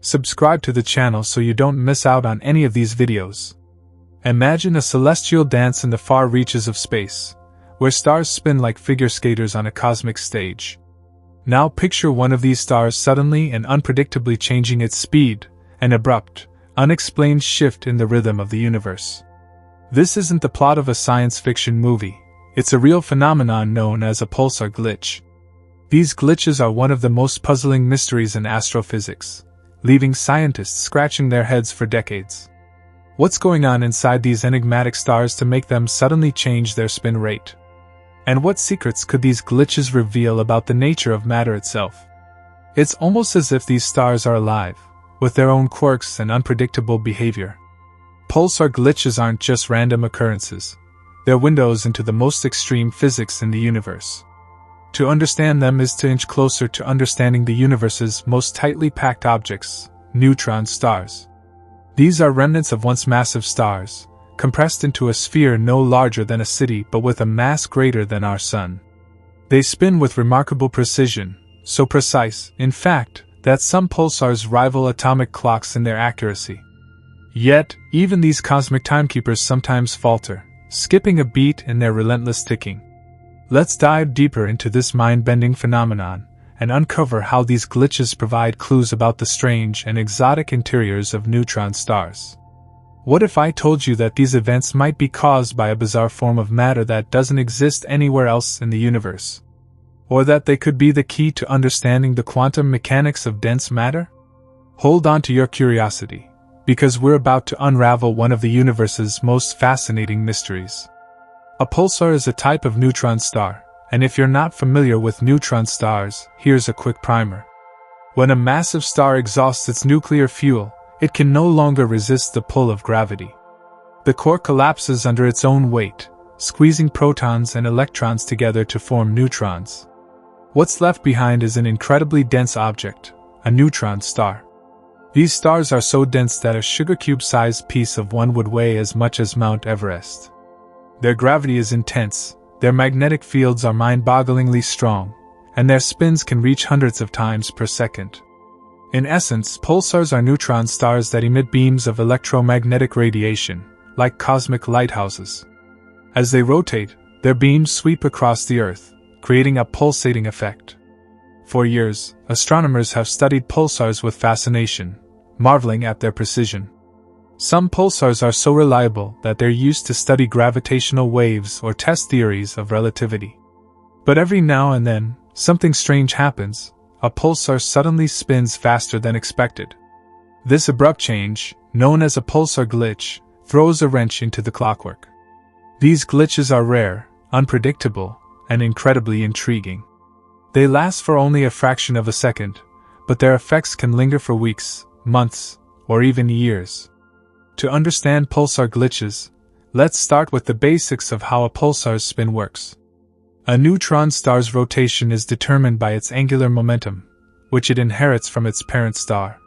Subscribe to the channel so you don't miss out on any of these videos. Imagine a celestial dance in the far reaches of space, where stars spin like figure skaters on a cosmic stage. Now picture one of these stars suddenly and unpredictably changing its speed, an abrupt, unexplained shift in the rhythm of the universe. This isn't the plot of a science fiction movie, it's a real phenomenon known as a pulsar glitch. These glitches are one of the most puzzling mysteries in astrophysics, leaving scientists scratching their heads for decades. What's going on inside these enigmatic stars to make them suddenly change their spin rate? And what secrets could these glitches reveal about the nature of matter itself? It's almost as if these stars are alive, with their own quirks and unpredictable behavior. Pulsar glitches aren't just random occurrences, they're windows into the most extreme physics in the universe. To understand them is to inch closer to understanding the universe's most tightly packed objects, neutron stars. These are remnants of once massive stars, compressed into a sphere no larger than a city but with a mass greater than our Sun. They spin with remarkable precision, so precise, in fact, that some pulsars rival atomic clocks in their accuracy. Yet, even these cosmic timekeepers sometimes falter, skipping a beat in their relentless ticking. Let's dive deeper into this mind-bending phenomenon and uncover how these glitches provide clues about the strange and exotic interiors of neutron stars. What if I told you that these events might be caused by a bizarre form of matter that doesn't exist anywhere else in the universe? Or that they could be the key to understanding the quantum mechanics of dense matter? Hold on to your curiosity, because we're about to unravel one of the universe's most fascinating mysteries. A pulsar is a type of neutron star, and if you're not familiar with neutron stars, here's a quick primer. When a massive star exhausts its nuclear fuel, it can no longer resist the pull of gravity. The core collapses under its own weight, squeezing protons and electrons together to form neutrons. What's left behind is an incredibly dense object, a neutron star. These stars are so dense that a sugar cube-sized piece of one would weigh as much as Mount Everest. Their gravity is intense, their magnetic fields are mind-bogglingly strong, and their spins can reach hundreds of times per second. In essence, pulsars are neutron stars that emit beams of electromagnetic radiation, like cosmic lighthouses. As they rotate, their beams sweep across the Earth, creating a pulsating effect. For years, astronomers have studied pulsars with fascination, marveling at their precision. Some pulsars are so reliable that they're used to study gravitational waves or test theories of relativity. But every now and then, something strange happens. A pulsar suddenly spins faster than expected. This abrupt change, known as a pulsar glitch, throws a wrench into the clockwork. These glitches are rare, unpredictable, and incredibly intriguing. They last for only a fraction of a second, but their effects can linger for weeks, months, or even years. To understand pulsar glitches, let's start with the basics of how a pulsar's spin works. A neutron star's rotation is determined by its angular momentum, which it inherits from its parent star.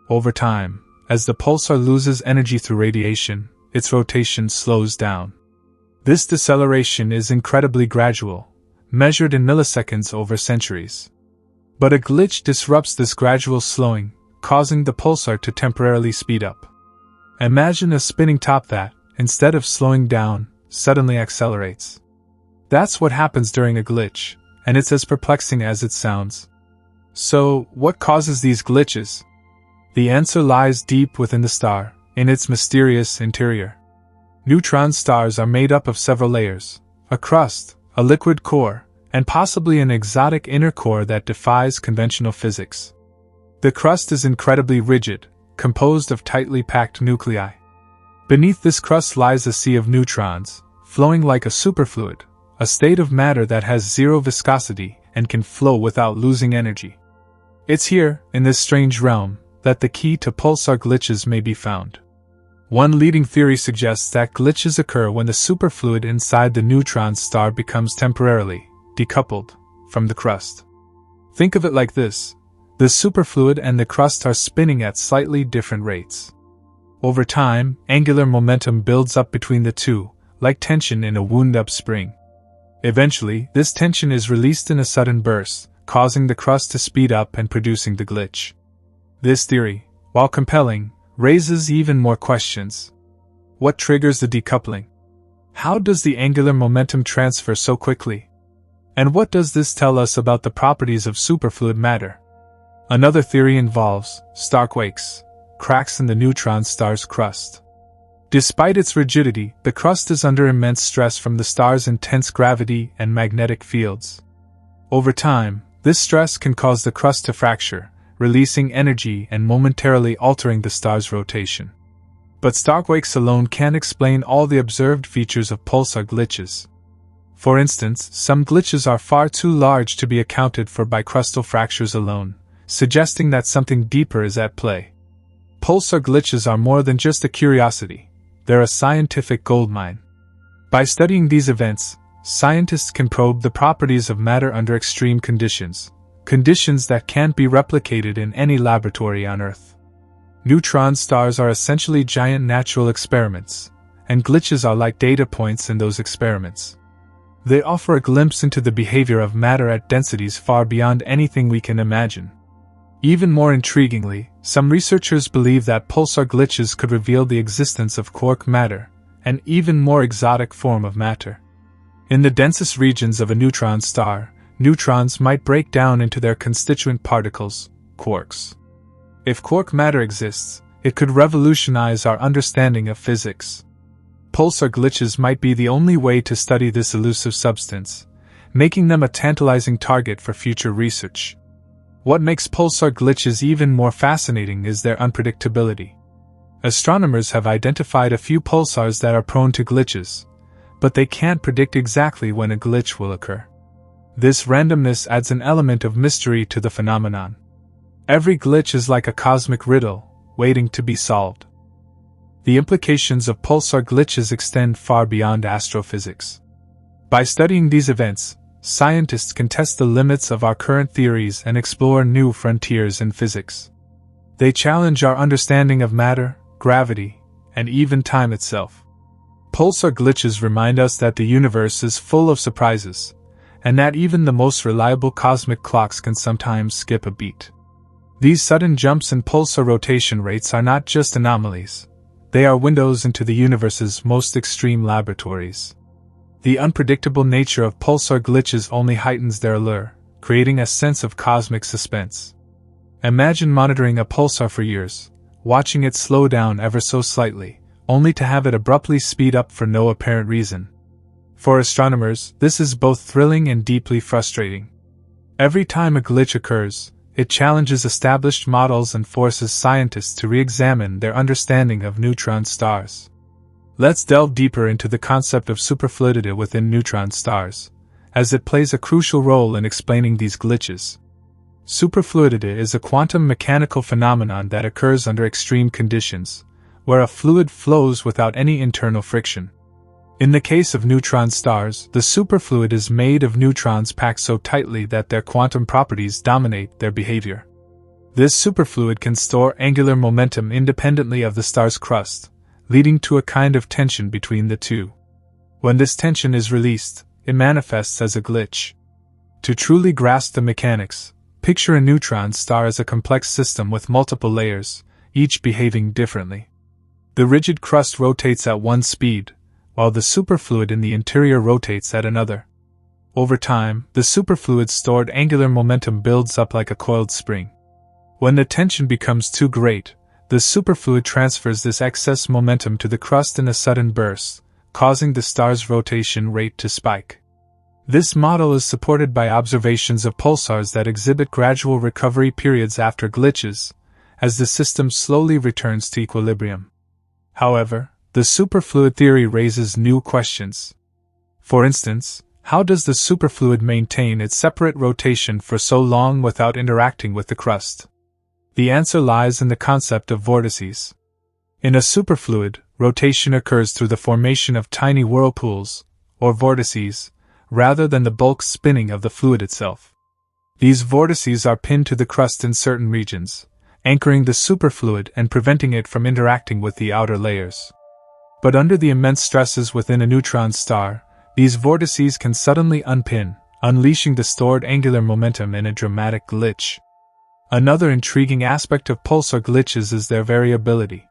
Over time, as the pulsar loses energy through radiation, its rotation slows down. This deceleration is incredibly gradual, measured in milliseconds over centuries. But a glitch disrupts this gradual slowing, causing the pulsar to temporarily speed up. Imagine a spinning top that, instead of slowing down, suddenly accelerates. That's what happens during a glitch, and it's as perplexing as it sounds. So, what causes these glitches? The answer lies deep within the star, in its mysterious interior. Neutron stars are made up of several layers: a crust, a liquid core, and possibly an exotic inner core that defies conventional physics. The crust is incredibly rigid, composed of tightly packed nuclei. Beneath this crust lies a sea of neutrons, flowing like a superfluid, a state of matter that has zero viscosity and can flow without losing energy. It's here, in this strange realm, that the key to pulsar glitches may be found. One leading theory suggests that glitches occur when the superfluid inside the neutron star becomes temporarily decoupled from the crust. Think of it like this: the superfluid and the crust are spinning at slightly different rates. Over time, angular momentum builds up between the two, like tension in a wound-up spring. Eventually, this tension is released in a sudden burst, causing the crust to speed up and producing the glitch. This theory, while compelling, raises even more questions. What triggers the decoupling? How does the angular momentum transfer so quickly? And what does this tell us about the properties of superfluid matter? Another theory involves starquakes, cracks in the neutron star's crust. Despite its rigidity, the crust is under immense stress from the star's intense gravity and magnetic fields. Over time, this stress can cause the crust to fracture, releasing energy and momentarily altering the star's rotation. But starquakes alone can't explain all the observed features of pulsar glitches. For instance, some glitches are far too large to be accounted for by crustal fractures alone, suggesting that something deeper is at play. Pulsar glitches are more than just a curiosity, they're a scientific goldmine. By studying these events, scientists can probe the properties of matter under extreme conditions that can't be replicated in any laboratory on Earth. Neutron stars are essentially giant natural experiments, and glitches are like data points in those experiments. They offer a glimpse into the behavior of matter at densities far beyond anything we can imagine. Even more intriguingly, some researchers believe that pulsar glitches could reveal the existence of quark matter, an even more exotic form of matter. In the densest regions of a neutron star, neutrons might break down into their constituent particles, quarks. If quark matter exists, it could revolutionize our understanding of physics. Pulsar glitches might be the only way to study this elusive substance, making them a tantalizing target for future research. What makes pulsar glitches even more fascinating is their unpredictability. Astronomers have identified a few pulsars that are prone to glitches, but they can't predict exactly when a glitch will occur. This randomness adds an element of mystery to the phenomenon. Every glitch is like a cosmic riddle, waiting to be solved. The implications of pulsar glitches extend far beyond astrophysics. By studying these events, scientists can test the limits of our current theories and explore new frontiers in physics. They challenge our understanding of matter, gravity, and even time itself. Pulsar glitches remind us that the universe is full of surprises, and that even the most reliable cosmic clocks can sometimes skip a beat. These sudden jumps in pulsar rotation rates are not just anomalies, they are windows into the universe's most extreme laboratories. The unpredictable nature of pulsar glitches only heightens their allure, creating a sense of cosmic suspense. Imagine monitoring a pulsar for years, watching it slow down ever so slightly, only to have it abruptly speed up for no apparent reason. For astronomers, this is both thrilling and deeply frustrating. Every time a glitch occurs, it challenges established models and forces scientists to re-examine their understanding of neutron stars. Let's delve deeper into the concept of superfluidity within neutron stars, as it plays a crucial role in explaining these glitches. Superfluidity is a quantum mechanical phenomenon that occurs under extreme conditions, where a fluid flows without any internal friction. In the case of neutron stars, the superfluid is made of neutrons packed so tightly that their quantum properties dominate their behavior. This superfluid can store angular momentum independently of the star's crust, leading to a kind of tension between the two. When this tension is released, it manifests as a glitch. To truly grasp the mechanics, picture a neutron star as a complex system with multiple layers, each behaving differently. The rigid crust rotates at one speed, while the superfluid in the interior rotates at another. Over time, the superfluid's stored angular momentum builds up like a coiled spring. When the tension becomes too great, the superfluid transfers this excess momentum to the crust in a sudden burst, causing the star's rotation rate to spike. This model is supported by observations of pulsars that exhibit gradual recovery periods after glitches, as the system slowly returns to equilibrium. However, the superfluid theory raises new questions. For instance, how does the superfluid maintain its separate rotation for so long without interacting with the crust? The answer lies in the concept of vortices. In a superfluid, rotation occurs through the formation of tiny whirlpools, or vortices, rather than the bulk spinning of the fluid itself. These vortices are pinned to the crust in certain regions, anchoring the superfluid and preventing it from interacting with the outer layers. But under the immense stresses within a neutron star, these vortices can suddenly unpin, unleashing the stored angular momentum in a dramatic glitch. Another intriguing aspect of pulsar glitches is their variability.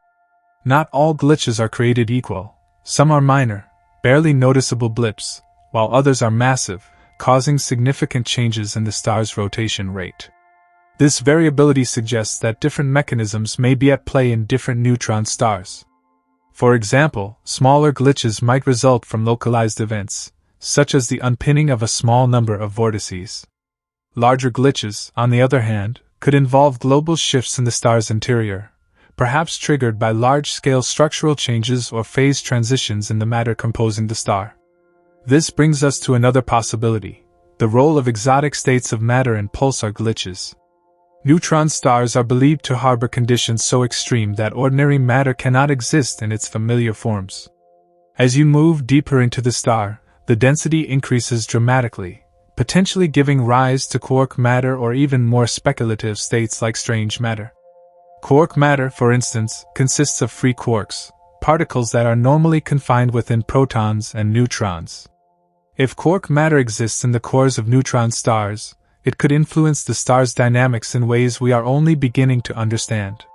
Not all glitches are created equal. Some are minor, barely noticeable blips, while others are massive, causing significant changes in the star's rotation rate. This variability suggests that different mechanisms may be at play in different neutron stars. For example, smaller glitches might result from localized events, such as the unpinning of a small number of vortices. Larger glitches, on the other hand, could involve global shifts in the star's interior, perhaps triggered by large-scale structural changes or phase transitions in the matter composing the star. This brings us to another possibility: the role of exotic states of matter in pulsar glitches. Neutron stars are believed to harbor conditions so extreme that ordinary matter cannot exist in its familiar forms. As you move deeper into the star, the density increases dramatically, potentially giving rise to quark matter or even more speculative states like strange matter. Quark matter, for instance, consists of free quarks, particles that are normally confined within protons and neutrons. If quark matter exists in the cores of neutron stars, it could influence the star's dynamics in ways we are only beginning to understand.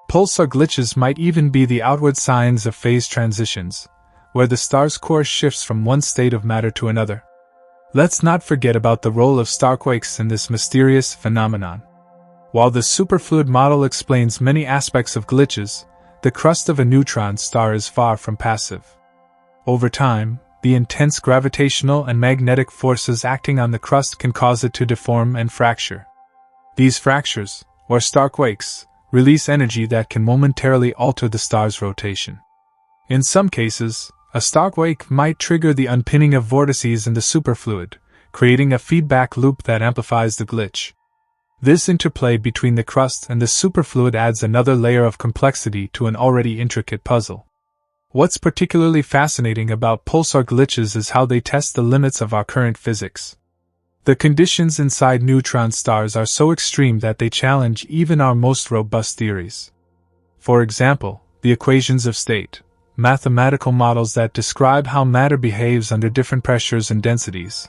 Pulsar glitches might even be the outward signs of phase transitions, where the star's core shifts from one state of matter to another. Let's not forget about the role of starquakes in this mysterious phenomenon. While the superfluid model explains many aspects of glitches, the crust of a neutron star is far from passive. Over time, the intense gravitational and magnetic forces acting on the crust can cause it to deform and fracture. These fractures, or starquakes, release energy that can momentarily alter the star's rotation. In some cases, a starquake might trigger the unpinning of vortices in the superfluid, creating a feedback loop that amplifies the glitch. This interplay between the crust and the superfluid adds another layer of complexity to an already intricate puzzle. What's particularly fascinating about pulsar glitches is how they test the limits of our current physics. The conditions inside neutron stars are so extreme that they challenge even our most robust theories. For example, the equations of state, mathematical models that describe how matter behaves under different pressures and densities,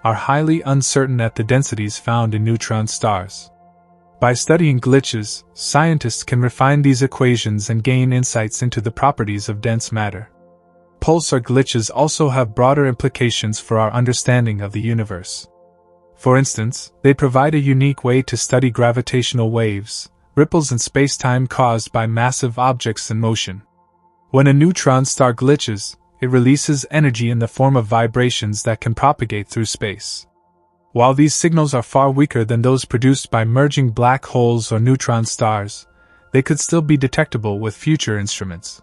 are highly uncertain at the densities found in neutron stars. By studying glitches, scientists can refine these equations and gain insights into the properties of dense matter. Pulsar glitches also have broader implications for our understanding of the universe. For instance, they provide a unique way to study gravitational waves, ripples in space-time caused by massive objects in motion. When a neutron star glitches, it releases energy in the form of vibrations that can propagate through space. While these signals are far weaker than those produced by merging black holes or neutron stars, they could still be detectable with future instruments.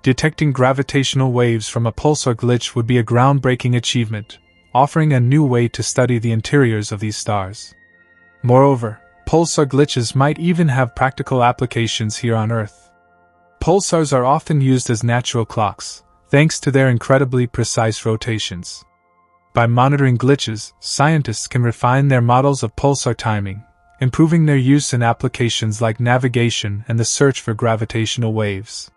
Detecting gravitational waves from a pulsar glitch would be a groundbreaking achievement, offering a new way to study the interiors of these stars. Moreover, pulsar glitches might even have practical applications here on Earth. Pulsars are often used as natural clocks, thanks to their incredibly precise rotations. By monitoring glitches, scientists can refine their models of pulsar timing, improving their use in applications like navigation and the search for gravitational waves.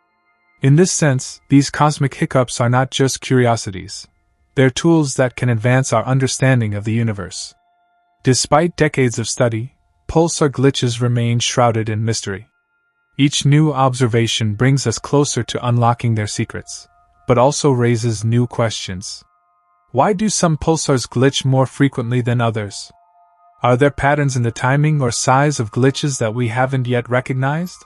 In this sense, these cosmic hiccups are not just curiosities. They're tools that can advance our understanding of the universe. Despite decades of study, pulsar glitches remain shrouded in mystery. Each new observation brings us closer to unlocking their secrets, but also raises new questions. Why do some pulsars glitch more frequently than others? Are there patterns in the timing or size of glitches that we haven't yet recognized?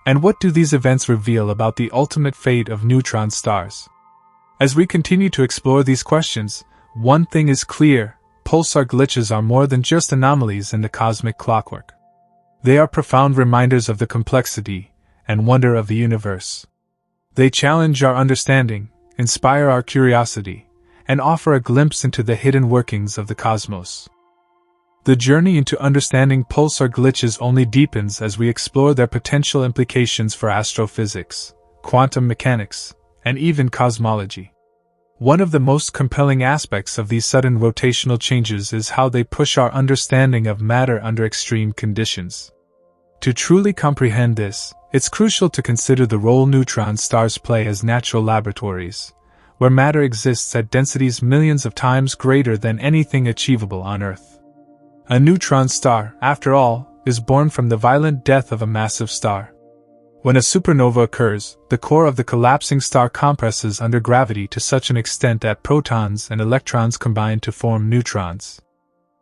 And what do these events reveal about the ultimate fate of neutron stars? As we continue to explore these questions, one thing is clear: pulsar glitches are more than just anomalies in the cosmic clockwork. They are profound reminders of the complexity and wonder of the universe. They challenge our understanding, inspire our curiosity, and offer a glimpse into the hidden workings of the cosmos. The journey into understanding pulsar glitches only deepens as we explore their potential implications for astrophysics, quantum mechanics, and even cosmology. One of the most compelling aspects of these sudden rotational changes is how they push our understanding of matter under extreme conditions. To truly comprehend this, it's crucial to consider the role neutron stars play as natural laboratories, where matter exists at densities millions of times greater than anything achievable on Earth. A neutron star, after all, is born from the violent death of a massive star. When a supernova occurs, the core of the collapsing star compresses under gravity to such an extent that protons and electrons combine to form neutrons.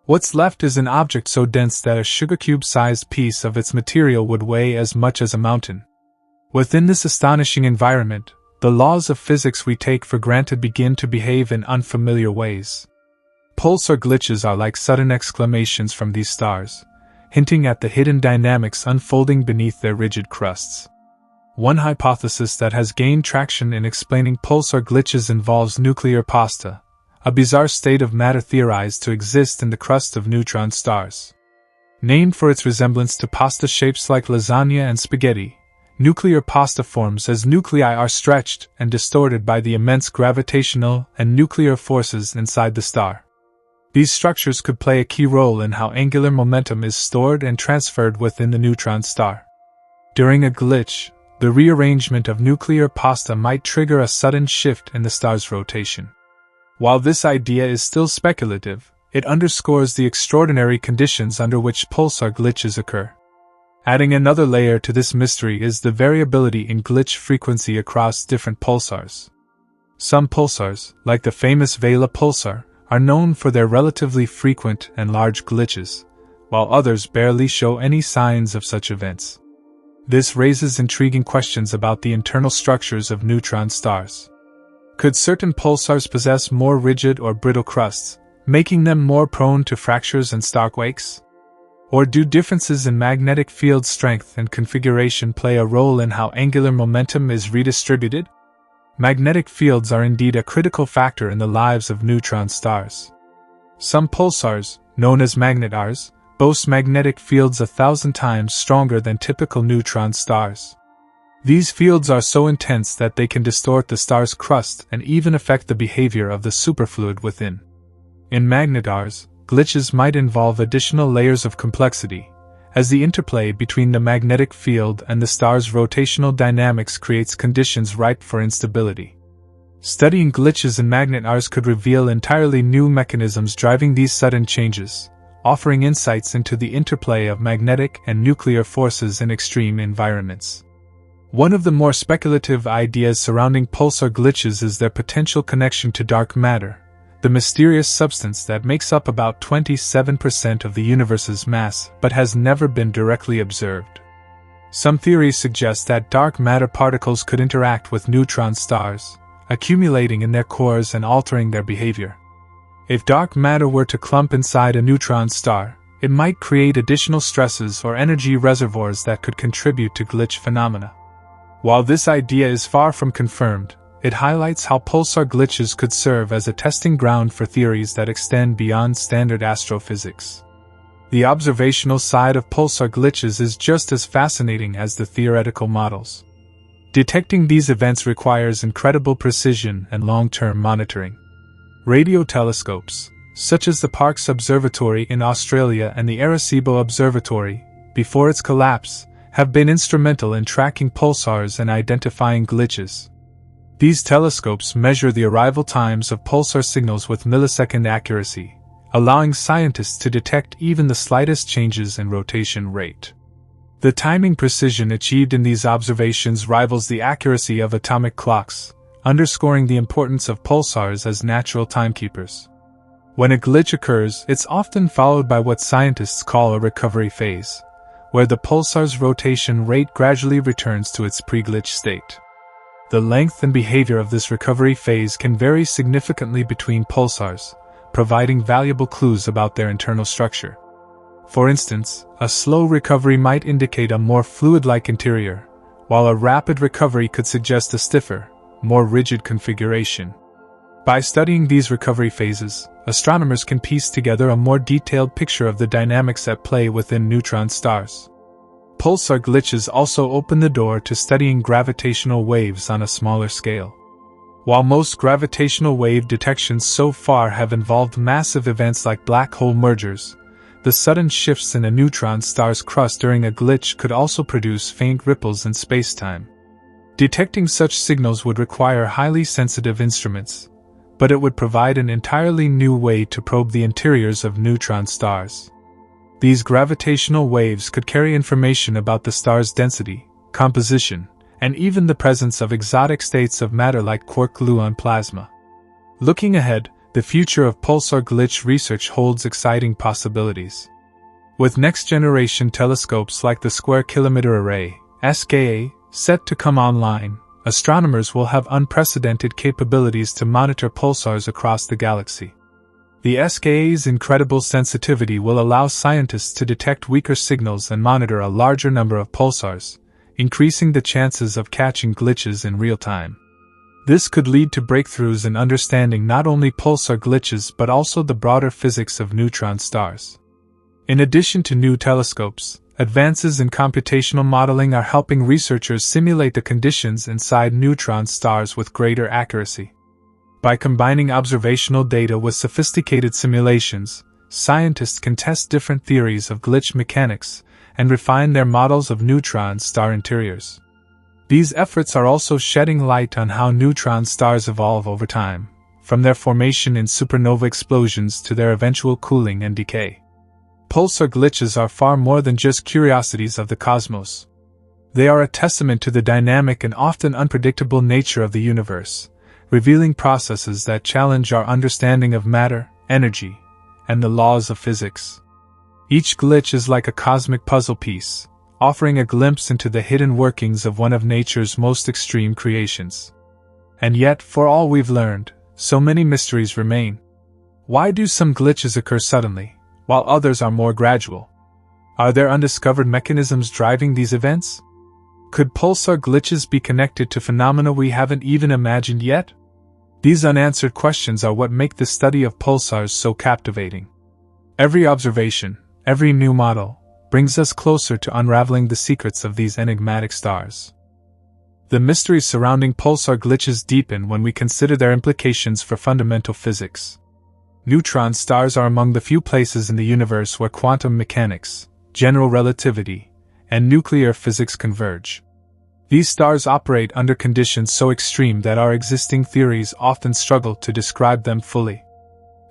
What's left is an object so dense that a sugar cube-sized piece of its material would weigh as much as a mountain. Within this astonishing environment, the laws of physics we take for granted begin to behave in unfamiliar ways. Pulsar glitches are like sudden exclamations from these stars, hinting at the hidden dynamics unfolding beneath their rigid crusts. One hypothesis that has gained traction in explaining pulsar glitches involves nuclear pasta, a bizarre state of matter theorized to exist in the crust of neutron stars. Named for its resemblance to pasta shapes like lasagna and spaghetti, nuclear pasta forms as nuclei are stretched and distorted by the immense gravitational and nuclear forces inside the star. These structures could play a key role in how angular momentum is stored and transferred within the neutron star. During a glitch, the rearrangement of nuclear pasta might trigger a sudden shift in the star's rotation. While this idea is still speculative, it underscores the extraordinary conditions under which pulsar glitches occur. Adding another layer to this mystery is the variability in glitch frequency across different pulsars. Some pulsars, like the famous Vela pulsar, are known for their relatively frequent and large glitches, while others barely show any signs of such events. This raises intriguing questions about the internal structures of neutron stars. Could certain pulsars possess more rigid or brittle crusts, making them more prone to fractures and starquakes? Or do differences in magnetic field strength and configuration play a role in how angular momentum is redistributed? Magnetic fields are indeed a critical factor in the lives of neutron stars. Some pulsars, known as magnetars, boast magnetic fields 1,000 times stronger than typical neutron stars. These fields are so intense that they can distort the star's crust and even affect the behavior of the superfluid within. In magnetars, glitches might involve additional layers of complexity, as the interplay between the magnetic field and the star's rotational dynamics creates conditions ripe for instability. Studying glitches in magnetars could reveal entirely new mechanisms driving these sudden changes, offering insights into the interplay of magnetic and nuclear forces in extreme environments. One of the more speculative ideas surrounding pulsar glitches is their potential connection to dark matter, the mysterious substance that makes up about 27% of the universe's mass but has never been directly observed. Some theories suggest that dark matter particles could interact with neutron stars, accumulating in their cores and altering their behavior. If dark matter were to clump inside a neutron star, it might create additional stresses or energy reservoirs that could contribute to glitch phenomena. While this idea is far from confirmed, it highlights how pulsar glitches could serve as a testing ground for theories that extend beyond standard astrophysics. The observational side of pulsar glitches is just as fascinating as the theoretical models. Detecting these events requires incredible precision and long-term monitoring. Radio telescopes, such as the Parkes Observatory in Australia and the Arecibo Observatory, before its collapse, have been instrumental in tracking pulsars and identifying glitches. These telescopes measure the arrival times of pulsar signals with millisecond accuracy, allowing scientists to detect even the slightest changes in rotation rate. The timing precision achieved in these observations rivals the accuracy of atomic clocks, underscoring the importance of pulsars as natural timekeepers. When a glitch occurs, it's often followed by what scientists call a recovery phase, where the pulsar's rotation rate gradually returns to its pre-glitch state. The length and behavior of this recovery phase can vary significantly between pulsars, providing valuable clues about their internal structure. For instance, a slow recovery might indicate a more fluid-like interior, while a rapid recovery could suggest a stiffer, more rigid configuration. By studying these recovery phases, astronomers can piece together a more detailed picture of the dynamics at play within neutron stars. Pulsar glitches also open the door to studying gravitational waves on a smaller scale. While most gravitational wave detections so far have involved massive events like black hole mergers, the sudden shifts in a neutron star's crust during a glitch could also produce faint ripples in spacetime. Detecting such signals would require highly sensitive instruments, but it would provide an entirely new way to probe the interiors of neutron stars. These gravitational waves could carry information about the star's density, composition, and even the presence of exotic states of matter like quark-gluon plasma. Looking ahead, the future of pulsar glitch research holds exciting possibilities. With next-generation telescopes like the Square Kilometre Array, SKA, set to come online, astronomers will have unprecedented capabilities to monitor pulsars across the galaxy. The SKA's incredible sensitivity will allow scientists to detect weaker signals and monitor a larger number of pulsars, increasing the chances of catching glitches in real time. This could lead to breakthroughs in understanding not only pulsar glitches but also the broader physics of neutron stars. In addition to new telescopes, advances in computational modeling are helping researchers simulate the conditions inside neutron stars with greater accuracy. By combining observational data with sophisticated simulations, scientists can test different theories of glitch mechanics and refine their models of neutron star interiors. These efforts are also shedding light on how neutron stars evolve over time, from their formation in supernova explosions to their eventual cooling and decay. Pulsar glitches are far more than just curiosities of the cosmos. They are a testament to the dynamic and often unpredictable nature of the universe, revealing processes that challenge our understanding of matter, energy, and the laws of physics. Each glitch is like a cosmic puzzle piece, offering a glimpse into the hidden workings of one of nature's most extreme creations. And yet, for all we've learned, so many mysteries remain. Why do some glitches occur suddenly, while others are more gradual? Are there undiscovered mechanisms driving these events? Could pulsar glitches be connected to phenomena we haven't even imagined yet? These unanswered questions are what make the study of pulsars so captivating. Every observation, every new model, brings us closer to unraveling the secrets of these enigmatic stars. The mysteries surrounding pulsar glitches deepen when we consider their implications for fundamental physics. Neutron stars are among the few places in the universe where quantum mechanics, general relativity, and nuclear physics converge. These stars operate under conditions so extreme that our existing theories often struggle to describe them fully.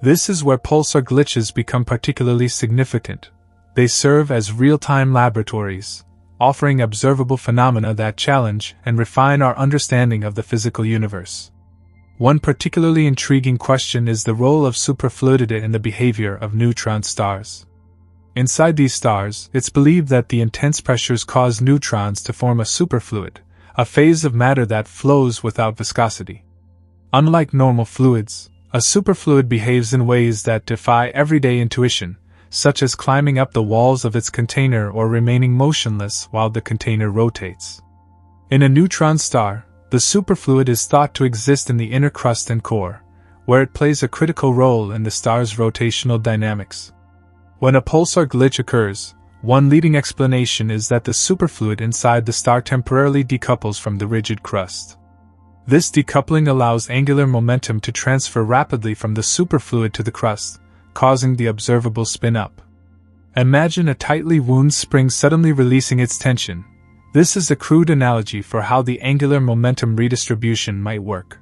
This is where pulsar glitches become particularly significant. They serve as real-time laboratories, offering observable phenomena that challenge and refine our understanding of the physical universe. One particularly intriguing question is the role of superfluidity in the behavior of neutron stars. Inside these stars, it's believed that the intense pressures cause neutrons to form a superfluid, a phase of matter that flows without viscosity. Unlike normal fluids, a superfluid behaves in ways that defy everyday intuition, such as climbing up the walls of its container or remaining motionless while the container rotates. In a neutron star, the superfluid is thought to exist in the inner crust and core, where it plays a critical role in the star's rotational dynamics. When a pulsar glitch occurs, one leading explanation is that the superfluid inside the star temporarily decouples from the rigid crust. This decoupling allows angular momentum to transfer rapidly from the superfluid to the crust, causing the observable spin-up. Imagine a tightly wound spring suddenly releasing its tension. This is a crude analogy for how the angular momentum redistribution might work.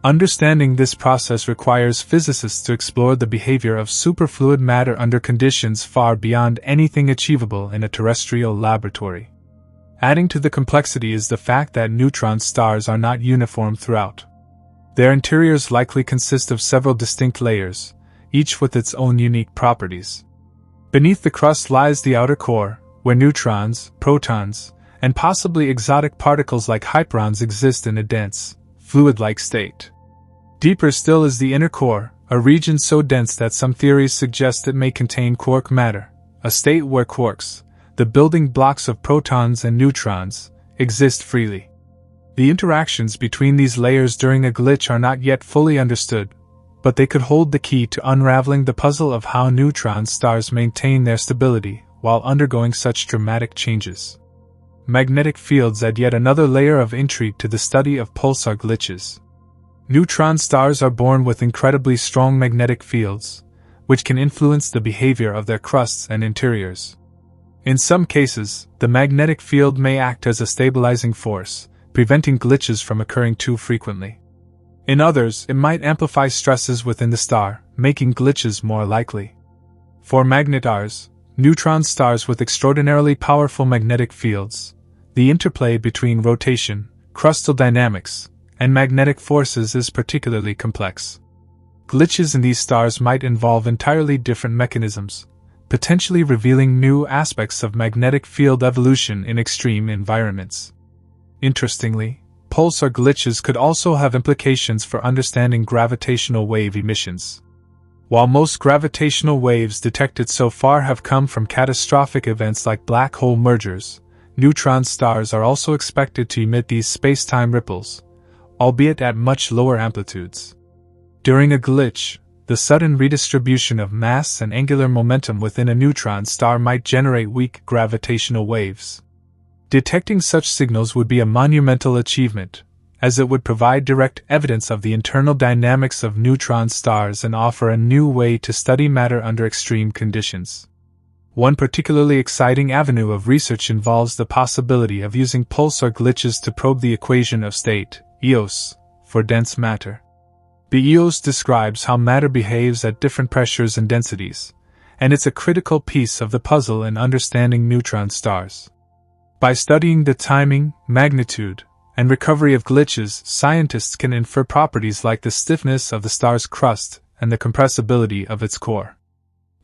Understanding this process requires physicists to explore the behavior of superfluid matter under conditions far beyond anything achievable in a terrestrial laboratory. Adding to the complexity is the fact that neutron stars are not uniform throughout. Their interiors likely consist of several distinct layers, each with its own unique properties. Beneath the crust lies the outer core, where neutrons, protons, and possibly exotic particles like hyperons exist in a dense, fluid-like state. Deeper still is the inner core, a region so dense that some theories suggest it may contain quark matter, a state where quarks, the building blocks of protons and neutrons, exist freely. The interactions between these layers during a glitch are not yet fully understood, but they could hold the key to unraveling the puzzle of how neutron stars maintain their stability while undergoing such dramatic changes. Magnetic fields add yet another layer of intrigue to the study of pulsar glitches. Neutron stars are born with incredibly strong magnetic fields, which can influence the behavior of their crusts and interiors. In some cases, the magnetic field may act as a stabilizing force, preventing glitches from occurring too frequently. In others, it might amplify stresses within the star, making glitches more likely. For magnetars, neutron stars with extraordinarily powerful magnetic fields. The interplay between rotation, crustal dynamics, and magnetic forces is particularly complex. Glitches in these stars might involve entirely different mechanisms, potentially revealing new aspects of magnetic field evolution in extreme environments. Interestingly, pulsar glitches could also have implications for understanding gravitational wave emissions. While most gravitational waves detected so far have come from catastrophic events like black hole mergers, neutron stars are also expected to emit these space-time ripples, albeit at much lower amplitudes. During a glitch, the sudden redistribution of mass and angular momentum within a neutron star might generate weak gravitational waves. Detecting such signals would be a monumental achievement, as it would provide direct evidence of the internal dynamics of neutron stars and offer a new way to study matter under extreme conditions. One particularly exciting avenue of research involves the possibility of using pulsar glitches to probe the equation of state, EOS, for dense matter. The EOS describes how matter behaves at different pressures and densities, and it's a critical piece of the puzzle in understanding neutron stars. By studying the timing, magnitude, and recovery of glitches, scientists can infer properties like the stiffness of the star's crust and the compressibility of its core.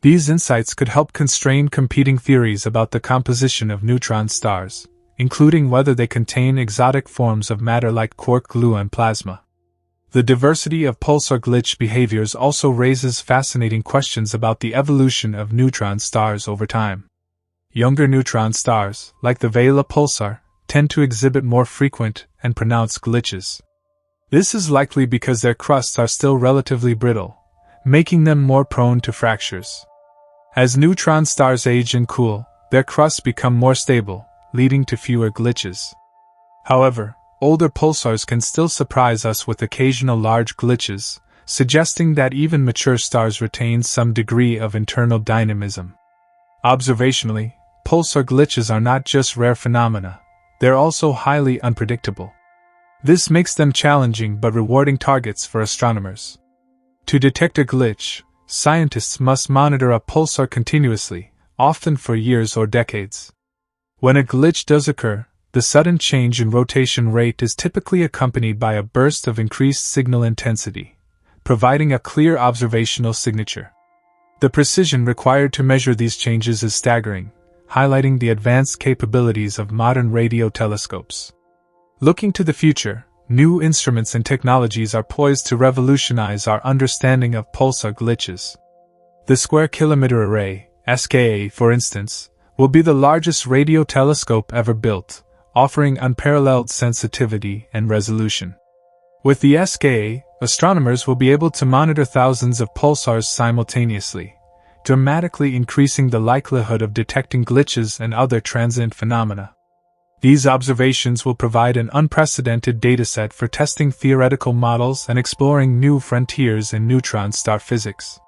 These insights could help constrain competing theories about the composition of neutron stars, including whether they contain exotic forms of matter like quark gluon plasma. The diversity of pulsar glitch behaviors also raises fascinating questions about the evolution of neutron stars over time. Younger neutron stars, like the Vela pulsar, tend to exhibit more frequent and pronounced glitches. This is likely because their crusts are still relatively brittle, making them more prone to fractures. As neutron stars age and cool, their crusts become more stable, leading to fewer glitches. However, older pulsars can still surprise us with occasional large glitches, suggesting that even mature stars retain some degree of internal dynamism. Observationally, pulsar glitches are not just rare phenomena, they're also highly unpredictable. This makes them challenging but rewarding targets for astronomers. To detect a glitch, scientists must monitor a pulsar continuously, often for years or decades. When a glitch does occur, the sudden change in rotation rate is typically accompanied by a burst of increased signal intensity, providing a clear observational signature. The precision required to measure these changes is staggering, highlighting the advanced capabilities of modern radio telescopes. Looking to the future, new instruments and technologies are poised to revolutionize our understanding of pulsar glitches. The Square Kilometre Array, SKA for instance, will be the largest radio telescope ever built, offering unparalleled sensitivity and resolution. With the SKA, astronomers will be able to monitor thousands of pulsars simultaneously, dramatically increasing the likelihood of detecting glitches and other transient phenomena. These observations will provide an unprecedented dataset for testing theoretical models and exploring new frontiers in neutron star physics.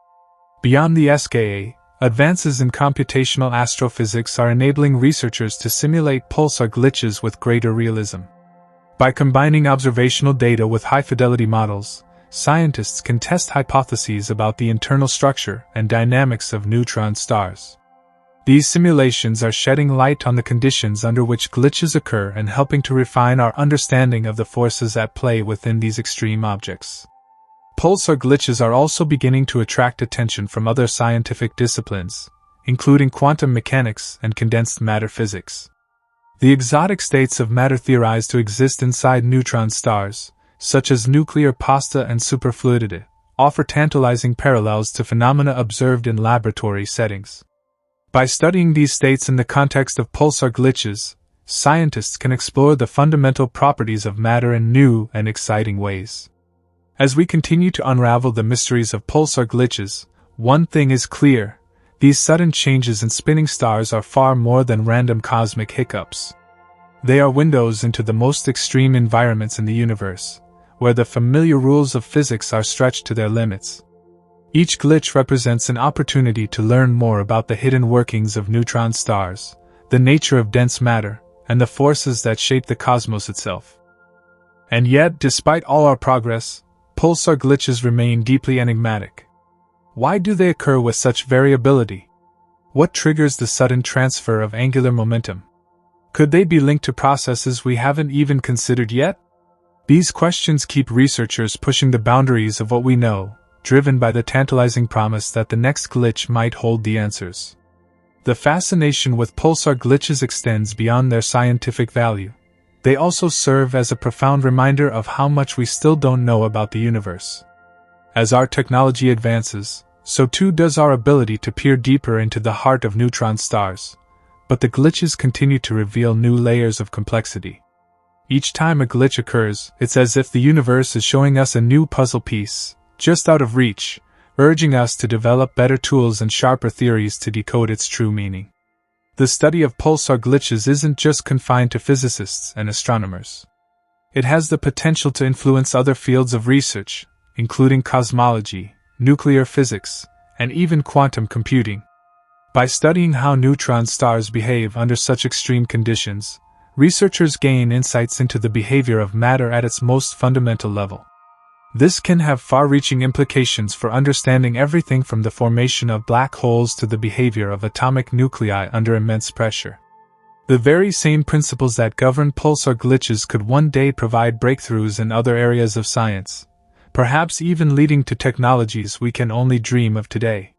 Beyond the SKA, advances in computational astrophysics are enabling researchers to simulate pulsar glitches with greater realism. By combining observational data with high-fidelity models, scientists can test hypotheses about the internal structure and dynamics of neutron stars. These simulations are shedding light on the conditions under which glitches occur and helping to refine our understanding of the forces at play within these extreme objects. Pulsar glitches are also beginning to attract attention from other scientific disciplines, including quantum mechanics and condensed matter physics. The exotic states of matter theorized to exist inside neutron stars, such as nuclear pasta and superfluidity, offer tantalizing parallels to phenomena observed in laboratory settings. By studying these states in the context of pulsar glitches, scientists can explore the fundamental properties of matter in new and exciting ways. As we continue to unravel the mysteries of pulsar glitches, one thing is clear: these sudden changes in spinning stars are far more than random cosmic hiccups. They are windows into the most extreme environments in the universe, where the familiar rules of physics are stretched to their limits. Each glitch represents an opportunity to learn more about the hidden workings of neutron stars, the nature of dense matter, and the forces that shape the cosmos itself. And yet, despite all our progress, pulsar glitches remain deeply enigmatic. Why do they occur with such variability? What triggers the sudden transfer of angular momentum? Could they be linked to processes we haven't even considered yet? These questions keep researchers pushing the boundaries of what we know, driven by the tantalizing promise that the next glitch might hold the answers. The fascination with pulsar glitches extends beyond their scientific value. They also serve as a profound reminder of how much we still don't know about the universe. As our technology advances, so too does our ability to peer deeper into the heart of neutron stars. But the glitches continue to reveal new layers of complexity. Each time a glitch occurs, it's as if the universe is showing us a new puzzle piece, just out of reach, urging us to develop better tools and sharper theories to decode its true meaning. The study of pulsar glitches isn't just confined to physicists and astronomers. It has the potential to influence other fields of research, including cosmology, nuclear physics, and even quantum computing. By studying how neutron stars behave under such extreme conditions, researchers gain insights into the behavior of matter at its most fundamental level. This can have far-reaching implications for understanding everything from the formation of black holes to the behavior of atomic nuclei under immense pressure. The very same principles that govern pulsar glitches could one day provide breakthroughs in other areas of science, perhaps even leading to technologies we can only dream of today.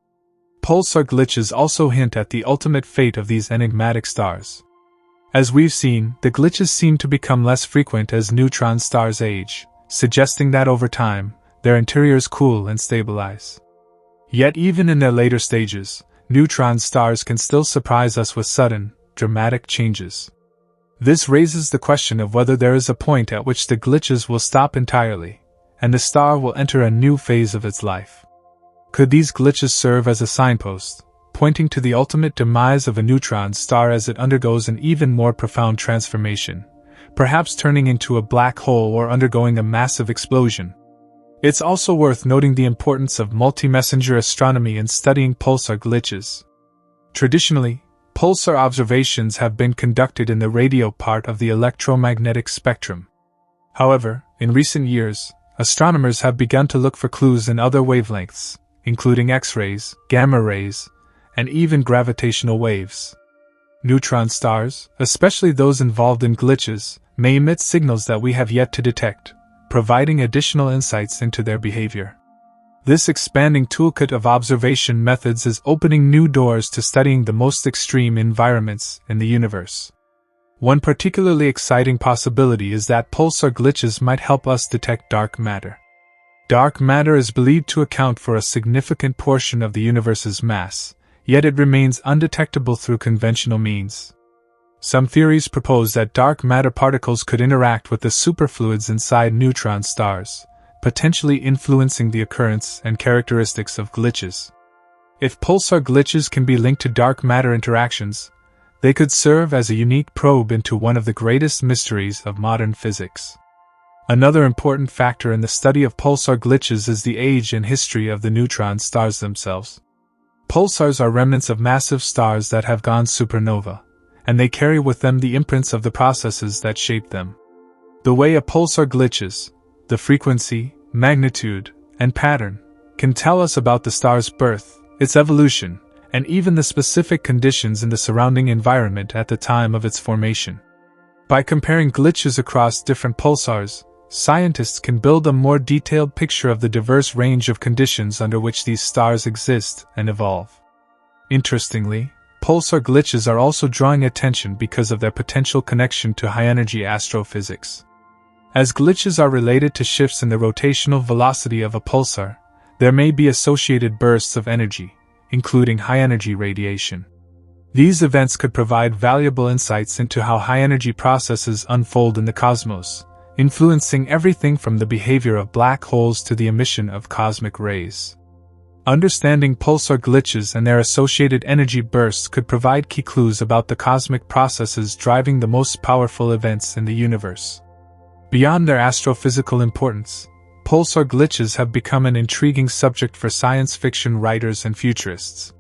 Pulsar glitches also hint at the ultimate fate of these enigmatic stars. As we've seen, the glitches seem to become less frequent as neutron stars age, suggesting that over time, their interiors cool and stabilize. Yet even in their later stages, neutron stars can still surprise us with sudden, dramatic changes. This raises the question of whether there is a point at which the glitches will stop entirely, and the star will enter a new phase of its life. Could these glitches serve as a signpost, pointing to the ultimate demise of a neutron star as it undergoes an even more profound transformation, perhaps turning into a black hole or undergoing a massive explosion? It's also worth noting the importance of multi-messenger astronomy in studying pulsar glitches. Traditionally, pulsar observations have been conducted in the radio part of the electromagnetic spectrum. However, in recent years, astronomers have begun to look for clues in other wavelengths, including X-rays, gamma rays, and even gravitational waves. Neutron stars, especially those involved in glitches, may emit signals that we have yet to detect, providing additional insights into their behavior. This expanding toolkit of observation methods is opening new doors to studying the most extreme environments in the universe. One particularly exciting possibility is that pulsar glitches might help us detect dark matter. Dark matter is believed to account for a significant portion of the universe's mass, yet it remains undetectable through conventional means. Some theories propose that dark matter particles could interact with the superfluids inside neutron stars, potentially influencing the occurrence and characteristics of glitches. If pulsar glitches can be linked to dark matter interactions, they could serve as a unique probe into one of the greatest mysteries of modern physics. Another important factor in the study of pulsar glitches is the age and history of the neutron stars themselves. Pulsars are remnants of massive stars that have gone supernova, and they carry with them the imprints of the processes that shaped them. The way a pulsar glitches, the frequency, magnitude, and pattern, can tell us about the star's birth, its evolution, and even the specific conditions in the surrounding environment at the time of its formation. By comparing glitches across different pulsars, scientists can build a more detailed picture of the diverse range of conditions under which these stars exist and evolve. Interestingly, pulsar glitches are also drawing attention because of their potential connection to high-energy astrophysics. As glitches are related to shifts in the rotational velocity of a pulsar, there may be associated bursts of energy, including high-energy radiation. These events could provide valuable insights into how high-energy processes unfold in the cosmos, influencing everything from the behavior of black holes to the emission of cosmic rays. Understanding pulsar glitches and their associated energy bursts could provide key clues about the cosmic processes driving the most powerful events in the universe. Beyond their astrophysical importance, pulsar glitches have become an intriguing subject for science fiction writers and futurists.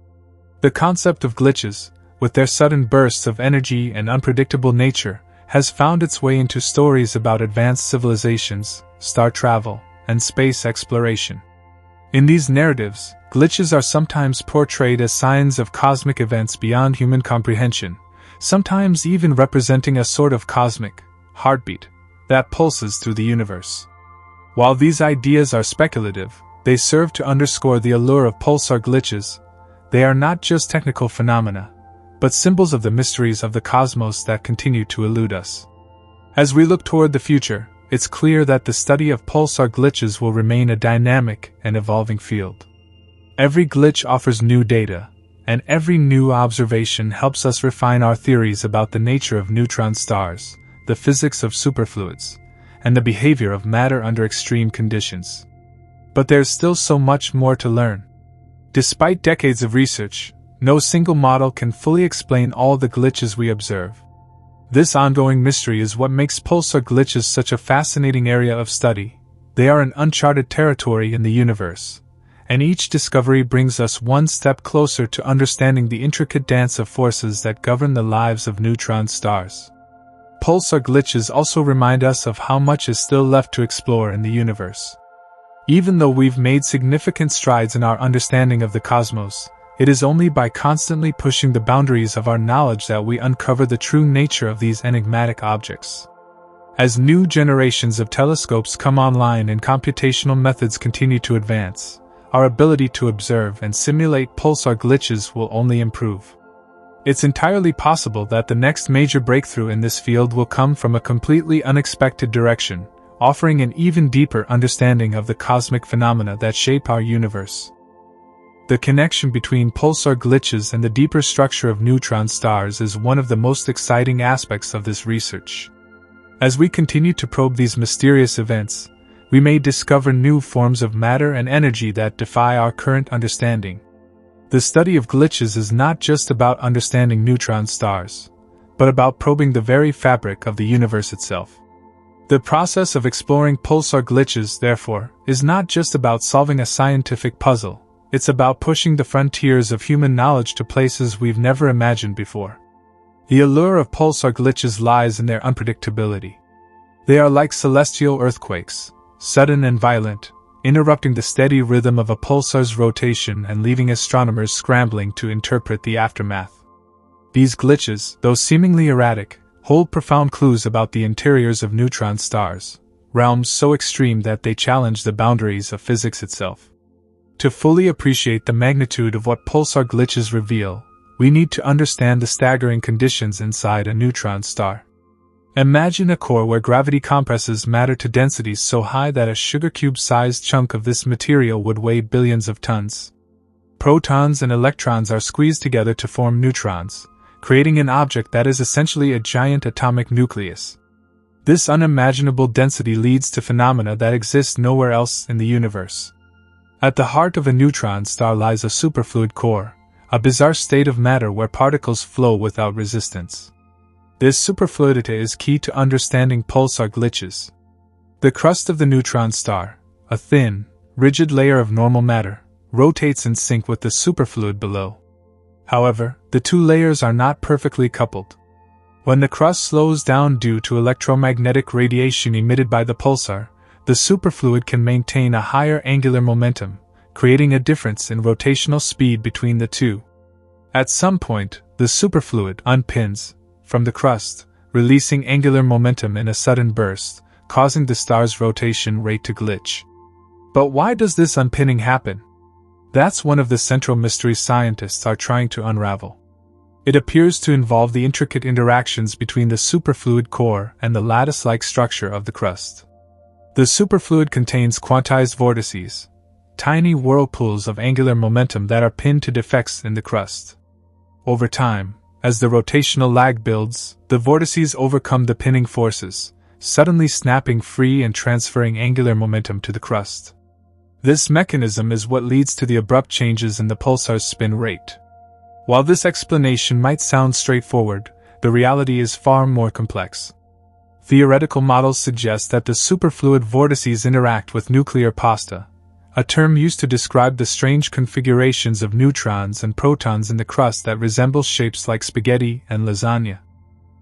The concept of glitches, with their sudden bursts of energy and unpredictable nature, has found its way into stories about advanced civilizations, star travel, and space exploration. In these narratives, glitches are sometimes portrayed as signs of cosmic events beyond human comprehension, sometimes even representing a sort of cosmic heartbeat that pulses through the universe. While these ideas are speculative, they serve to underscore the allure of pulsar glitches. They are not just technical phenomena, but symbols of the mysteries of the cosmos that continue to elude us. As we look toward the future, it's clear that the study of pulsar glitches will remain a dynamic and evolving field. Every glitch offers new data, and every new observation helps us refine our theories about the nature of neutron stars, the physics of superfluids, and the behavior of matter under extreme conditions. But there's still so much more to learn. Despite decades of research, no single model can fully explain all the glitches we observe. This ongoing mystery is what makes pulsar glitches such a fascinating area of study. They are an uncharted territory in the universe, and each discovery brings us one step closer to understanding the intricate dance of forces that govern the lives of neutron stars. Pulsar glitches also remind us of how much is still left to explore in the universe. Even though we've made significant strides in our understanding of the cosmos, it is only by constantly pushing the boundaries of our knowledge that we uncover the true nature of these enigmatic objects. As new generations of telescopes come online and computational methods continue to advance, our ability to observe and simulate pulsar glitches will only improve. It's entirely possible that the next major breakthrough in this field will come from a completely unexpected direction, offering an even deeper understanding of the cosmic phenomena that shape our universe. The connection between pulsar glitches and the deeper structure of neutron stars is one of the most exciting aspects of this research. As we continue to probe these mysterious events, we may discover new forms of matter and energy that defy our current understanding. The study of glitches is not just about understanding neutron stars, but about probing the very fabric of the universe itself. The process of exploring pulsar glitches, therefore, is not just about solving a scientific puzzle, it's about pushing the frontiers of human knowledge to places we've never imagined before. The allure of pulsar glitches lies in their unpredictability. They are like celestial earthquakes, sudden and violent, interrupting the steady rhythm of a pulsar's rotation and leaving astronomers scrambling to interpret the aftermath. These glitches, though seemingly erratic, hold profound clues about the interiors of neutron stars, realms so extreme that they challenge the boundaries of physics itself. To fully appreciate the magnitude of what pulsar glitches reveal, we need to understand the staggering conditions inside a neutron star. Imagine a core where gravity compresses matter to densities so high that a sugar cube-sized chunk of this material would weigh billions of tons. Protons and electrons are squeezed together to form neutrons, creating an object that is essentially a giant atomic nucleus. This unimaginable density leads to phenomena that exist nowhere else in the universe. At the heart of a neutron star lies a superfluid core, a bizarre state of matter where particles flow without resistance. This superfluidity is key to understanding pulsar glitches. The crust of the neutron star, a thin, rigid layer of normal matter, rotates in sync with the superfluid below. However, the two layers are not perfectly coupled. When the crust slows down due to electromagnetic radiation emitted by the pulsar, the superfluid can maintain a higher angular momentum, creating a difference in rotational speed between the two. At some point, the superfluid unpins from the crust, releasing angular momentum in a sudden burst, causing the star's rotation rate to glitch. But why does this unpinning happen? That's one of the central mysteries scientists are trying to unravel. It appears to involve the intricate interactions between the superfluid core and the lattice-like structure of the crust. The superfluid contains quantized vortices, tiny whirlpools of angular momentum that are pinned to defects in the crust. Over time, as the rotational lag builds, the vortices overcome the pinning forces, suddenly snapping free and transferring angular momentum to the crust. This mechanism is what leads to the abrupt changes in the pulsar's spin rate. While this explanation might sound straightforward, the reality is far more complex. Theoretical models suggest that the superfluid vortices interact with nuclear pasta, a term used to describe the strange configurations of neutrons and protons in the crust that resemble shapes like spaghetti and lasagna.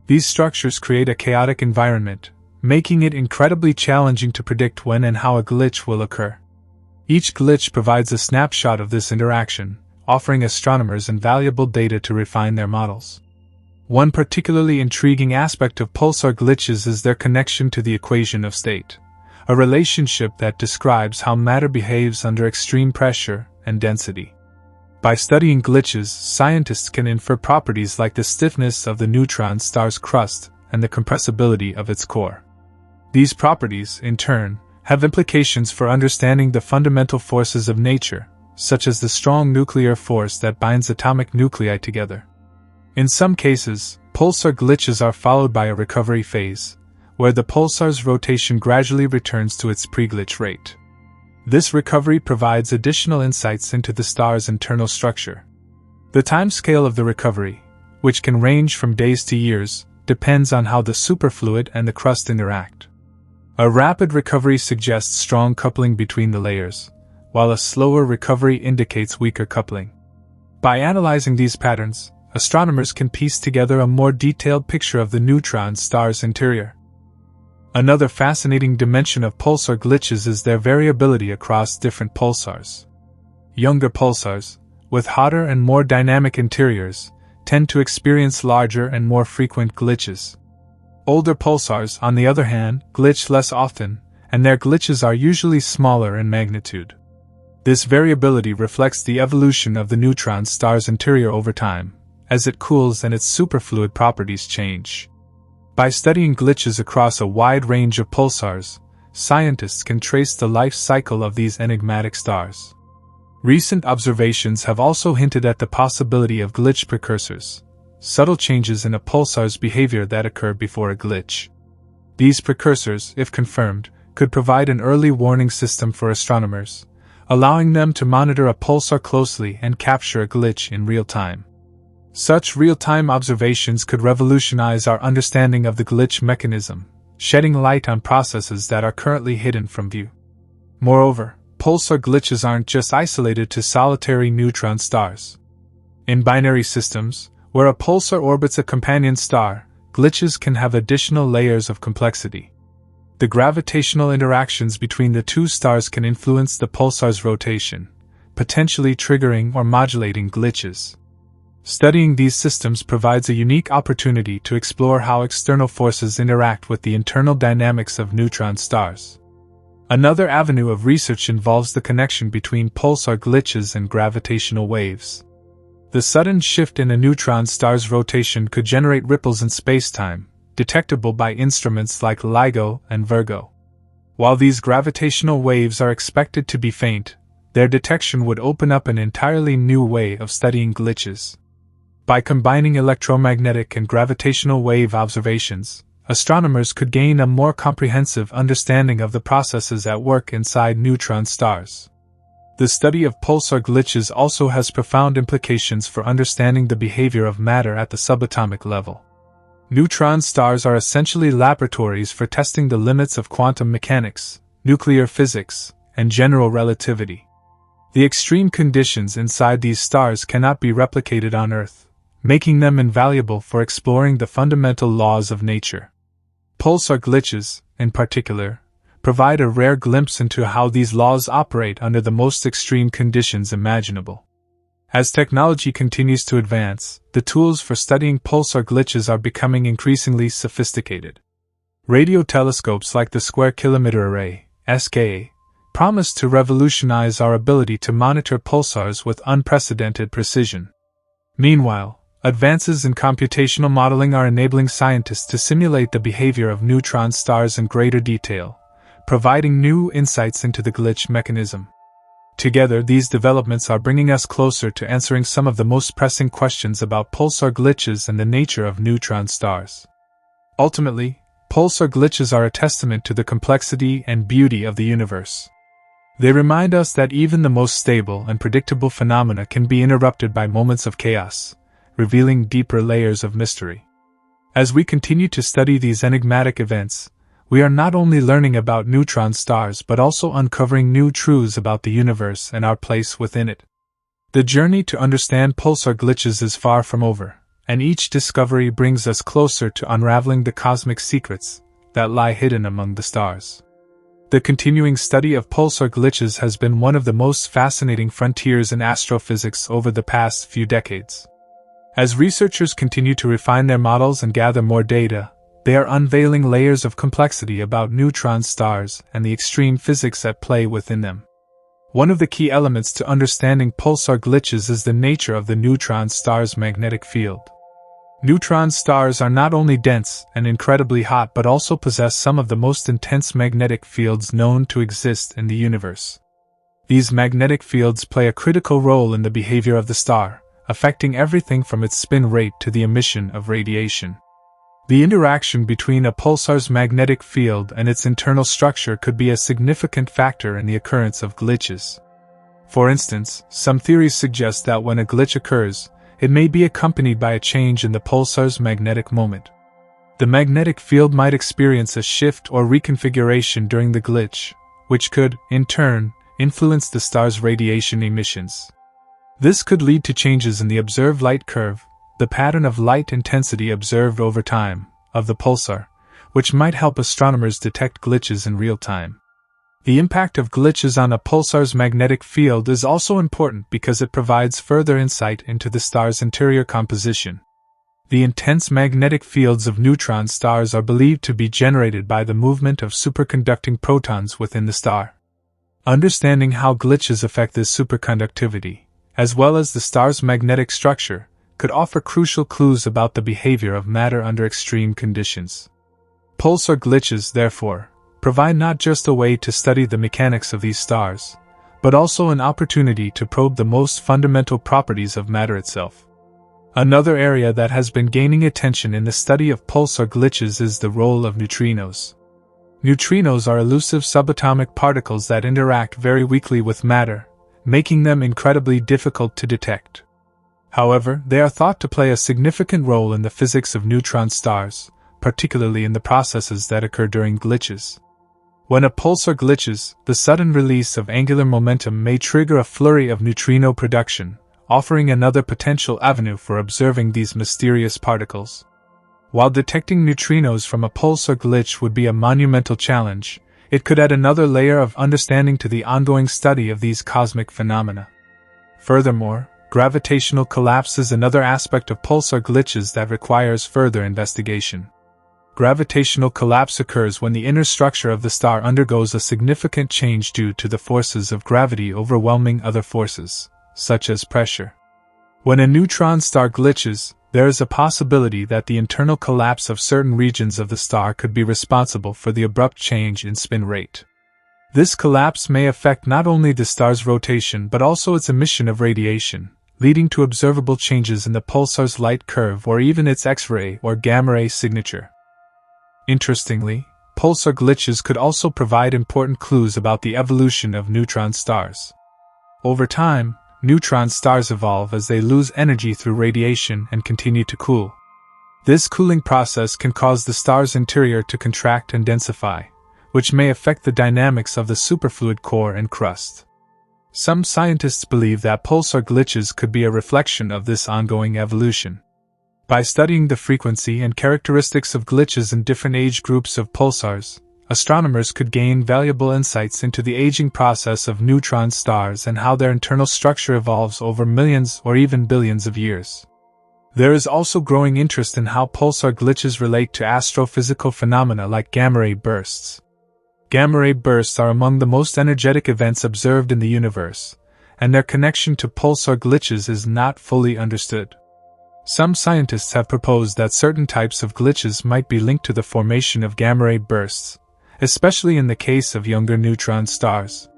These structures create a chaotic environment, making it incredibly challenging to predict when and how a glitch will occur. Each glitch provides a snapshot of this interaction, offering astronomers invaluable data to refine their models. One particularly intriguing aspect of pulsar glitches is their connection to the equation of state, a relationship that describes how matter behaves under extreme pressure and density. By studying glitches, scientists can infer properties like the stiffness of the neutron star's crust and the compressibility of its core. These properties, in turn, have implications for understanding the fundamental forces of nature, such as the strong nuclear force that binds atomic nuclei together. In some cases, pulsar glitches are followed by a recovery phase, where the pulsar's rotation gradually returns to its pre-glitch rate. This recovery provides additional insights into the star's internal structure. The timescale of the recovery, which can range from days to years, depends on how the superfluid and the crust interact. A rapid recovery suggests strong coupling between the layers, while a slower recovery indicates weaker coupling. By analyzing these patterns, astronomers can piece together a more detailed picture of the neutron star's interior. Another fascinating dimension of pulsar glitches is their variability across different pulsars. Younger pulsars, with hotter and more dynamic interiors, tend to experience larger and more frequent glitches. Older pulsars, on the other hand, glitch less often, and their glitches are usually smaller in magnitude. This variability reflects the evolution of the neutron star's interior over time, as it cools and its superfluid properties change. By studying glitches across a wide range of pulsars, scientists can trace the life cycle of these enigmatic stars. Recent observations have also hinted at the possibility of glitch precursors, subtle changes in a pulsar's behavior that occur before a glitch. These precursors, if confirmed, could provide an early warning system for astronomers, allowing them to monitor a pulsar closely and capture a glitch in real time. Such real-time observations could revolutionize our understanding of the glitch mechanism, shedding light on processes that are currently hidden from view. Moreover, pulsar glitches aren't just isolated to solitary neutron stars. In binary systems, where a pulsar orbits a companion star, glitches can have additional layers of complexity. The gravitational interactions between the two stars can influence the pulsar's rotation, potentially triggering or modulating glitches. Studying these systems provides a unique opportunity to explore how external forces interact with the internal dynamics of neutron stars. Another avenue of research involves the connection between pulsar glitches and gravitational waves. The sudden shift in a neutron star's rotation could generate ripples in spacetime, detectable by instruments like LIGO and Virgo. While these gravitational waves are expected to be faint, their detection would open up an entirely new way of studying glitches. By combining electromagnetic and gravitational wave observations, astronomers could gain a more comprehensive understanding of the processes at work inside neutron stars. The study of pulsar glitches also has profound implications for understanding the behavior of matter at the subatomic level. Neutron stars are essentially laboratories for testing the limits of quantum mechanics, nuclear physics, and general relativity. The extreme conditions inside these stars cannot be replicated on Earth, making them invaluable for exploring the fundamental laws of nature. Pulsar glitches, in particular, provide a rare glimpse into how these laws operate under the most extreme conditions imaginable. As technology continues to advance, the tools for studying pulsar glitches are becoming increasingly sophisticated. Radio telescopes like the Square Kilometre Array, SKA, promise to revolutionize our ability to monitor pulsars with unprecedented precision. Meanwhile, advances in computational modeling are enabling scientists to simulate the behavior of neutron stars in greater detail, providing new insights into the glitch mechanism. Together, these developments are bringing us closer to answering some of the most pressing questions about pulsar glitches and the nature of neutron stars. Ultimately, pulsar glitches are a testament to the complexity and beauty of the universe. They remind us that even the most stable and predictable phenomena can be interrupted by moments of chaos, revealing deeper layers of mystery. As we continue to study these enigmatic events, we are not only learning about neutron stars but also uncovering new truths about the universe and our place within it. The journey to understand pulsar glitches is far from over, and each discovery brings us closer to unraveling the cosmic secrets that lie hidden among the stars. The continuing study of pulsar glitches has been one of the most fascinating frontiers in astrophysics over the past few decades. As researchers continue to refine their models and gather more data, they are unveiling layers of complexity about neutron stars and the extreme physics at play within them. One of the key elements to understanding pulsar glitches is the nature of the neutron star's magnetic field. Neutron stars are not only dense and incredibly hot but also possess some of the most intense magnetic fields known to exist in the universe. These magnetic fields play a critical role in the behavior of the star, affecting everything from its spin rate to the emission of radiation. The interaction between a pulsar's magnetic field and its internal structure could be a significant factor in the occurrence of glitches. For instance, some theories suggest that when a glitch occurs, it may be accompanied by a change in the pulsar's magnetic moment. The magnetic field might experience a shift or reconfiguration during the glitch, which could, in turn, influence the star's radiation emissions. This could lead to changes in the observed light curve, the pattern of light intensity observed over time, of the pulsar, which might help astronomers detect glitches in real time. The impact of glitches on a pulsar's magnetic field is also important because it provides further insight into the star's interior composition. The intense magnetic fields of neutron stars are believed to be generated by the movement of superconducting protons within the star. Understanding how glitches affect this superconductivity, as well as the star's magnetic structure, could offer crucial clues about the behavior of matter under extreme conditions. Pulsar glitches, therefore, provide not just a way to study the mechanics of these stars, but also an opportunity to probe the most fundamental properties of matter itself. Another area that has been gaining attention in the study of pulsar glitches is the role of neutrinos. Neutrinos are elusive subatomic particles that interact very weakly with matter, making them incredibly difficult to detect. However, they are thought to play a significant role in the physics of neutron stars, particularly in the processes that occur during glitches. When a pulsar glitches, the sudden release of angular momentum may trigger a flurry of neutrino production, offering another potential avenue for observing these mysterious particles. While detecting neutrinos from a pulsar glitch would be a monumental challenge, it could add another layer of understanding to the ongoing study of these cosmic phenomena. Furthermore, gravitational collapse is another aspect of pulsar glitches that requires further investigation. Gravitational collapse occurs when the inner structure of the star undergoes a significant change due to the forces of gravity overwhelming other forces, such as pressure. When a neutron star glitches, there is a possibility that the internal collapse of certain regions of the star could be responsible for the abrupt change in spin rate. This collapse may affect not only the star's rotation but also its emission of radiation, leading to observable changes in the pulsar's light curve or even its X-ray or gamma-ray signature. Interestingly, pulsar glitches could also provide important clues about the evolution of neutron stars. Over time, neutron stars evolve as they lose energy through radiation and continue to cool. This cooling process can cause the star's interior to contract and densify, which may affect the dynamics of the superfluid core and crust. Some scientists believe that pulsar glitches could be a reflection of this ongoing evolution. By studying the frequency and characteristics of glitches in different age groups of pulsars, astronomers could gain valuable insights into the aging process of neutron stars and how their internal structure evolves over millions or even billions of years. There is also growing interest in how pulsar glitches relate to astrophysical phenomena like gamma-ray bursts. Gamma-ray bursts are among the most energetic events observed in the universe, and their connection to pulsar glitches is not fully understood. Some scientists have proposed that certain types of glitches might be linked to the formation of gamma-ray bursts, especially in the case of younger neutron stars.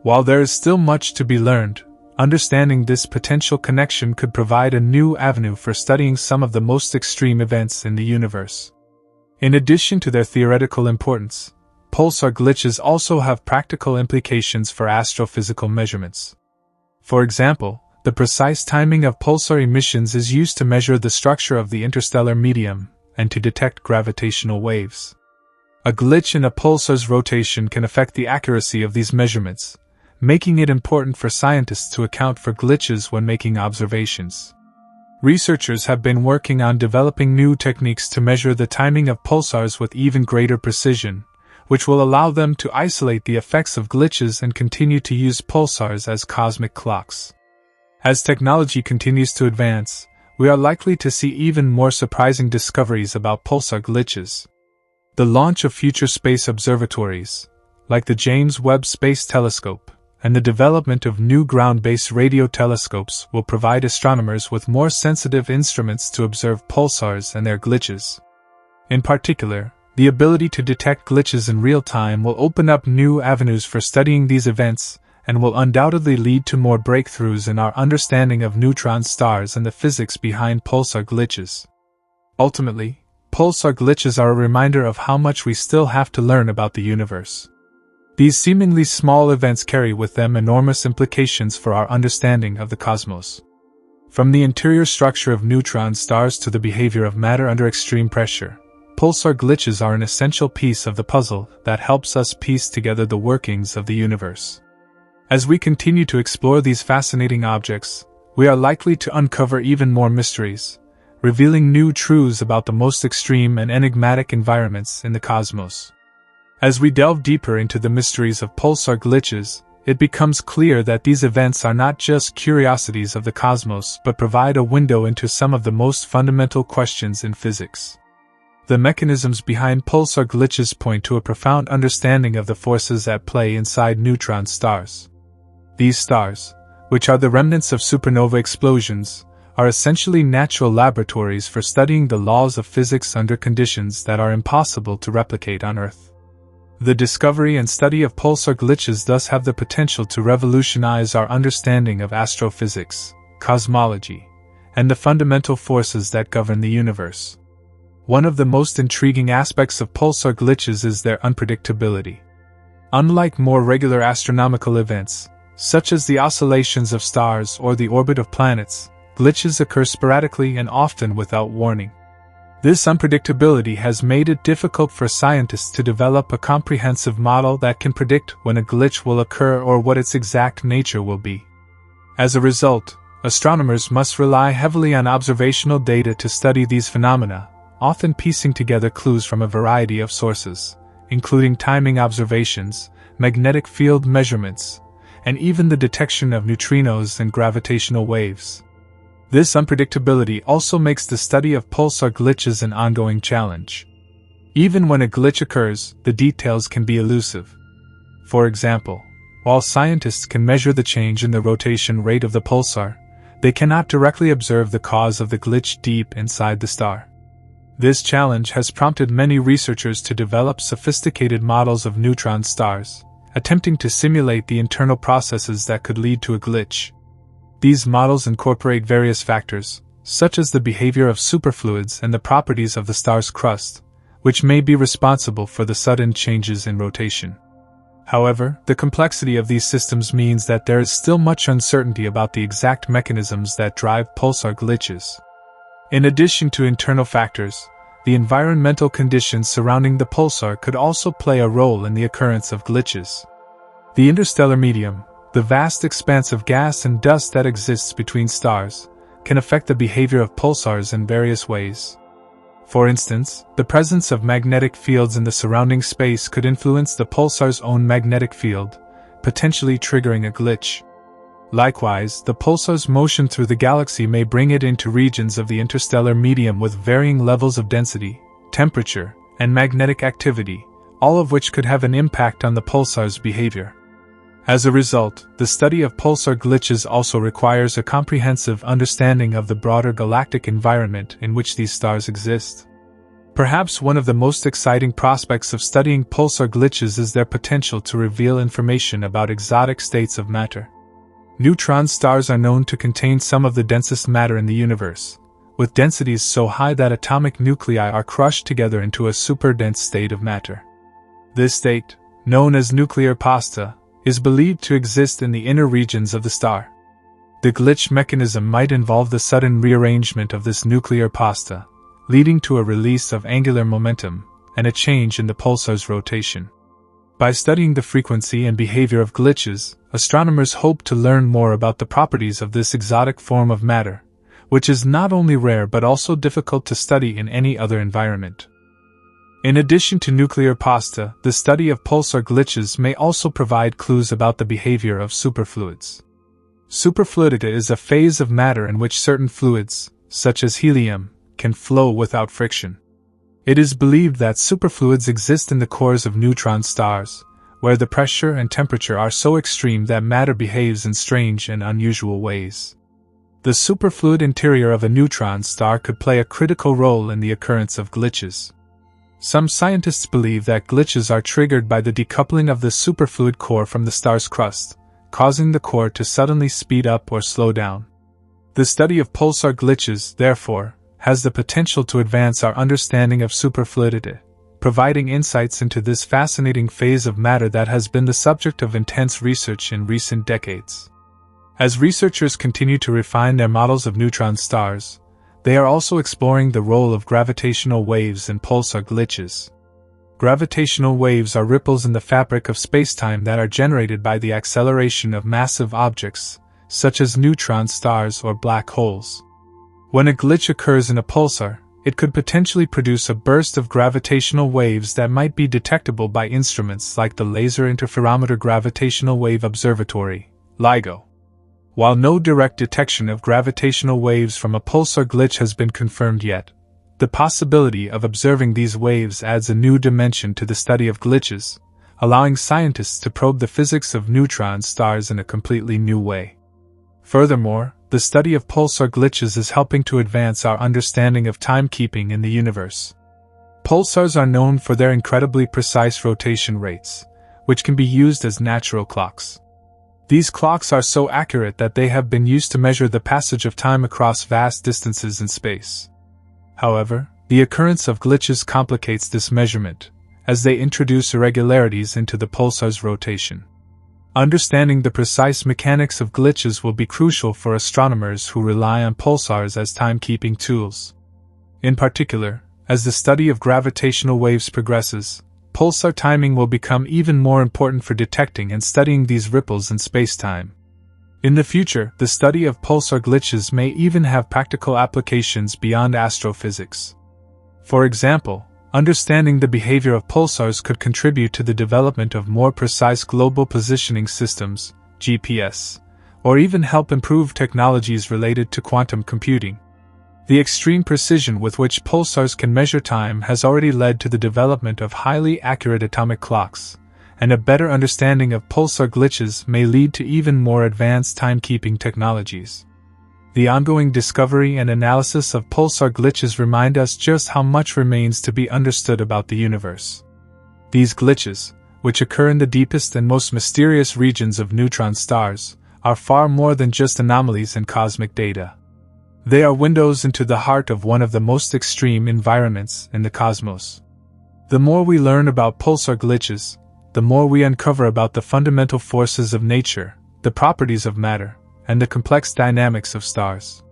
While there is still much to be learned, understanding this potential connection could provide a new avenue for studying some of the most extreme events in the universe. In addition to their theoretical importance, pulsar glitches also have practical implications for astrophysical measurements. For example, the precise timing of pulsar emissions is used to measure the structure of the interstellar medium and to detect gravitational waves. A glitch in a pulsar's rotation can affect the accuracy of these measurements, making it important for scientists to account for glitches when making observations. Researchers have been working on developing new techniques to measure the timing of pulsars with even greater precision, which will allow them to isolate the effects of glitches and continue to use pulsars as cosmic clocks. As technology continues to advance, we are likely to see even more surprising discoveries about pulsar glitches. The launch of future space observatories, like the James Webb Space Telescope, and the development of new ground-based radio telescopes will provide astronomers with more sensitive instruments to observe pulsars and their glitches. In particular, the ability to detect glitches in real time will open up new avenues for studying these events and will undoubtedly lead to more breakthroughs in our understanding of neutron stars and the physics behind pulsar glitches. Ultimately, pulsar glitches are a reminder of how much we still have to learn about the universe. These seemingly small events carry with them enormous implications for our understanding of the cosmos. From the interior structure of neutron stars to the behavior of matter under extreme pressure, pulsar glitches are an essential piece of the puzzle that helps us piece together the workings of the universe. As we continue to explore these fascinating objects, we are likely to uncover even more mysteries, revealing new truths about the most extreme and enigmatic environments in the cosmos. As we delve deeper into the mysteries of pulsar glitches, it becomes clear that these events are not just curiosities of the cosmos but provide a window into some of the most fundamental questions in physics. The mechanisms behind pulsar glitches point to a profound understanding of the forces at play inside neutron stars. These stars, which are the remnants of supernova explosions, are essentially natural laboratories for studying the laws of physics under conditions that are impossible to replicate on Earth. The discovery and study of pulsar glitches thus have the potential to revolutionize our understanding of astrophysics, cosmology, and the fundamental forces that govern the universe. One of the most intriguing aspects of pulsar glitches is their unpredictability. Unlike more regular astronomical events, such as the oscillations of stars or the orbit of planets, glitches occur sporadically and often without warning. This unpredictability has made it difficult for scientists to develop a comprehensive model that can predict when a glitch will occur or what its exact nature will be. As a result, astronomers must rely heavily on observational data to study these phenomena, often piecing together clues from a variety of sources, including timing observations, magnetic field measurements, and even the detection of neutrinos and gravitational waves. This unpredictability also makes the study of pulsar glitches an ongoing challenge. Even when a glitch occurs, the details can be elusive. For example, while scientists can measure the change in the rotation rate of the pulsar, they cannot directly observe the cause of the glitch deep inside the star. This challenge has prompted many researchers to develop sophisticated models of neutron stars, attempting to simulate the internal processes that could lead to a glitch. These models incorporate various factors, such as the behavior of superfluids and the properties of the star's crust, which may be responsible for the sudden changes in rotation. However, the complexity of these systems means that there is still much uncertainty about the exact mechanisms that drive pulsar glitches. In addition to internal factors, the environmental conditions surrounding the pulsar could also play a role in the occurrence of glitches. The interstellar medium, the vast expanse of gas and dust that exists between stars, can affect the behavior of pulsars in various ways. For instance, the presence of magnetic fields in the surrounding space could influence the pulsar's own magnetic field, potentially triggering a glitch. Likewise, the pulsar's motion through the galaxy may bring it into regions of the interstellar medium with varying levels of density, temperature, and magnetic activity, all of which could have an impact on the pulsar's behavior. As a result, the study of pulsar glitches also requires a comprehensive understanding of the broader galactic environment in which these stars exist. Perhaps one of the most exciting prospects of studying pulsar glitches is their potential to reveal information about exotic states of matter. Neutron stars are known to contain some of the densest matter in the universe, with densities so high that atomic nuclei are crushed together into a superdense state of matter. This state, known as nuclear pasta, is believed to exist in the inner regions of the star. The glitch mechanism might involve the sudden rearrangement of this nuclear pasta, leading to a release of angular momentum and a change in the pulsar's rotation. By studying the frequency and behavior of glitches, astronomers hope to learn more about the properties of this exotic form of matter, which is not only rare but also difficult to study in any other environment. In addition to nuclear pasta, the study of pulsar glitches may also provide clues about the behavior of superfluids. Superfluidity is a phase of matter in which certain fluids, such as helium, can flow without friction. It is believed that superfluids exist in the cores of neutron stars, where the pressure and temperature are so extreme that matter behaves in strange and unusual ways. The superfluid interior of a neutron star could play a critical role in the occurrence of glitches. Some scientists believe that glitches are triggered by the decoupling of the superfluid core from the star's crust, causing the core to suddenly speed up or slow down. The study of pulsar glitches, therefore, has the potential to advance our understanding of superfluidity, providing insights into this fascinating phase of matter that has been the subject of intense research in recent decades. As researchers continue to refine their models of neutron stars, they are also exploring the role of gravitational waves in pulsar glitches. Gravitational waves are ripples in the fabric of spacetime that are generated by the acceleration of massive objects, such as neutron stars or black holes. When a glitch occurs in a pulsar, it could potentially produce a burst of gravitational waves that might be detectable by instruments like the Laser Interferometer Gravitational Wave Observatory, LIGO. While no direct detection of gravitational waves from a pulsar glitch has been confirmed yet, the possibility of observing these waves adds a new dimension to the study of glitches, allowing scientists to probe the physics of neutron stars in a completely new way. Furthermore, the study of pulsar glitches is helping to advance our understanding of timekeeping in the universe. Pulsars are known for their incredibly precise rotation rates, which can be used as natural clocks. These clocks are so accurate that they have been used to measure the passage of time across vast distances in space. However, the occurrence of glitches complicates this measurement, as they introduce irregularities into the pulsar's rotation. Understanding the precise mechanics of glitches will be crucial for astronomers who rely on pulsars as timekeeping tools. In particular, as the study of gravitational waves progresses, pulsar timing will become even more important for detecting and studying these ripples in spacetime. In the future, the study of pulsar glitches may even have practical applications beyond astrophysics. For example, understanding the behavior of pulsars could contribute to the development of more precise global positioning systems, GPS, or even help improve technologies related to quantum computing. The extreme precision with which pulsars can measure time has already led to the development of highly accurate atomic clocks, and a better understanding of pulsar glitches may lead to even more advanced timekeeping technologies. The ongoing discovery and analysis of pulsar glitches remind us just how much remains to be understood about the universe. These glitches, which occur in the deepest and most mysterious regions of neutron stars, are far more than just anomalies in cosmic data. They are windows into the heart of one of the most extreme environments in the cosmos. The more we learn about pulsar glitches, the more we uncover about the fundamental forces of nature, the properties of matter, and the complex dynamics of stars.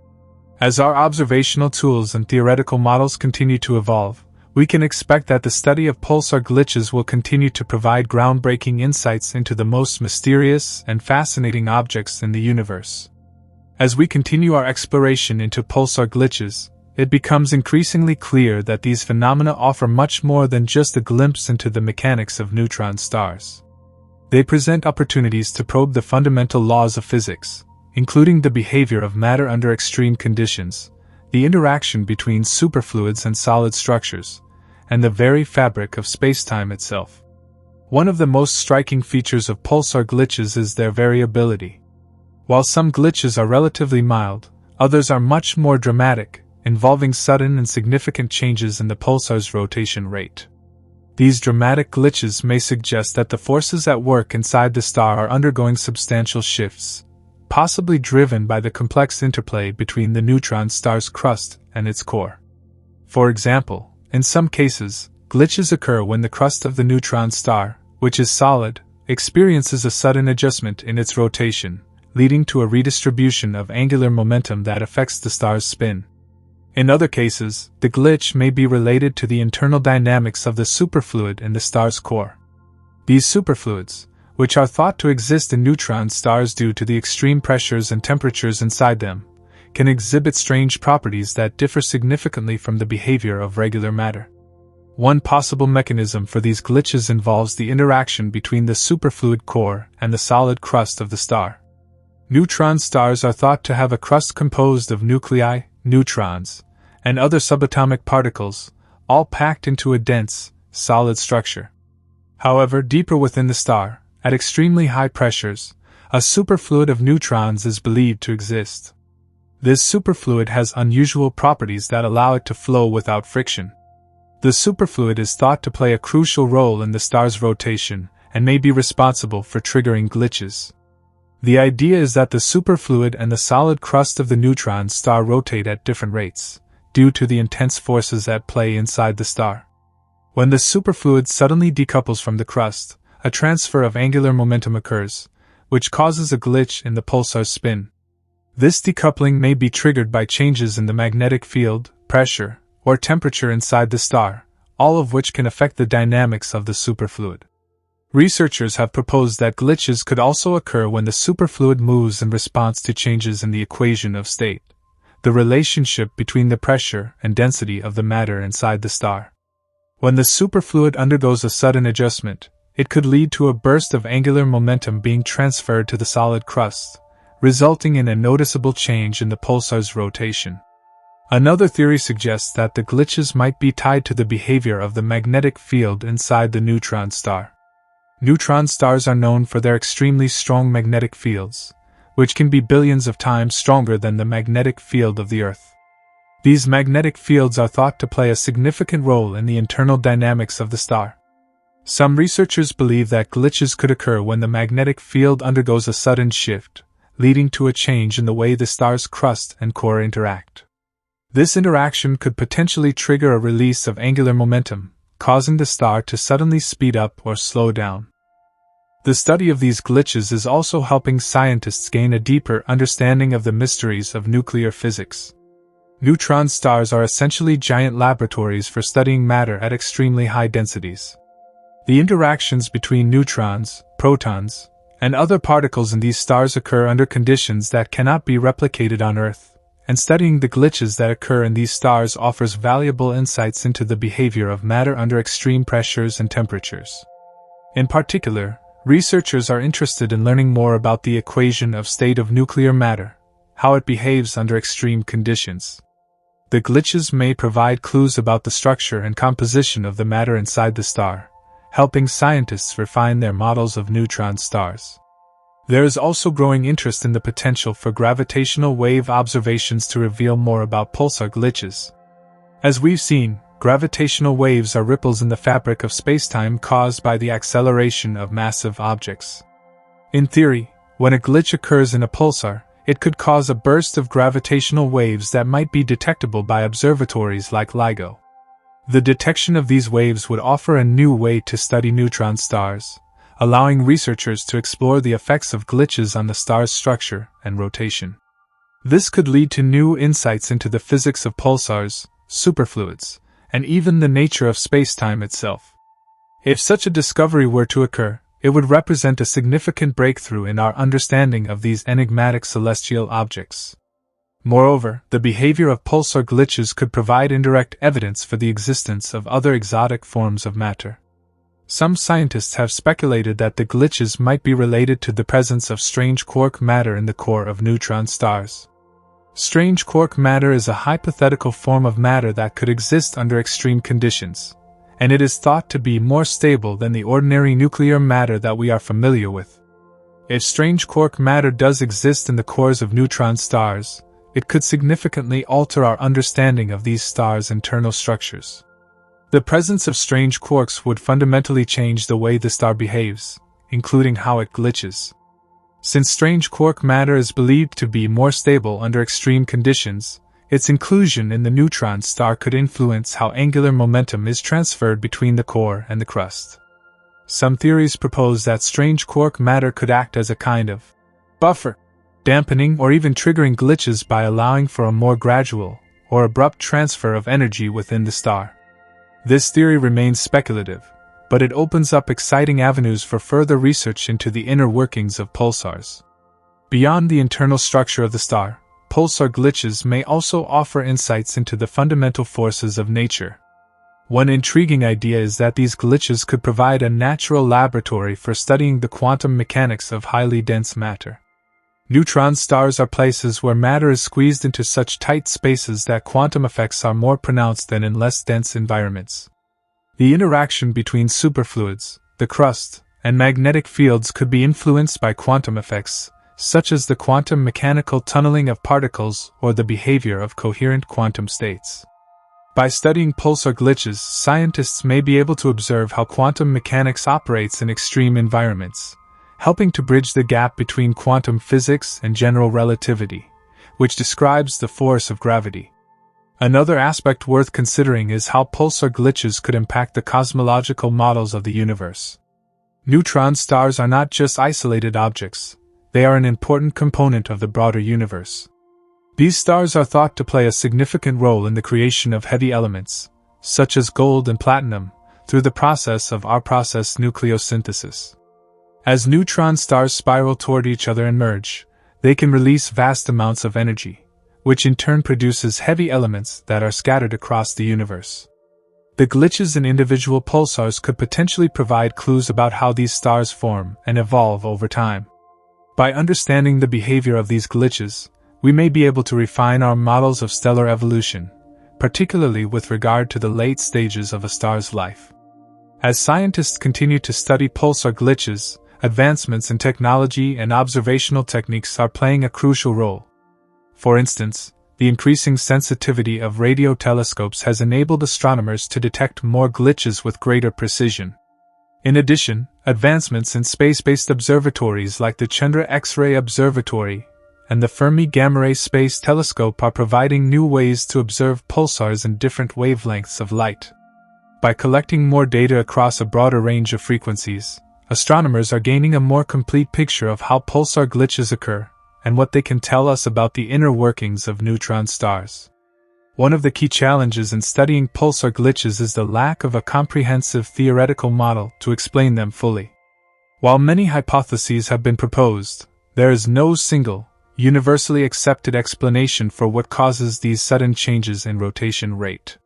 As our observational tools and theoretical models continue to evolve, we can expect that the study of pulsar glitches will continue to provide groundbreaking insights into the most mysterious and fascinating objects in the universe. As we continue our exploration into pulsar glitches, it becomes increasingly clear that these phenomena offer much more than just a glimpse into the mechanics of neutron stars. They present opportunities to probe the fundamental laws of physics, including the behavior of matter under extreme conditions, the interaction between superfluids and solid structures, and the very fabric of spacetime itself. One of the most striking features of pulsar glitches is their variability. While some glitches are relatively mild, others are much more dramatic, involving sudden and significant changes in the pulsar's rotation rate. These dramatic glitches may suggest that the forces at work inside the star are undergoing substantial shifts, possibly driven by the complex interplay between the neutron star's crust and its core. For example, in some cases, glitches occur when the crust of the neutron star, which is solid, experiences a sudden adjustment in its rotation, leading to a redistribution of angular momentum that affects the star's spin. In other cases, the glitch may be related to the internal dynamics of the superfluid in the star's core. These superfluids, which are thought to exist in neutron stars due to the extreme pressures and temperatures inside them, can exhibit strange properties that differ significantly from the behavior of regular matter. One possible mechanism for these glitches involves the interaction between the superfluid core and the solid crust of the star. Neutron stars are thought to have a crust composed of nuclei, neutrons, and other subatomic particles, all packed into a dense, solid structure. However, deeper within the star, at extremely high pressures, a superfluid of neutrons is believed to exist. This superfluid has unusual properties that allow it to flow without friction. The superfluid is thought to play a crucial role in the star's rotation and may be responsible for triggering glitches. The idea is that the superfluid and the solid crust of the neutron star rotate at different rates, due to the intense forces at play inside the star. When the superfluid suddenly decouples from the crust, a transfer of angular momentum occurs, which causes a glitch in the pulsar's spin. This decoupling may be triggered by changes in the magnetic field, pressure, or temperature inside the star, all of which can affect the dynamics of the superfluid. Researchers have proposed that glitches could also occur when the superfluid moves in response to changes in the equation of state, the relationship between the pressure and density of the matter inside the star. When the superfluid undergoes a sudden adjustment, it could lead to a burst of angular momentum being transferred to the solid crust, resulting in a noticeable change in the pulsar's rotation. Another theory suggests that the glitches might be tied to the behavior of the magnetic field inside the neutron star. Neutron stars are known for their extremely strong magnetic fields, which can be billions of times stronger than the magnetic field of the Earth. These magnetic fields are thought to play a significant role in the internal dynamics of the star. Some researchers believe that glitches could occur when the magnetic field undergoes a sudden shift, leading to a change in the way the star's crust and core interact. This interaction could potentially trigger a release of angular momentum, causing the star to suddenly speed up or slow down. The study of these glitches is also helping scientists gain a deeper understanding of the mysteries of nuclear physics. Neutron stars are essentially giant laboratories for studying matter at extremely high densities. The interactions between neutrons, protons, and other particles in these stars occur under conditions that cannot be replicated on Earth, and studying the glitches that occur in these stars offers valuable insights into the behavior of matter under extreme pressures and temperatures. In particular, researchers are interested in learning more about the equation of state of nuclear matter, how it behaves under extreme conditions. The glitches may provide clues about the structure and composition of the matter inside the star, helping scientists refine their models of neutron stars. There is also growing interest in the potential for gravitational wave observations to reveal more about pulsar glitches. As we've seen, gravitational waves are ripples in the fabric of spacetime caused by the acceleration of massive objects. In theory, when a glitch occurs in a pulsar, it could cause a burst of gravitational waves that might be detectable by observatories like LIGO. The detection of these waves would offer a new way to study neutron stars, allowing researchers to explore the effects of glitches on the star's structure and rotation. This could lead to new insights into the physics of pulsars, superfluids, and even the nature of spacetime itself. If such a discovery were to occur, it would represent a significant breakthrough in our understanding of these enigmatic celestial objects. Moreover, the behavior of pulsar glitches could provide indirect evidence for the existence of other exotic forms of matter. Some scientists have speculated that the glitches might be related to the presence of strange quark matter in the core of neutron stars. Strange quark matter is a hypothetical form of matter that could exist under extreme conditions, and it is thought to be more stable than the ordinary nuclear matter that we are familiar with. If strange quark matter does exist in the cores of neutron stars, it could significantly alter our understanding of these stars' internal structures. The presence of strange quarks would fundamentally change the way the star behaves, including how it glitches. Since strange quark matter is believed to be more stable under extreme conditions, its inclusion in the neutron star could influence how angular momentum is transferred between the core and the crust. Some theories propose that strange quark matter could act as a kind of buffer, dampening or even triggering glitches by allowing for a more gradual or abrupt transfer of energy within the star. This theory remains speculative, but it opens up exciting avenues for further research into the inner workings of pulsars. Beyond the internal structure of the star, pulsar glitches may also offer insights into the fundamental forces of nature. One intriguing idea is that these glitches could provide a natural laboratory for studying the quantum mechanics of highly dense matter. Neutron stars are places where matter is squeezed into such tight spaces that quantum effects are more pronounced than in less dense environments. The interaction between superfluids, the crust, and magnetic fields could be influenced by quantum effects, such as the quantum mechanical tunneling of particles or the behavior of coherent quantum states. By studying pulsar glitches, scientists may be able to observe how quantum mechanics operates in extreme environments, helping to bridge the gap between quantum physics and general relativity, which describes the force of gravity. Another aspect worth considering is how pulsar glitches could impact the cosmological models of the universe. Neutron stars are not just isolated objects, they are an important component of the broader universe. These stars are thought to play a significant role in the creation of heavy elements, such as gold and platinum, through the process of R-process nucleosynthesis. As neutron stars spiral toward each other and merge, they can release vast amounts of energy, which in turn produces heavy elements that are scattered across the universe. The glitches in individual pulsars could potentially provide clues about how these stars form and evolve over time. By understanding the behavior of these glitches, we may be able to refine our models of stellar evolution, particularly with regard to the late stages of a star's life. As scientists continue to study pulsar glitches, advancements in technology and observational techniques are playing a crucial role. For instance, the increasing sensitivity of radio telescopes has enabled astronomers to detect more glitches with greater precision. In addition, advancements in space-based observatories like the Chandra X-ray Observatory and the Fermi Gamma-ray Space Telescope are providing new ways to observe pulsars in different wavelengths of light. By collecting more data across a broader range of frequencies, astronomers are gaining a more complete picture of how pulsar glitches occur and what they can tell us about the inner workings of neutron stars. One of the key challenges in studying pulsar glitches is the lack of a comprehensive theoretical model to explain them fully. While many hypotheses have been proposed, there is no single, universally accepted explanation for what causes these sudden changes in rotation rate.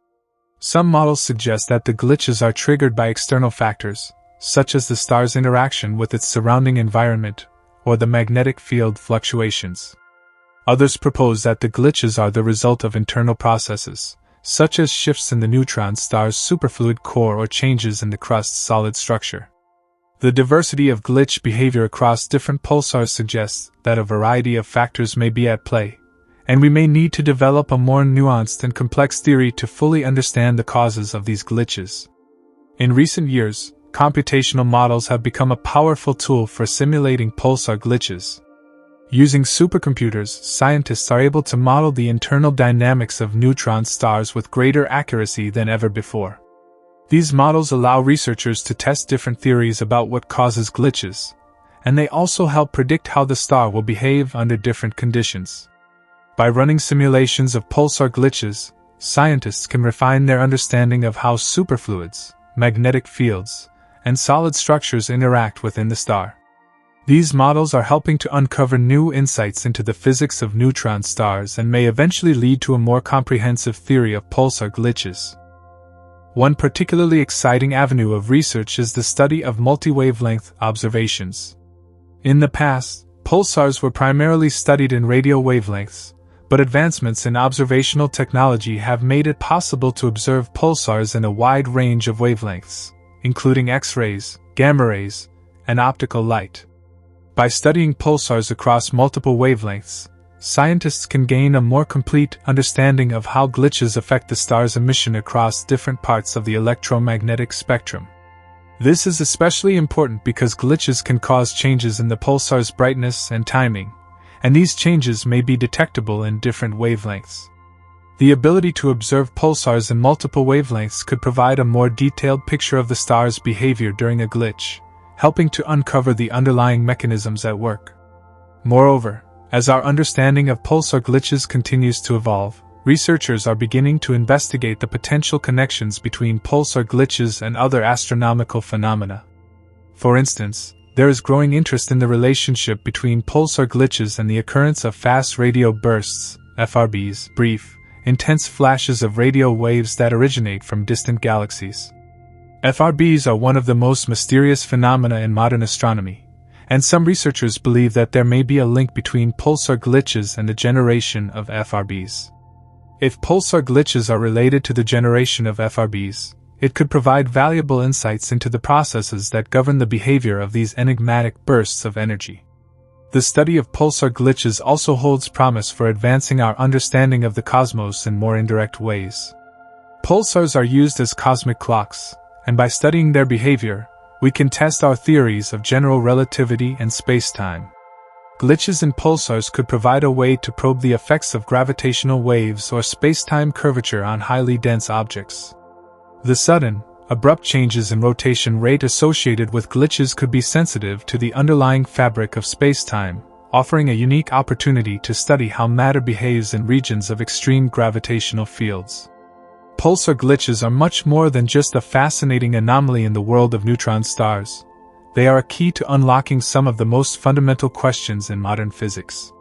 Some models suggest that the glitches are triggered by external factors, such as the star's interaction with its surrounding environment or the magnetic field fluctuations. Others propose that the glitches are the result of internal processes, such as shifts in the neutron star's superfluid core or changes in the crust's solid structure. The diversity of glitch behavior across different pulsars suggests that a variety of factors may be at play, and we may need to develop a more nuanced and complex theory to fully understand the causes of these glitches. In recent years, computational models have become a powerful tool for simulating pulsar glitches. Using supercomputers, scientists are able to model the internal dynamics of neutron stars with greater accuracy than ever before. These models allow researchers to test different theories about what causes glitches, and they also help predict how the star will behave under different conditions. By running simulations of pulsar glitches, scientists can refine their understanding of how superfluids, magnetic fields, and solid structures interact within the star. These models are helping to uncover new insights into the physics of neutron stars and may eventually lead to a more comprehensive theory of pulsar glitches. One particularly exciting avenue of research is the study of multi-wavelength observations. In the past, pulsars were primarily studied in radio wavelengths, but advancements in observational technology have made it possible to observe pulsars in a wide range of wavelengths, including X-rays, gamma rays, and optical light. By studying pulsars across multiple wavelengths, scientists can gain a more complete understanding of how glitches affect the star's emission across different parts of the electromagnetic spectrum. This is especially important because glitches can cause changes in the pulsar's brightness and timing, and these changes may be detectable in different wavelengths. The ability to observe pulsars in multiple wavelengths could provide a more detailed picture of the star's behavior during a glitch, helping to uncover the underlying mechanisms at work. Moreover, as our understanding of pulsar glitches continues to evolve, researchers are beginning to investigate the potential connections between pulsar glitches and other astronomical phenomena. For instance, there is growing interest in the relationship between pulsar glitches and the occurrence of fast radio bursts, FRBs, brief, intense flashes of radio waves that originate from distant galaxies. FRBs are one of the most mysterious phenomena in modern astronomy, and some researchers believe that there may be a link between pulsar glitches and the generation of FRBs. If pulsar glitches are related to the generation of FRBs, it could provide valuable insights into the processes that govern the behavior of these enigmatic bursts of energy. The study of pulsar glitches also holds promise for advancing our understanding of the cosmos in more indirect ways. Pulsars are used as cosmic clocks, and by studying their behavior, we can test our theories of general relativity and space-time. Glitches in pulsars could provide a way to probe the effects of gravitational waves or space-time curvature on highly dense objects. The sudden, abrupt changes in rotation rate associated with glitches could be sensitive to the underlying fabric of space-time, offering a unique opportunity to study how matter behaves in regions of extreme gravitational fields. Pulsar glitches are much more than just a fascinating anomaly in the world of neutron stars. They are a key to unlocking some of the most fundamental questions in modern physics.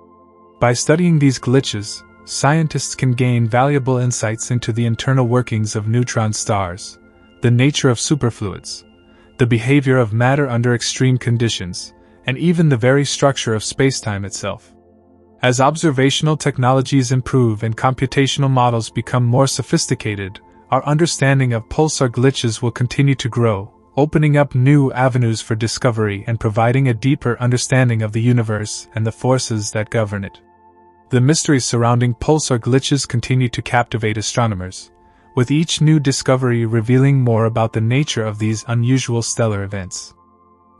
By studying these glitches, scientists can gain valuable insights into the internal workings of neutron stars, the nature of superfluids, the behavior of matter under extreme conditions, and even the very structure of spacetime itself. As observational technologies improve and computational models become more sophisticated, our understanding of pulsar glitches will continue to grow, opening up new avenues for discovery and providing a deeper understanding of the universe and the forces that govern it. The mysteries surrounding pulsar glitches continue to captivate astronomers, with each new discovery revealing more about the nature of these unusual stellar events.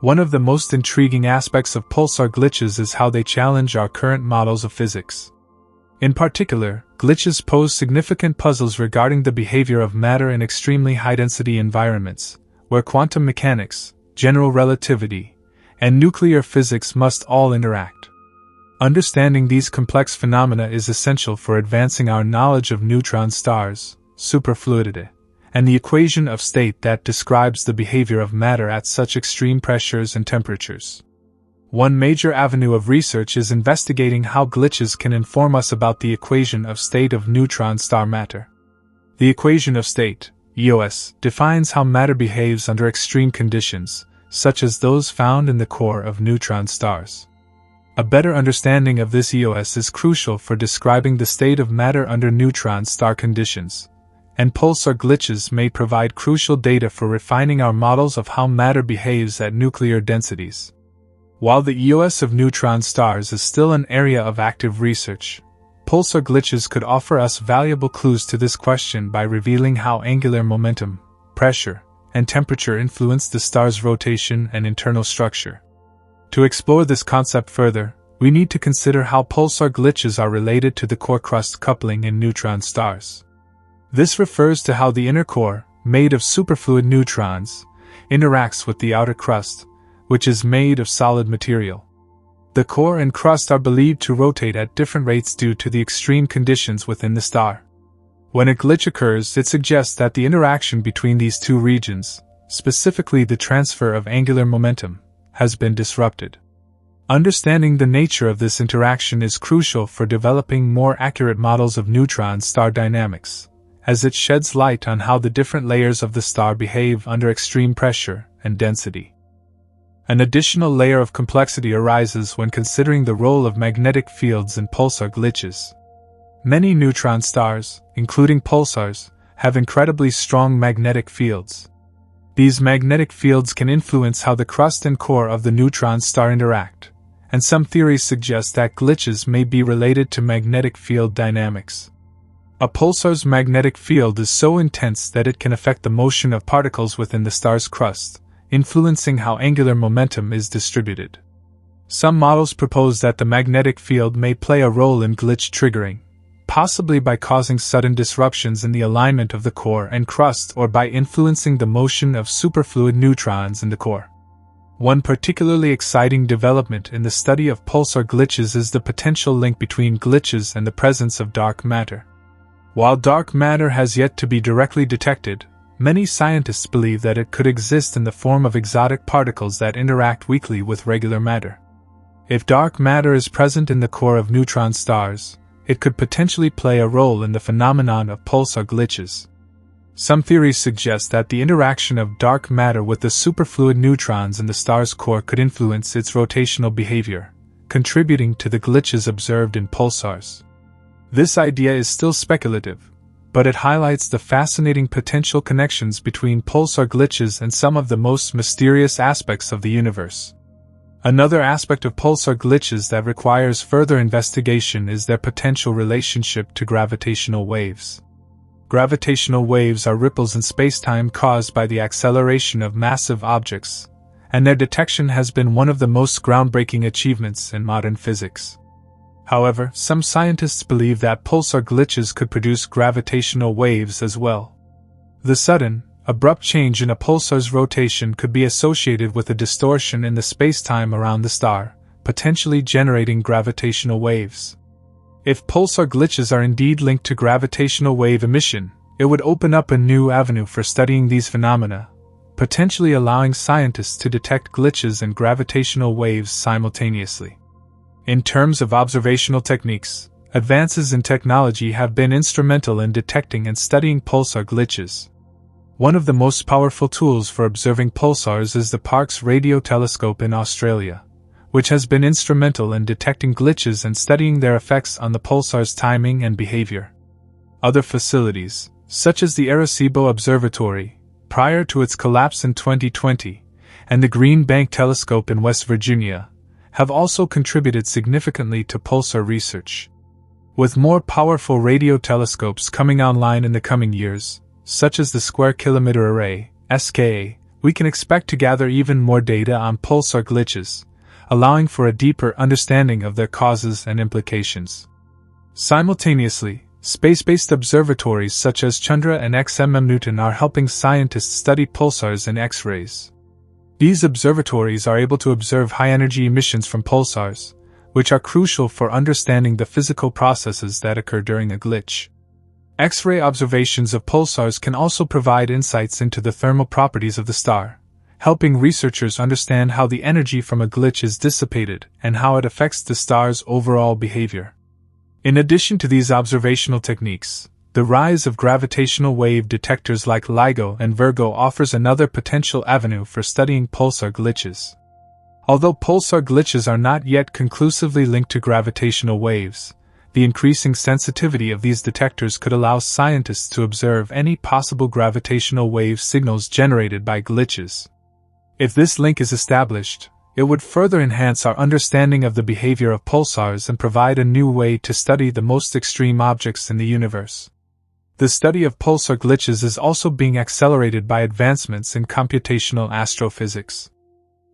One of the most intriguing aspects of pulsar glitches is how they challenge our current models of physics. In particular, glitches pose significant puzzles regarding the behavior of matter in extremely high-density environments, where quantum mechanics, general relativity, and nuclear physics must all interact. Understanding these complex phenomena is essential for advancing our knowledge of neutron stars, superfluidity, and the equation of state that describes the behavior of matter at such extreme pressures and temperatures. One major avenue of research is investigating how glitches can inform us about the equation of state of neutron star matter. The equation of state, EOS, defines how matter behaves under extreme conditions, such as those found in the core of neutron stars. A better understanding of this EOS is crucial for describing the state of matter under neutron star conditions, and pulsar glitches may provide crucial data for refining our models of how matter behaves at nuclear densities. While the EOS of neutron stars is still an area of active research, pulsar glitches could offer us valuable clues to this question by revealing how angular momentum, pressure, and temperature influence the star's rotation and internal structure. To explore this concept further, we need to consider how pulsar glitches are related to the core-crust coupling in neutron stars. This refers to how the inner core, made of superfluid neutrons, interacts with the outer crust, which is made of solid material. The core and crust are believed to rotate at different rates due to the extreme conditions within the star. When a glitch occurs, it suggests that the interaction between these two regions, specifically the transfer of angular momentum, has been disrupted. Understanding the nature of this interaction is crucial for developing more accurate models of neutron star dynamics, as it sheds light on how the different layers of the star behave under extreme pressure and density. An additional layer of complexity arises when considering the role of magnetic fields in pulsar glitches. Many neutron stars, including pulsars, have incredibly strong magnetic fields. These magnetic fields can influence how the crust and core of the neutron star interact, and some theories suggest that glitches may be related to magnetic field dynamics. A pulsar's magnetic field is so intense that it can affect the motion of particles within the star's crust, influencing how angular momentum is distributed. Some models propose that the magnetic field may play a role in glitch triggering, possibly by causing sudden disruptions in the alignment of the core and crust or by influencing the motion of superfluid neutrons in the core. One particularly exciting development in the study of pulsar glitches is the potential link between glitches and the presence of dark matter. While dark matter has yet to be directly detected, many scientists believe that it could exist in the form of exotic particles that interact weakly with regular matter. If dark matter is present in the core of neutron stars, it could potentially play a role in the phenomenon of pulsar glitches. Some theories suggest that the interaction of dark matter with the superfluid neutrons in the star's core could influence its rotational behavior, contributing to the glitches observed in pulsars. This idea is still speculative, but it highlights the fascinating potential connections between pulsar glitches and some of the most mysterious aspects of the universe. Another aspect of pulsar glitches that requires further investigation is their potential relationship to gravitational waves. Gravitational waves are ripples in spacetime caused by the acceleration of massive objects, and their detection has been one of the most groundbreaking achievements in modern physics. However, some scientists believe that pulsar glitches could produce gravitational waves as well. The sudden, abrupt change in a pulsar's rotation could be associated with a distortion in the spacetime around the star, potentially generating gravitational waves. If pulsar glitches are indeed linked to gravitational wave emission, it would open up a new avenue for studying these phenomena, potentially allowing scientists to detect glitches and gravitational waves simultaneously. In terms of observational techniques, advances in technology have been instrumental in detecting and studying pulsar glitches. One of the most powerful tools for observing pulsars is the Parkes radio telescope in Australia, which has been instrumental in detecting glitches and studying their effects on the pulsar's timing and behavior. Other facilities, such as the Arecibo Observatory, prior to its collapse in 2020, and the Green Bank Telescope in West Virginia, have also contributed significantly to pulsar research. With more powerful radio telescopes coming online in the coming years, such as the Square Kilometre Array, SKA, we can expect to gather even more data on pulsar glitches, allowing for a deeper understanding of their causes and implications. Simultaneously, space-based observatories such as Chandra and XMM Newton are helping scientists study pulsars and X-rays. These observatories are able to observe high-energy emissions from pulsars, which are crucial for understanding the physical processes that occur during a glitch. X-ray observations of pulsars can also provide insights into the thermal properties of the star, helping researchers understand how the energy from a glitch is dissipated and how it affects the star's overall behavior. In addition to these observational techniques, the rise of gravitational wave detectors like LIGO and Virgo offers another potential avenue for studying pulsar glitches. Although pulsar glitches are not yet conclusively linked to gravitational waves, the increasing sensitivity of these detectors could allow scientists to observe any possible gravitational wave signals generated by glitches. If this link is established, it would further enhance our understanding of the behavior of pulsars and provide a new way to study the most extreme objects in the universe. The study of pulsar glitches is also being accelerated by advancements in computational astrophysics.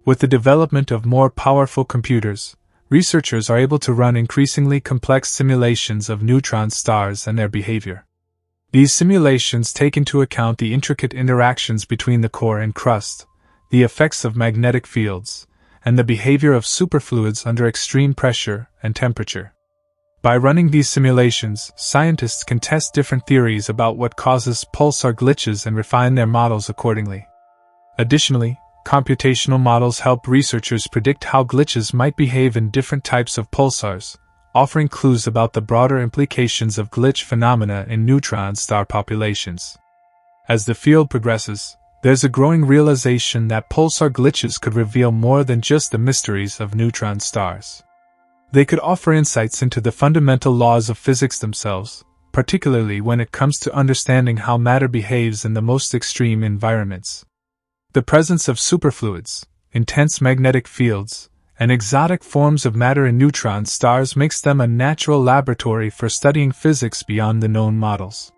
With the development of more powerful computers, researchers are able to run increasingly complex simulations of neutron stars and their behavior. These simulations take into account the intricate interactions between the core and crust, the effects of magnetic fields, and the behavior of superfluids under extreme pressure and temperature. By running these simulations, scientists can test different theories about what causes pulsar glitches and refine their models accordingly. Additionally, computational models help researchers predict how glitches might behave in different types of pulsars, offering clues about the broader implications of glitch phenomena in neutron star populations. As the field progresses, there's a growing realization that pulsar glitches could reveal more than just the mysteries of neutron stars. They could offer insights into the fundamental laws of physics themselves, particularly when it comes to understanding how matter behaves in the most extreme environments. The presence of superfluids, intense magnetic fields, and exotic forms of matter in neutron stars makes them a natural laboratory for studying physics beyond the known models.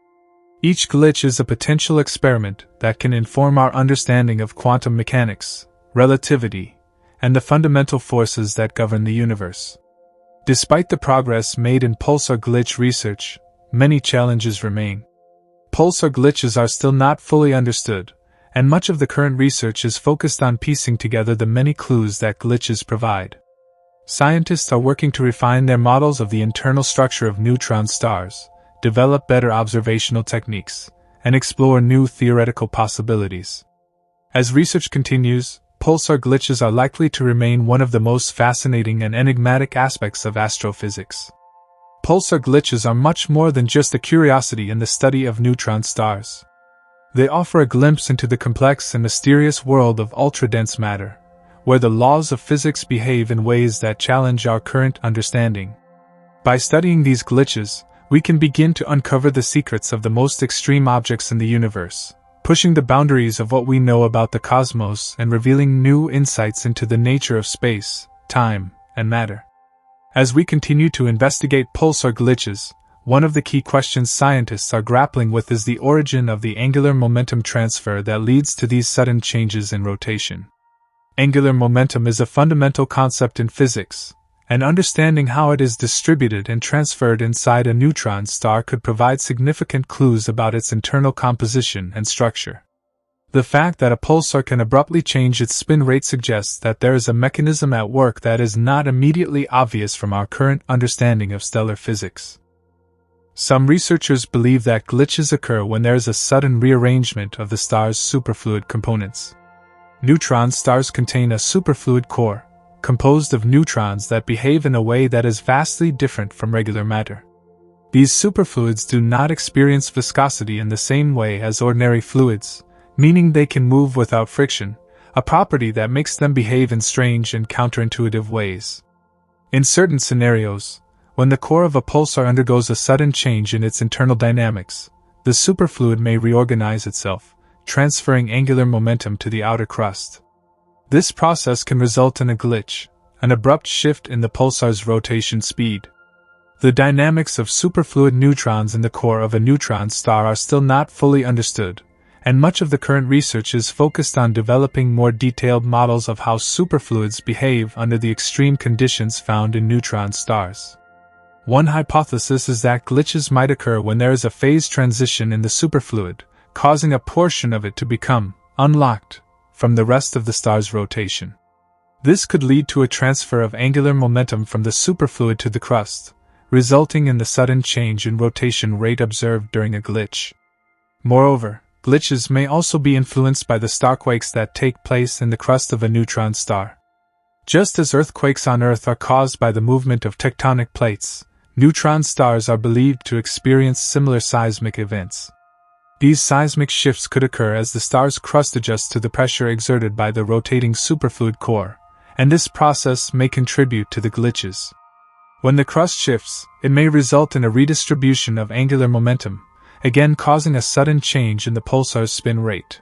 Each glitch is a potential experiment that can inform our understanding of quantum mechanics, relativity, and the fundamental forces that govern the universe. Despite the progress made in pulsar glitch research, many challenges remain. Pulsar glitches are still not fully understood, and much of the current research is focused on piecing together the many clues that glitches provide. Scientists are working to refine their models of the internal structure of neutron stars, develop better observational techniques, and explore new theoretical possibilities. As research continues, pulsar glitches are likely to remain one of the most fascinating and enigmatic aspects of astrophysics. pulsar glitches are much more than just a curiosity in the study of neutron stars. They offer a glimpse into the complex and mysterious world of ultra-dense matter, where the laws of physics behave in ways that challenge our current understanding. By studying these glitches, we can begin to uncover the secrets of the most extreme objects in the universe, pushing the boundaries of what we know about the cosmos and revealing new insights into the nature of space, time, and matter. As we continue to investigate pulsar glitches, one of the key questions scientists are grappling with is the origin of the angular momentum transfer that leads to these sudden changes in rotation. Angular momentum is a fundamental concept in physics, and understanding how it is distributed and transferred inside a neutron star could provide significant clues about its internal composition and structure. The fact that a pulsar can abruptly change its spin rate suggests that there is a mechanism at work that is not immediately obvious from our current understanding of stellar physics. Some researchers believe that glitches occur when there is a sudden rearrangement of the star's superfluid components. Neutron stars contain a superfluid core, composed of neutrons that behave in a way that is vastly different from regular matter. These superfluids do not experience viscosity in the same way as ordinary fluids, meaning they can move without friction, a property that makes them behave in strange and counterintuitive ways. In certain scenarios, when the core of a pulsar undergoes a sudden change in its internal dynamics, the superfluid may reorganize itself, transferring angular momentum to the outer crust. This process can result in a glitch, an abrupt shift in the pulsar's rotation speed. The dynamics of superfluid neutrons in the core of a neutron star are still not fully understood, and much of the current research is focused on developing more detailed models of how superfluids behave under the extreme conditions found in neutron stars. One hypothesis is that glitches might occur when there is a phase transition in the superfluid, causing a portion of it to become unlocked from the rest of the star's rotation. This could lead to a transfer of angular momentum from the superfluid to the crust, resulting in the sudden change in rotation rate observed during a glitch. Moreover, glitches may also be influenced by the starquakes that take place in the crust of a neutron star. Just as earthquakes on Earth are caused by the movement of tectonic plates, neutron stars are believed to experience similar seismic events. These seismic shifts could occur as the star's crust adjusts to the pressure exerted by the rotating superfluid core, and this process may contribute to the glitches. When the crust shifts, it may result in a redistribution of angular momentum, again causing a sudden change in the pulsar's spin rate.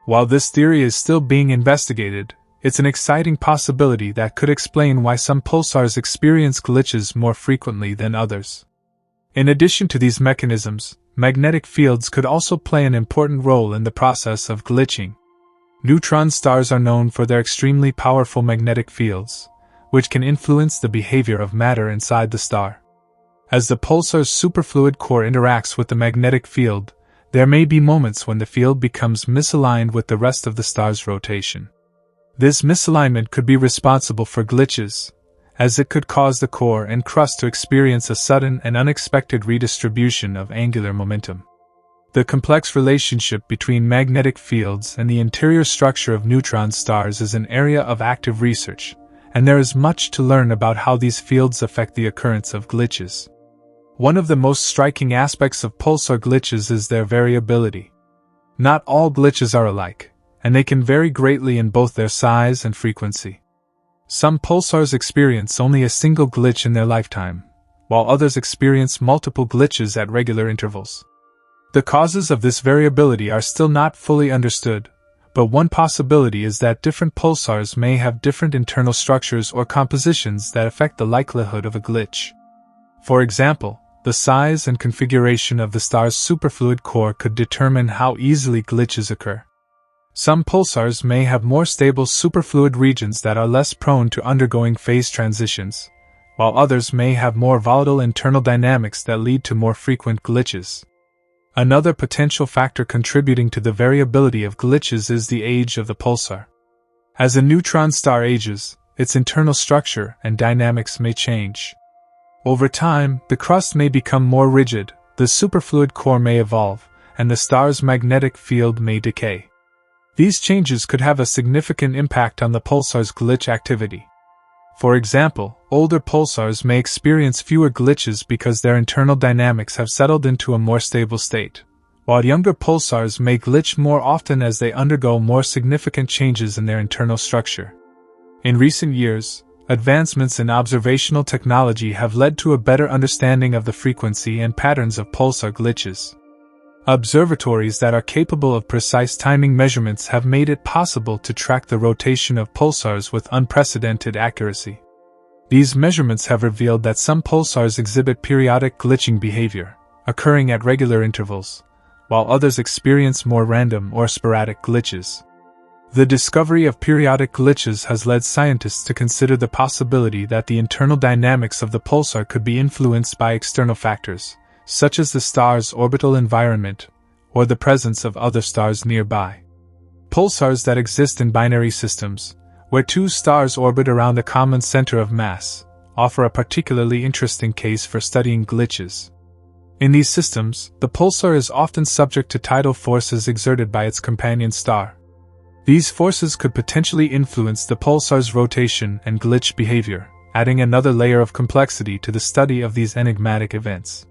While this theory is still being investigated, it's an exciting possibility that could explain why some pulsars experience glitches more frequently than others. In addition to these mechanisms, magnetic fields could also play an important role in the process of glitching. Neutron stars are known for their extremely powerful magnetic fields, which can influence the behavior of matter inside the star. As the pulsar's superfluid core interacts with the magnetic field, there may be moments when the field becomes misaligned with the rest of the star's rotation. This misalignment could be responsible for glitches, as it could cause the core and crust to experience a sudden and unexpected redistribution of angular momentum. The complex relationship between magnetic fields and the interior structure of neutron stars is an area of active research, and there is much to learn about how these fields affect the occurrence of glitches. One of the most striking aspects of pulsar glitches is their variability. Not all glitches are alike, and they can vary greatly in both their size and frequency. Some pulsars experience only a single glitch in their lifetime, while others experience multiple glitches at regular intervals. The causes of this variability are still not fully understood, but one possibility is that different pulsars may have different internal structures or compositions that affect the likelihood of a glitch. For example, the size and configuration of the star's superfluid core could determine how easily glitches occur. Some pulsars may have more stable superfluid regions that are less prone to undergoing phase transitions, while others may have more volatile internal dynamics that lead to more frequent glitches. Another potential factor contributing to the variability of glitches is the age of the pulsar. As a neutron star ages, its internal structure and dynamics may change. Over time, the crust may become more rigid, the superfluid core may evolve, and the star's magnetic field may decay. These changes could have a significant impact on the pulsar's glitch activity. For example, older pulsars may experience fewer glitches because their internal dynamics have settled into a more stable state, while younger pulsars may glitch more often as they undergo more significant changes in their internal structure. In recent years, advancements in observational technology have led to a better understanding of the frequency and patterns of pulsar glitches. Observatories that are capable of precise timing measurements have made it possible to track the rotation of pulsars with unprecedented accuracy. These measurements have revealed that some pulsars exhibit periodic glitching behavior, occurring at regular intervals, while others experience more random or sporadic glitches. The discovery of periodic glitches has led scientists to consider the possibility that the internal dynamics of the pulsar could be influenced by external factors, such as the star's orbital environment or the presence of other stars nearby. Pulsars that exist in binary systems, where two stars orbit around a common center of mass, offer a particularly interesting case for studying glitches. In these systems, the pulsar is often subject to tidal forces exerted by its companion star. These forces could potentially influence the pulsar's rotation and glitch behavior, adding another layer of complexity to the study of these enigmatic events.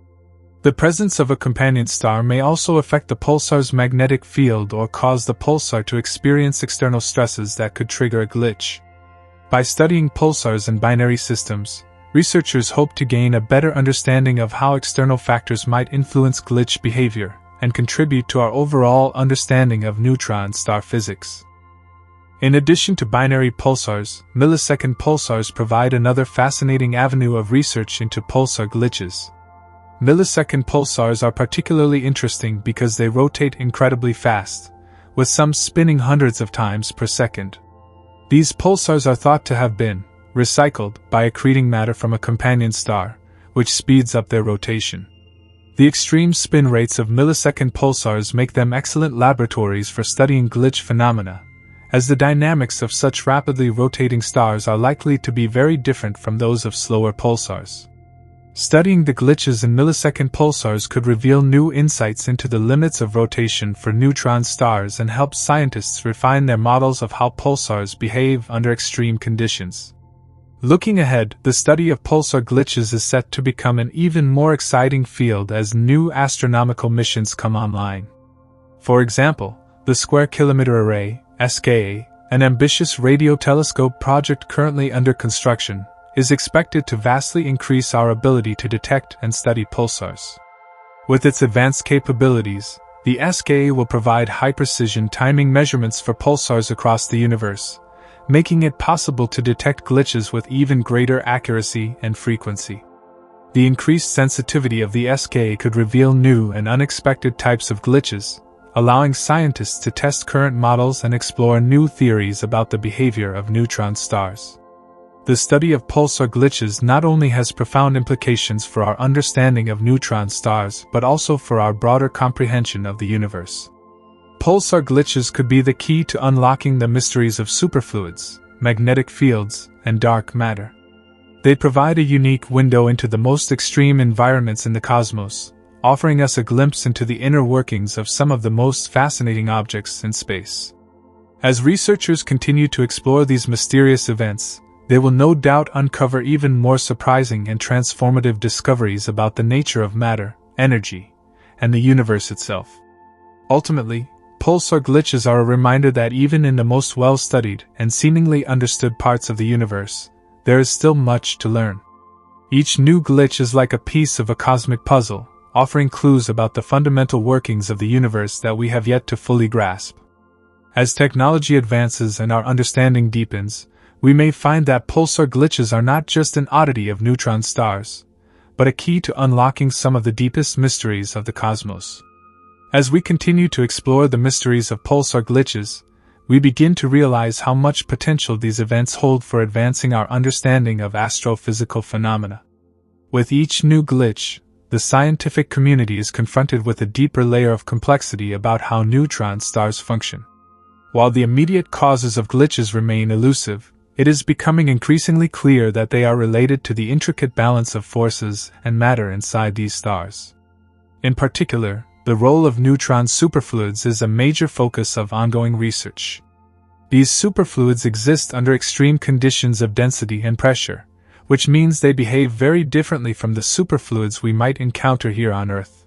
The presence of a companion star may also affect the pulsar's magnetic field or cause the pulsar to experience external stresses that could trigger a glitch. By studying pulsars in binary systems, researchers hope to gain a better understanding of how external factors might influence glitch behavior and contribute to our overall understanding of neutron star physics. In addition to binary pulsars, millisecond pulsars provide another fascinating avenue of research into pulsar glitches. Millisecond pulsars are particularly interesting because they rotate incredibly fast, with some spinning hundreds of times per second. These pulsars are thought to have been recycled by accreting matter from a companion star, which speeds up their rotation. The extreme spin rates of millisecond pulsars make them excellent laboratories for studying glitch phenomena, as the dynamics of such rapidly rotating stars are likely to be very different from those of slower pulsars. Studying the glitches in millisecond pulsars could reveal new insights into the limits of rotation for neutron stars and help scientists refine their models of how pulsars behave under extreme conditions. Looking ahead, the study of pulsar glitches is set to become an even more exciting field as new astronomical missions come online. For example, the Square Kilometre Array, SKA, an ambitious radio telescope project currently under construction, is expected to vastly increase our ability to detect and study pulsars. With its advanced capabilities, the SKA will provide high-precision timing measurements for pulsars across the universe, making it possible to detect glitches with even greater accuracy and frequency. The increased sensitivity of the SKA could reveal new and unexpected types of glitches, allowing scientists to test current models and explore new theories about the behavior of neutron stars. The study of pulsar glitches not only has profound implications for our understanding of neutron stars but also for our broader comprehension of the universe. Pulsar glitches could be the key to unlocking the mysteries of superfluids, magnetic fields, and dark matter. They provide a unique window into the most extreme environments in the cosmos, offering us a glimpse into the inner workings of some of the most fascinating objects in space. As researchers continue to explore these mysterious events, they will no doubt uncover even more surprising and transformative discoveries about the nature of matter, energy, and the universe itself. Ultimately, pulsar glitches are a reminder that even in the most well-studied and seemingly understood parts of the universe, there is still much to learn. Each new glitch is like a piece of a cosmic puzzle, offering clues about the fundamental workings of the universe that we have yet to fully grasp. As technology advances and our understanding deepens, we may find that pulsar glitches are not just an oddity of neutron stars, but a key to unlocking some of the deepest mysteries of the cosmos. As we continue to explore the mysteries of pulsar glitches, we begin to realize how much potential these events hold for advancing our understanding of astrophysical phenomena. With each new glitch, the scientific community is confronted with a deeper layer of complexity about how neutron stars function. While the immediate causes of glitches remain elusive, it is becoming increasingly clear that they are related to the intricate balance of forces and matter inside these stars. In particular, the role of neutron superfluids is a major focus of ongoing research. These superfluids exist under extreme conditions of density and pressure, which means they behave very differently from the superfluids we might encounter here on Earth.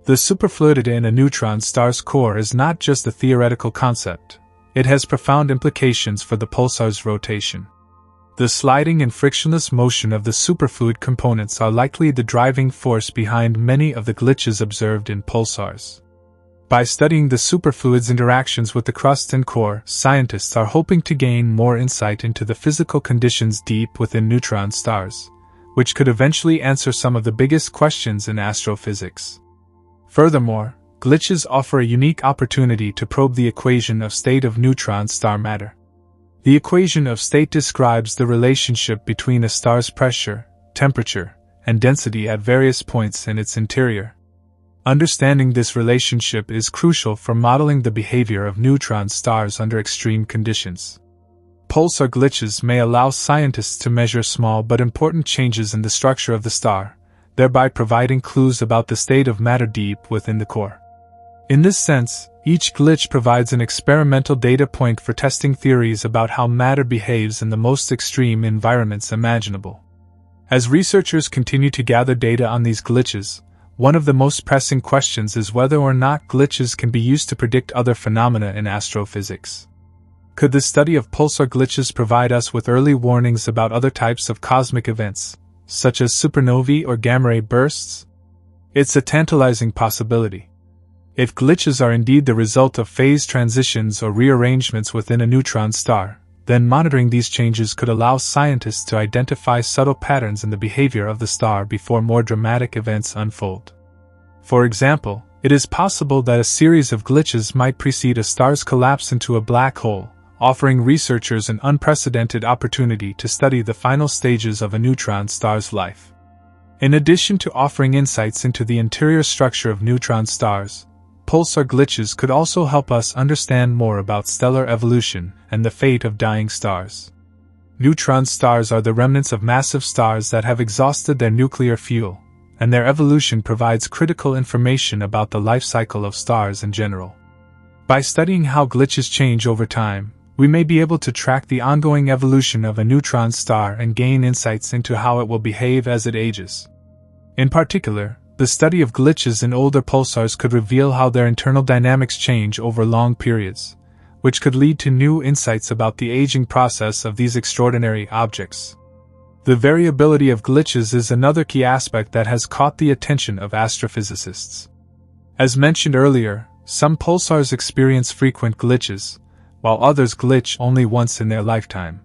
The superfluidity in a neutron star's core is not just a theoretical concept, it has profound implications for the pulsar's rotation. The sliding and frictionless motion of the superfluid components are likely the driving force behind many of the glitches observed in pulsars. By studying the superfluid's interactions with the crust and core, scientists are hoping to gain more insight into the physical conditions deep within neutron stars, which could eventually answer some of the biggest questions in astrophysics. Furthermore, glitches offer a unique opportunity to probe the equation of state of neutron star matter. The equation of state describes the relationship between a star's pressure, temperature, and density at various points in its interior. Understanding this relationship is crucial for modeling the behavior of neutron stars under extreme conditions. Pulsar glitches may allow scientists to measure small but important changes in the structure of the star, thereby providing clues about the state of matter deep within the core. In this sense, each glitch provides an experimental data point for testing theories about how matter behaves in the most extreme environments imaginable. As researchers continue to gather data on these glitches, one of the most pressing questions is whether or not glitches can be used to predict other phenomena in astrophysics. Could the study of pulsar glitches provide us with early warnings about other types of cosmic events, such as supernovae or gamma-ray bursts? It's a tantalizing possibility. If glitches are indeed the result of phase transitions or rearrangements within a neutron star, then monitoring these changes could allow scientists to identify subtle patterns in the behavior of the star before more dramatic events unfold. For example, it is possible that a series of glitches might precede a star's collapse into a black hole, offering researchers an unprecedented opportunity to study the final stages of a neutron star's life. In addition to offering insights into the interior structure of neutron stars, pulsar glitches could also help us understand more about stellar evolution and the fate of dying stars. Neutron stars are the remnants of massive stars that have exhausted their nuclear fuel, and their evolution provides critical information about the life cycle of stars in general. By studying how glitches change over time, we may be able to track the ongoing evolution of a neutron star and gain insights into how it will behave as it ages. In particular, the study of glitches in older pulsars could reveal how their internal dynamics change over long periods, which could lead to new insights about the aging process of these extraordinary objects. The variability of glitches is another key aspect that has caught the attention of astrophysicists. As mentioned earlier, some pulsars experience frequent glitches, while others glitch only once in their lifetime.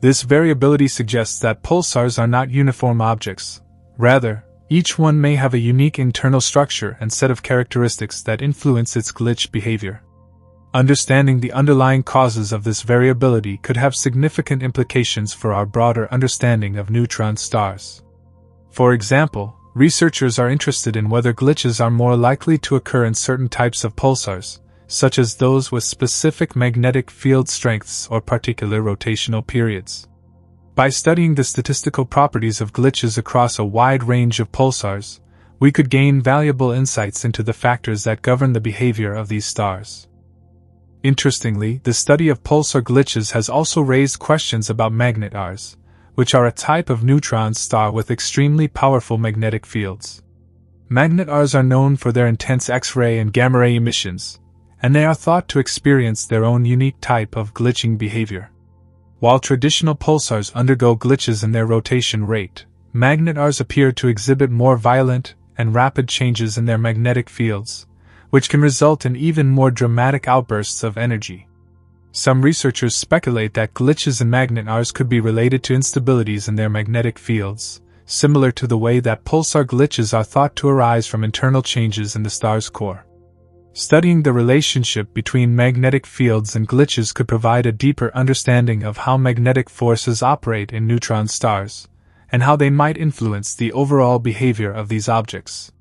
This variability suggests that pulsars are not uniform objects. Rather, each one may have a unique internal structure and set of characteristics that influence its glitch behavior. Understanding the underlying causes of this variability could have significant implications for our broader understanding of neutron stars. For example, researchers are interested in whether glitches are more likely to occur in certain types of pulsars, such as those with specific magnetic field strengths or particular rotational periods. By studying the statistical properties of glitches across a wide range of pulsars, we could gain valuable insights into the factors that govern the behavior of these stars. Interestingly, the study of pulsar glitches has also raised questions about magnetars, which are a type of neutron star with extremely powerful magnetic fields. Magnetars are known for their intense X-ray and gamma-ray emissions, and they are thought to experience their own unique type of glitching behavior. While traditional pulsars undergo glitches in their rotation rate, magnetars appear to exhibit more violent and rapid changes in their magnetic fields, which can result in even more dramatic outbursts of energy. Some researchers speculate that glitches in magnetars could be related to instabilities in their magnetic fields, similar to the way that pulsar glitches are thought to arise from internal changes in the star's core. Studying the relationship between magnetic fields and glitches could provide a deeper understanding of how magnetic forces operate in neutron stars, and how they might influence the overall behavior of these objects.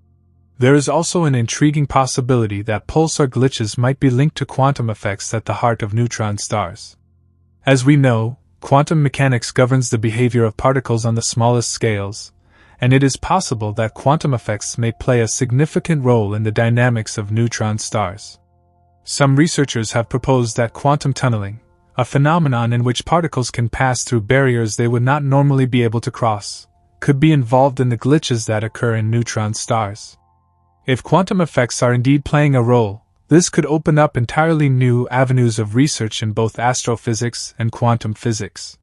There is also an intriguing possibility that pulsar glitches might be linked to quantum effects at the heart of neutron stars. As we know, quantum mechanics governs the behavior of particles on the smallest scales, and it is possible that quantum effects may play a significant role in the dynamics of neutron stars. Some researchers have proposed that quantum tunneling, a phenomenon in which particles can pass through barriers they would not normally be able to cross, could be involved in the glitches that occur in neutron stars. If quantum effects are indeed playing a role, this could open up entirely new avenues of research in both astrophysics and quantum physics.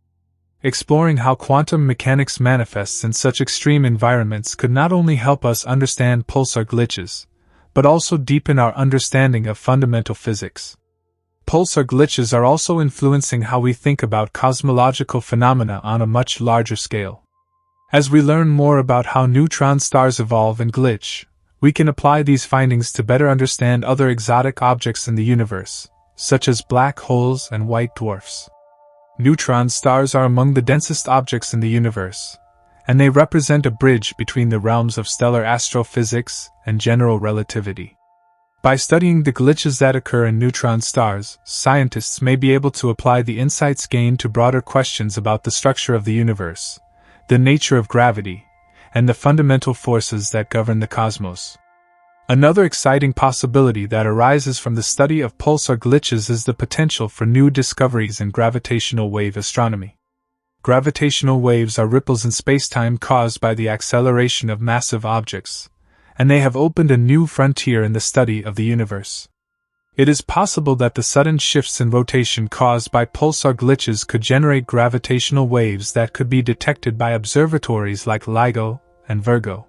Exploring how quantum mechanics manifests in such extreme environments could not only help us understand pulsar glitches, but also deepen our understanding of fundamental physics. Pulsar glitches are also influencing how we think about cosmological phenomena on a much larger scale. As we learn more about how neutron stars evolve and glitch, we can apply these findings to better understand other exotic objects in the universe, such as black holes and white dwarfs. Neutron stars are among the densest objects in the universe, and they represent a bridge between the realms of stellar astrophysics and general relativity. By studying the glitches that occur in neutron stars, scientists may be able to apply the insights gained to broader questions about the structure of the universe, the nature of gravity, and the fundamental forces that govern the cosmos. Another exciting possibility that arises from the study of pulsar glitches is the potential for new discoveries in gravitational wave astronomy. Gravitational waves are ripples in spacetime caused by the acceleration of massive objects, and they have opened a new frontier in the study of the universe. It is possible that the sudden shifts in rotation caused by pulsar glitches could generate gravitational waves that could be detected by observatories like LIGO and Virgo.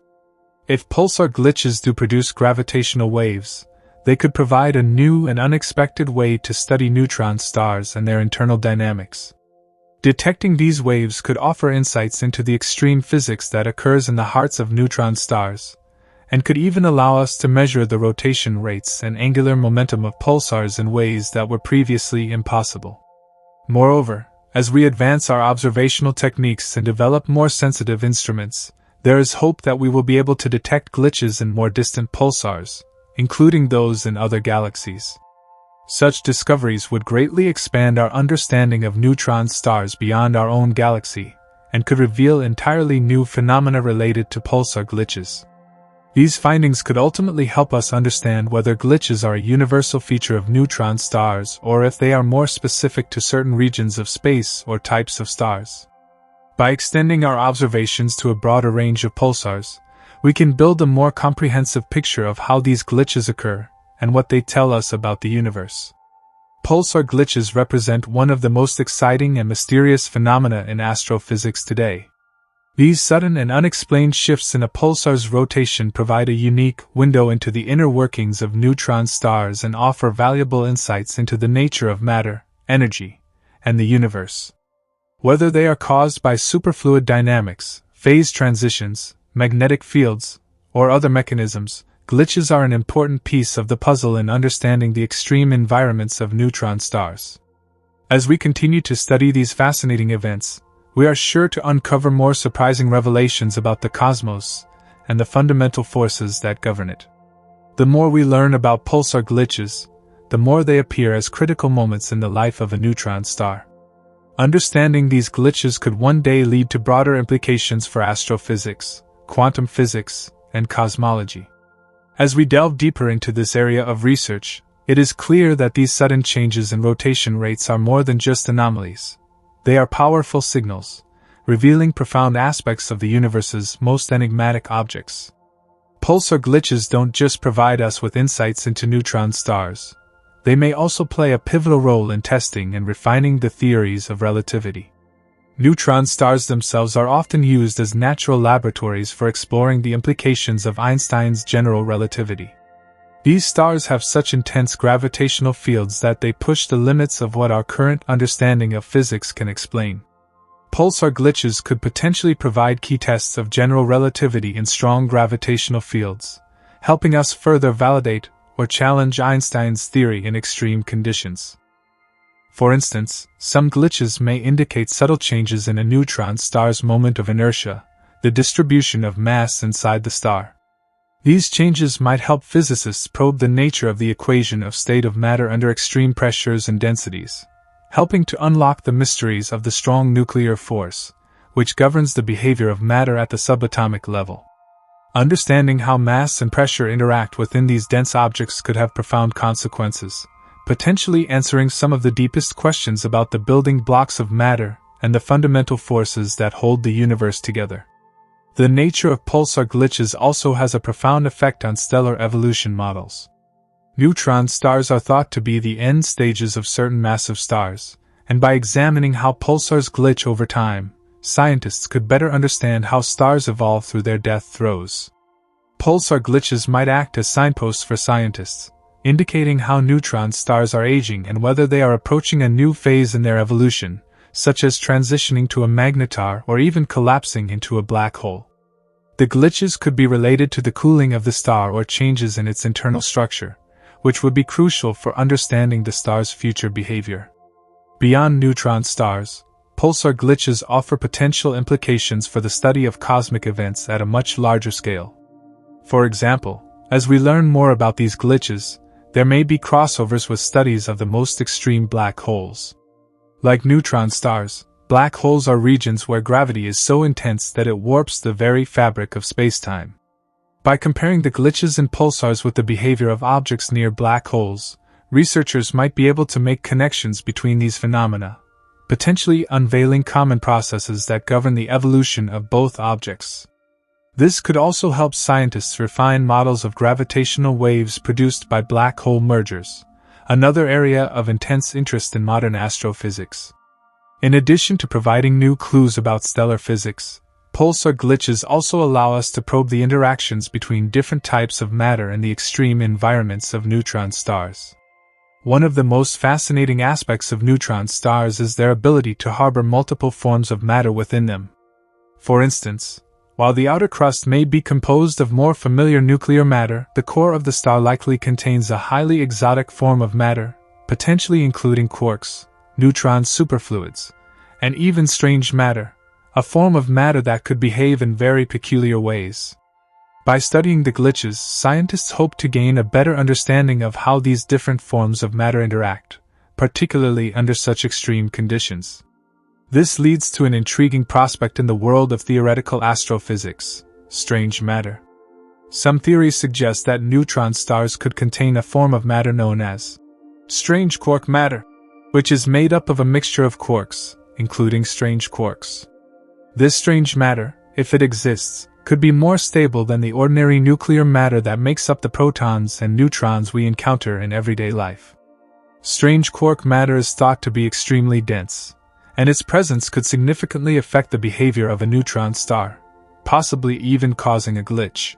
If pulsar glitches do produce gravitational waves, they could provide a new and unexpected way to study neutron stars and their internal dynamics. Detecting these waves could offer insights into the extreme physics that occurs in the hearts of neutron stars, and could even allow us to measure the rotation rates and angular momentum of pulsars in ways that were previously impossible. Moreover, as we advance our observational techniques and develop more sensitive instruments, there is hope that we will be able to detect glitches in more distant pulsars, including those in other galaxies. Such discoveries would greatly expand our understanding of neutron stars beyond our own galaxy, and could reveal entirely new phenomena related to pulsar glitches. These findings could ultimately help us understand whether glitches are a universal feature of neutron stars or if they are more specific to certain regions of space or types of stars. By extending our observations to a broader range of pulsars, we can build a more comprehensive picture of how these glitches occur and what they tell us about the universe. Pulsar glitches represent one of the most exciting and mysterious phenomena in astrophysics today. These sudden and unexplained shifts in a pulsar's rotation provide a unique window into the inner workings of neutron stars and offer valuable insights into the nature of matter, energy, and the universe. Whether they are caused by superfluid dynamics, phase transitions, magnetic fields, or other mechanisms, glitches are an important piece of the puzzle in understanding the extreme environments of neutron stars. As we continue to study these fascinating events, we are sure to uncover more surprising revelations about the cosmos and the fundamental forces that govern it. The more we learn about pulsar glitches, the more they appear as critical moments in the life of a neutron star. Understanding these glitches could one day lead to broader implications for astrophysics, quantum physics, and cosmology. As we delve deeper into this area of research, it is clear that these sudden changes in rotation rates are more than just anomalies. They are powerful signals, revealing profound aspects of the universe's most enigmatic objects. Pulsar glitches don't just provide us with insights into neutron stars. They may also play a pivotal role in testing and refining the theories of relativity. Neutron stars themselves are often used as natural laboratories for exploring the implications of Einstein's general relativity. These stars have such intense gravitational fields that they push the limits of what our current understanding of physics can explain. Pulsar glitches could potentially provide key tests of general relativity in strong gravitational fields, helping us further validate or challenge Einstein's theory in extreme conditions. For instance, some glitches may indicate subtle changes in a neutron star's moment of inertia, the distribution of mass inside the star. These changes might help physicists probe the nature of the equation of state of matter under extreme pressures and densities, helping to unlock the mysteries of the strong nuclear force, which governs the behavior of matter at the subatomic level. Understanding how mass and pressure interact within these dense objects could have profound consequences, potentially answering some of the deepest questions about the building blocks of matter and the fundamental forces that hold the universe together. The nature of pulsar glitches also has a profound effect on stellar evolution models. Neutron stars are thought to be the end stages of certain massive stars, and by examining how pulsars glitch over time, scientists could better understand how stars evolve through their death throes. Pulsar glitches might act as signposts for scientists, indicating how neutron stars are aging and whether they are approaching a new phase in their evolution, such as transitioning to a magnetar or even collapsing into a black hole. The glitches could be related to the cooling of the star or changes in its internal structure, which would be crucial for understanding the star's future behavior. Beyond neutron stars, pulsar glitches offer potential implications for the study of cosmic events at a much larger scale. For example, as we learn more about these glitches, there may be crossovers with studies of the most extreme black holes. Like neutron stars, black holes are regions where gravity is so intense that it warps the very fabric of spacetime. By comparing the glitches in pulsars with the behavior of objects near black holes, researchers might be able to make connections between these phenomena, potentially unveiling common processes that govern the evolution of both objects. This could also help scientists refine models of gravitational waves produced by black hole mergers, another area of intense interest in modern astrophysics. In addition to providing new clues about stellar physics, pulsar glitches also allow us to probe the interactions between different types of matter and the extreme environments of neutron stars. One of the most fascinating aspects of neutron stars is their ability to harbor multiple forms of matter within them. For instance, while the outer crust may be composed of more familiar nuclear matter, the core of the star likely contains a highly exotic form of matter, potentially including quarks, neutron superfluids, and even strange matter, a form of matter that could behave in very peculiar ways. By studying the glitches, scientists hope to gain a better understanding of how these different forms of matter interact, particularly under such extreme conditions. This leads to an intriguing prospect in the world of theoretical astrophysics: strange matter. Some theories suggest that neutron stars could contain a form of matter known as strange quark matter, which is made up of a mixture of quarks, including strange quarks. This strange matter, if it exists, could be more stable than the ordinary nuclear matter that makes up the protons and neutrons we encounter in everyday life. Strange quark matter is thought to be extremely dense, and its presence could significantly affect the behavior of a neutron star, possibly even causing a glitch.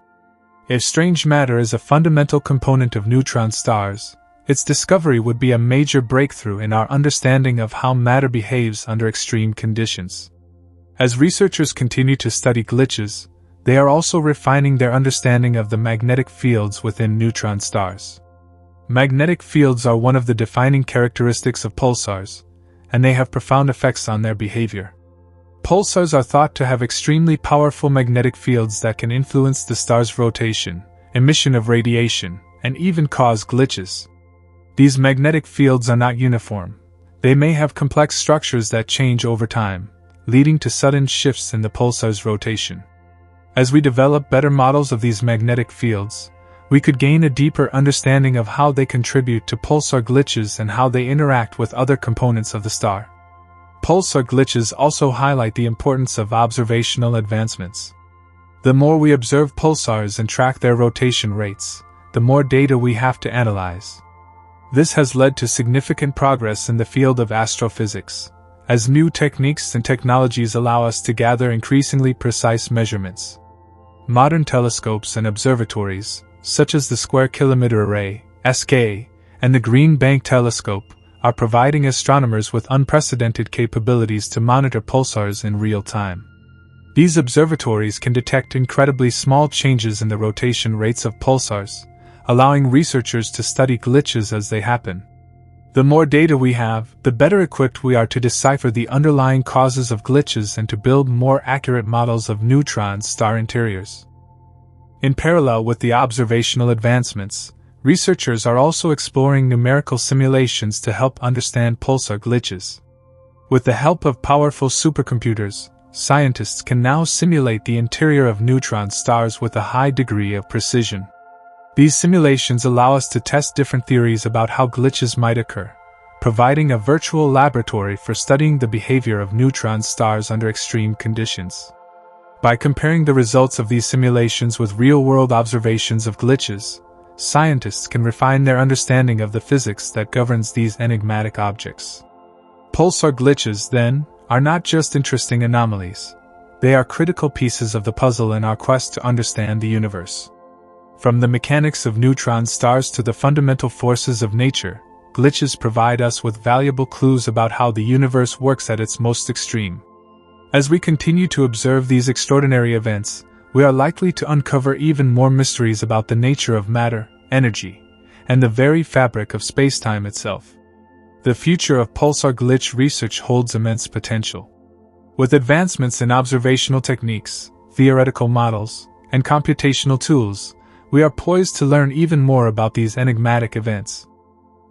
If strange matter is a fundamental component of neutron stars, its discovery would be a major breakthrough in our understanding of how matter behaves under extreme conditions. As researchers continue to study glitches, they are also refining their understanding of the magnetic fields within neutron stars. Magnetic fields are one of the defining characteristics of pulsars, and they have profound effects on their behavior. Pulsars are thought to have extremely powerful magnetic fields that can influence the star's rotation, emission of radiation, and even cause glitches. These magnetic fields are not uniform. They may have complex structures that change over time, leading to sudden shifts in the pulsar's rotation. As we develop better models of these magnetic fields, we could gain a deeper understanding of how they contribute to pulsar glitches and how they interact with other components of the star. Pulsar glitches also highlight the importance of observational advancements. The more we observe pulsars and track their rotation rates, the more data we have to analyze. This has led to significant progress in the field of astrophysics, as new techniques and technologies allow us to gather increasingly precise measurements. Modern telescopes and observatories, such as the Square Kilometre Array (SK) and the Green Bank Telescope, are providing astronomers with unprecedented capabilities to monitor pulsars in real time. These observatories can detect incredibly small changes in the rotation rates of pulsars, allowing researchers to study glitches as they happen. The more data we have, the better equipped we are to decipher the underlying causes of glitches and to build more accurate models of neutron star interiors. In parallel with the observational advancements, researchers are also exploring numerical simulations to help understand pulsar glitches. With the help of powerful supercomputers, scientists can now simulate the interior of neutron stars with a high degree of precision. These simulations allow us to test different theories about how glitches might occur, providing a virtual laboratory for studying the behavior of neutron stars under extreme conditions. By comparing the results of these simulations with real-world observations of glitches, scientists can refine their understanding of the physics that governs these enigmatic objects. Pulsar glitches, then, are not just interesting anomalies. They are critical pieces of the puzzle in our quest to understand the universe. From the mechanics of neutron stars to the fundamental forces of nature, glitches provide us with valuable clues about how the universe works at its most extreme. As we continue to observe these extraordinary events, we are likely to uncover even more mysteries about the nature of matter, energy, and the very fabric of spacetime itself. The future of pulsar glitch research holds immense potential. With advancements in observational techniques, theoretical models, and computational tools, we are poised to learn even more about these enigmatic events.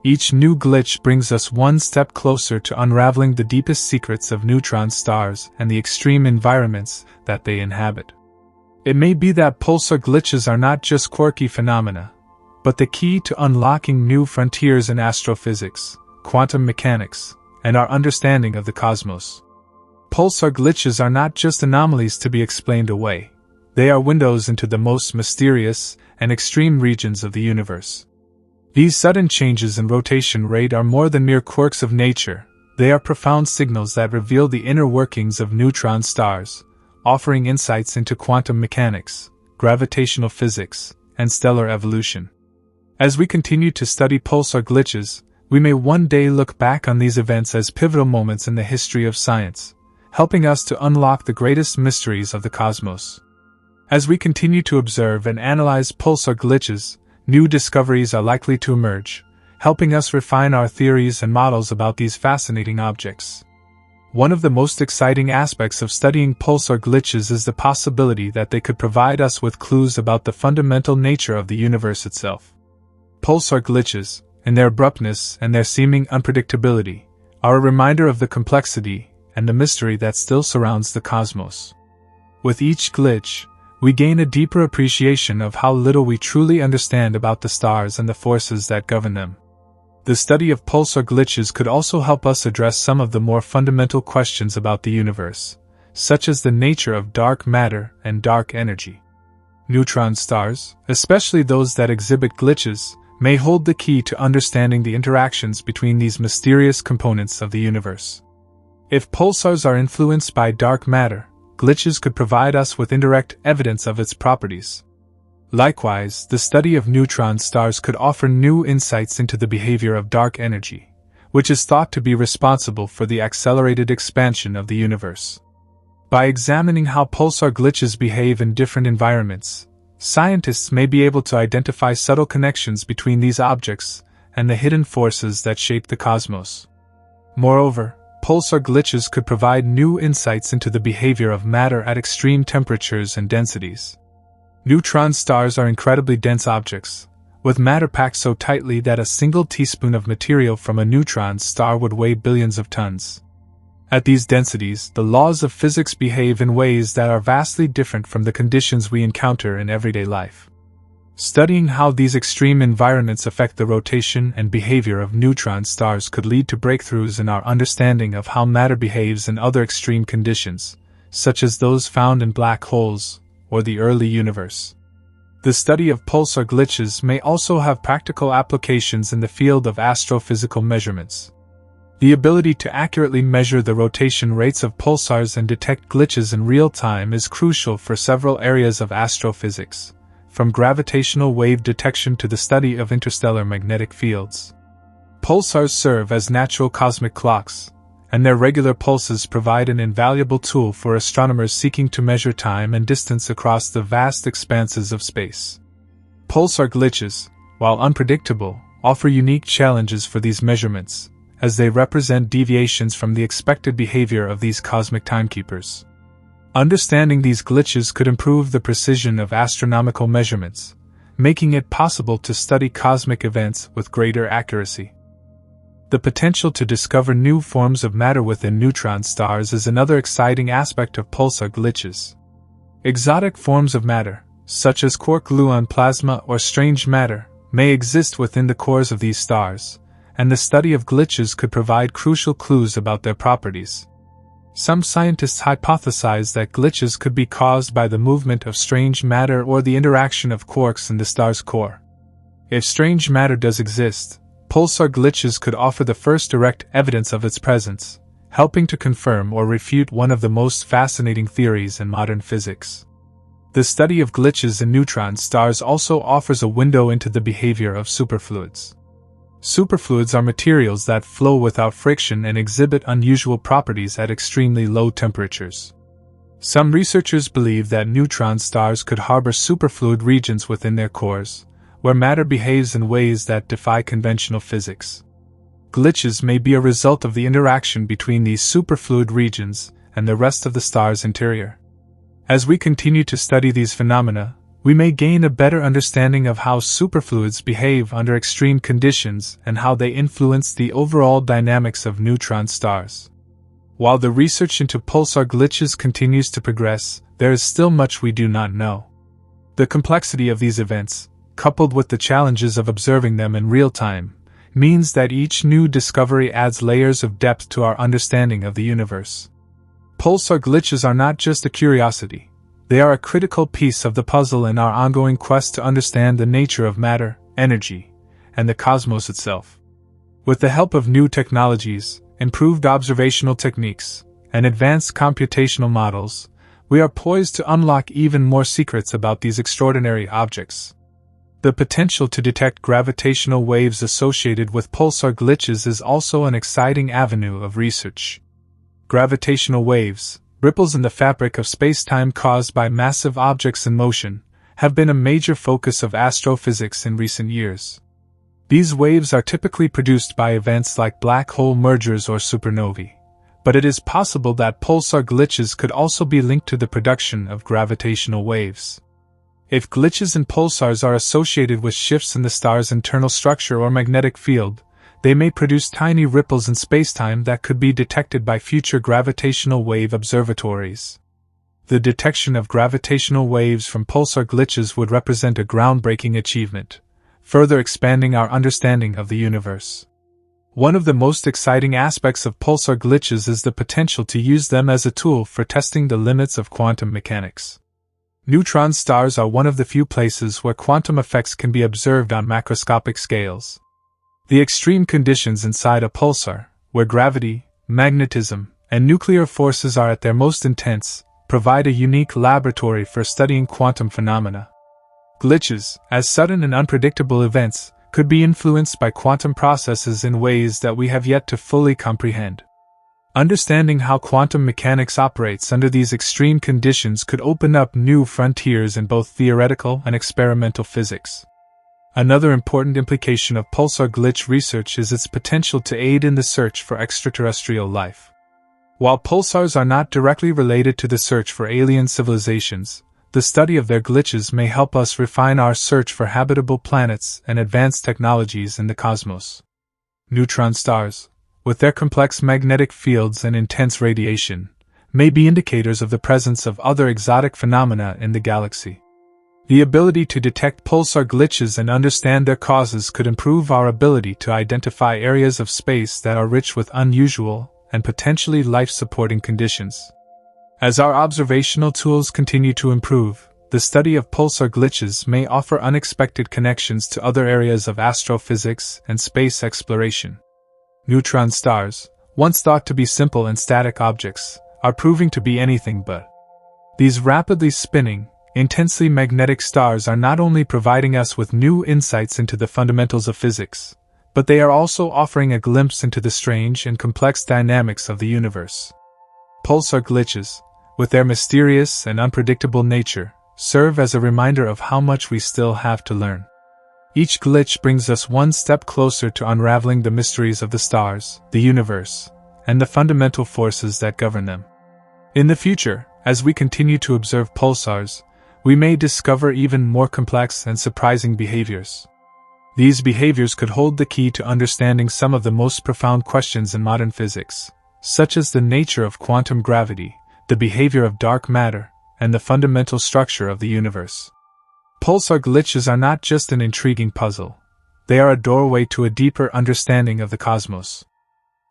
Each new glitch brings us one step closer to unraveling the deepest secrets of neutron stars and the extreme environments that they inhabit. It may be that pulsar glitches are not just quirky phenomena, but the key to unlocking new frontiers in astrophysics, quantum mechanics, and our understanding of the cosmos. Pulsar glitches are not just anomalies to be explained away. They are windows into the most mysterious and extreme regions of the universe. These sudden changes in rotation rate are more than mere quirks of nature. They are profound signals that reveal the inner workings of neutron stars, offering insights into quantum mechanics, gravitational physics, and stellar evolution. As we continue to study pulsar glitches, we may one day look back on these events as pivotal moments in the history of science, helping us to unlock the greatest mysteries of the cosmos. As we continue to observe and analyze pulsar glitches, new discoveries are likely to emerge, helping us refine our theories and models about these fascinating objects. One of the most exciting aspects of studying pulsar glitches is the possibility that they could provide us with clues about the fundamental nature of the universe itself. Pulsar glitches, in their abruptness and their seeming unpredictability, are a reminder of the complexity and the mystery that still surrounds the cosmos. With each glitch, we gain a deeper appreciation of how little we truly understand about the stars and the forces that govern them. The study of pulsar glitches could also help us address some of the more fundamental questions about the universe, such as the nature of dark matter and dark energy. Neutron stars, especially those that exhibit glitches, may hold the key to understanding the interactions between these mysterious components of the universe. If pulsars are influenced by dark matter, glitches could provide us with indirect evidence of its properties. Likewise, the study of neutron stars could offer new insights into the behavior of dark energy, which is thought to be responsible for the accelerated expansion of the universe. By examining how pulsar glitches behave in different environments, scientists may be able to identify subtle connections between these objects and the hidden forces that shape the cosmos. Moreover, pulsar glitches could provide new insights into the behavior of matter at extreme temperatures and densities. Neutron stars are incredibly dense objects, with matter packed so tightly that a single teaspoon of material from a neutron star would weigh billions of tons. At these densities, the laws of physics behave in ways that are vastly different from the conditions we encounter in everyday life. Studying how these extreme environments affect the rotation and behavior of neutron stars could lead to breakthroughs in our understanding of how matter behaves in other extreme conditions, such as those found in black holes or the early universe. The study of pulsar glitches may also have practical applications in the field of astrophysical measurements. The ability to accurately measure the rotation rates of pulsars and detect glitches in real time is crucial for several areas of astrophysics, from gravitational wave detection to the study of interstellar magnetic fields. Pulsars serve as natural cosmic clocks, and their regular pulses provide an invaluable tool for astronomers seeking to measure time and distance across the vast expanses of space. Pulsar glitches, while unpredictable, offer unique challenges for these measurements, as they represent deviations from the expected behavior of these cosmic timekeepers. Understanding these glitches could improve the precision of astronomical measurements, making it possible to study cosmic events with greater accuracy. The potential to discover new forms of matter within neutron stars is another exciting aspect of pulsar glitches. Exotic forms of matter, such as quark-gluon plasma or strange matter, may exist within the cores of these stars, and the study of glitches could provide crucial clues about their properties. Some scientists hypothesize that glitches could be caused by the movement of strange matter or the interaction of quarks in the star's core. If strange matter does exist, pulsar glitches could offer the first direct evidence of its presence, helping to confirm or refute one of the most fascinating theories in modern physics. The study of glitches in neutron stars also offers a window into the behavior of superfluids. Superfluids are materials that flow without friction and exhibit unusual properties at extremely low temperatures. Some researchers believe that neutron stars could harbor superfluid regions within their cores, where matter behaves in ways that defy conventional physics. Glitches may be a result of the interaction between these superfluid regions and the rest of the star's interior. As we continue to study these phenomena, we may gain a better understanding of how superfluids behave under extreme conditions and how they influence the overall dynamics of neutron stars. While the research into pulsar glitches continues to progress, there is still much we do not know. The complexity of these events, coupled with the challenges of observing them in real time, means that each new discovery adds layers of depth to our understanding of the universe. Pulsar glitches are not just a curiosity. They are a critical piece of the puzzle in our ongoing quest to understand the nature of matter, energy, and the cosmos itself. With the help of new technologies, improved observational techniques, and advanced computational models, we are poised to unlock even more secrets about these extraordinary objects. The potential to detect gravitational waves associated with pulsar glitches is also an exciting avenue of research. Gravitational waves, ripples in the fabric of space-time caused by massive objects in motion, have been a major focus of astrophysics in recent years. These waves are typically produced by events like black hole mergers or supernovae, but it is possible that pulsar glitches could also be linked to the production of gravitational waves. If glitches in pulsars are associated with shifts in the star's internal structure or magnetic field, they may produce tiny ripples in spacetime that could be detected by future gravitational wave observatories. The detection of gravitational waves from pulsar glitches would represent a groundbreaking achievement, further expanding our understanding of the universe. One of the most exciting aspects of pulsar glitches is the potential to use them as a tool for testing the limits of quantum mechanics. Neutron stars are one of the few places where quantum effects can be observed on macroscopic scales. The extreme conditions inside a pulsar, where gravity, magnetism, and nuclear forces are at their most intense, provide a unique laboratory for studying quantum phenomena. Glitches, as sudden and unpredictable events, could be influenced by quantum processes in ways that we have yet to fully comprehend. Understanding how quantum mechanics operates under these extreme conditions could open up new frontiers in both theoretical and experimental physics. Another important implication of pulsar glitch research is its potential to aid in the search for extraterrestrial life. While pulsars are not directly related to the search for alien civilizations, the study of their glitches may help us refine our search for habitable planets and advanced technologies in the cosmos. Neutron stars, with their complex magnetic fields and intense radiation, may be indicators of the presence of other exotic phenomena in the galaxy. The ability to detect pulsar glitches and understand their causes could improve our ability to identify areas of space that are rich with unusual and potentially life-supporting conditions. As our observational tools continue to improve, the study of pulsar glitches may offer unexpected connections to other areas of astrophysics and space exploration. Neutron stars, once thought to be simple and static objects, are proving to be anything but. These rapidly spinning, intensely magnetic stars are not only providing us with new insights into the fundamentals of physics, but they are also offering a glimpse into the strange and complex dynamics of the universe. Pulsar glitches, with their mysterious and unpredictable nature, serve as a reminder of how much we still have to learn. Each glitch brings us one step closer to unraveling the mysteries of the stars, the universe, and the fundamental forces that govern them. In the future, as we continue to observe pulsars, we may discover even more complex and surprising behaviors. These behaviors could hold the key to understanding some of the most profound questions in modern physics, such as the nature of quantum gravity, the behavior of dark matter, and the fundamental structure of the universe. Pulsar glitches are not just an intriguing puzzle. They are a doorway to a deeper understanding of the cosmos.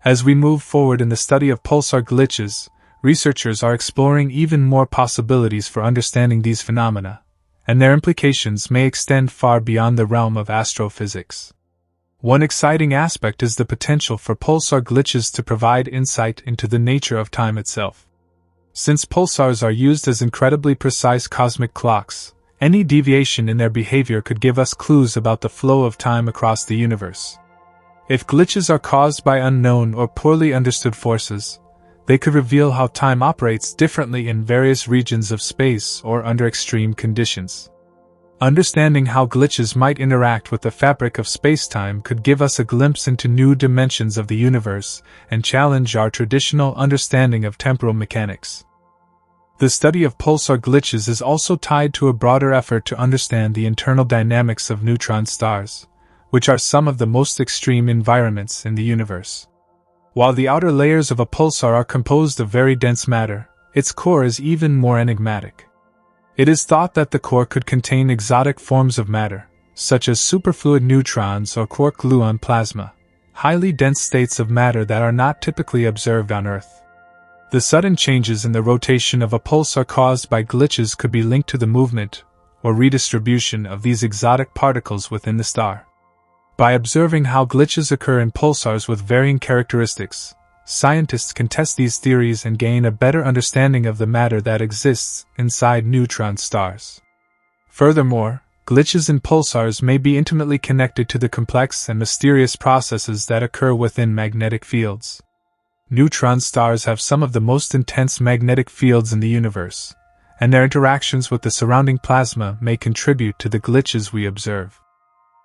As we move forward in the study of pulsar glitches, researchers are exploring even more possibilities for understanding these phenomena, and their implications may extend far beyond the realm of astrophysics. One exciting aspect is the potential for pulsar glitches to provide insight into the nature of time itself. Since pulsars are used as incredibly precise cosmic clocks, any deviation in their behavior could give us clues about the flow of time across the universe. If glitches are caused by unknown or poorly understood forces, they could reveal how time operates differently in various regions of space or under extreme conditions. Understanding how glitches might interact with the fabric of space-time could give us a glimpse into new dimensions of the universe and challenge our traditional understanding of temporal mechanics. The study of pulsar glitches is also tied to a broader effort to understand the internal dynamics of neutron stars, which are some of the most extreme environments in the universe. While the outer layers of a pulsar are composed of very dense matter, its core is even more enigmatic. It is thought that the core could contain exotic forms of matter, such as superfluid neutrons or quark-gluon plasma, highly dense states of matter that are not typically observed on Earth. The sudden changes in the rotation of a pulsar caused by glitches could be linked to the movement or redistribution of these exotic particles within the star. By observing how glitches occur in pulsars with varying characteristics, scientists can test these theories and gain a better understanding of the matter that exists inside neutron stars. Furthermore, glitches in pulsars may be intimately connected to the complex and mysterious processes that occur within magnetic fields. Neutron stars have some of the most intense magnetic fields in the universe, and their interactions with the surrounding plasma may contribute to the glitches we observe.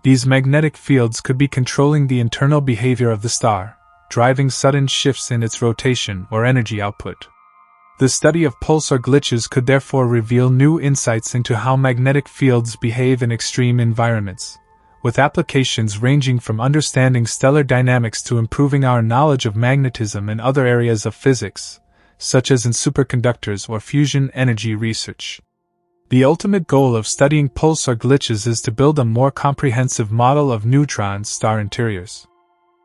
These magnetic fields could be controlling the internal behavior of the star, driving sudden shifts in its rotation or energy output. The study of pulsar glitches could therefore reveal new insights into how magnetic fields behave in extreme environments, with applications ranging from understanding stellar dynamics to improving our knowledge of magnetism and other areas of physics, such as in superconductors or fusion energy research. The ultimate goal of studying pulsar glitches is to build a more comprehensive model of neutron star interiors.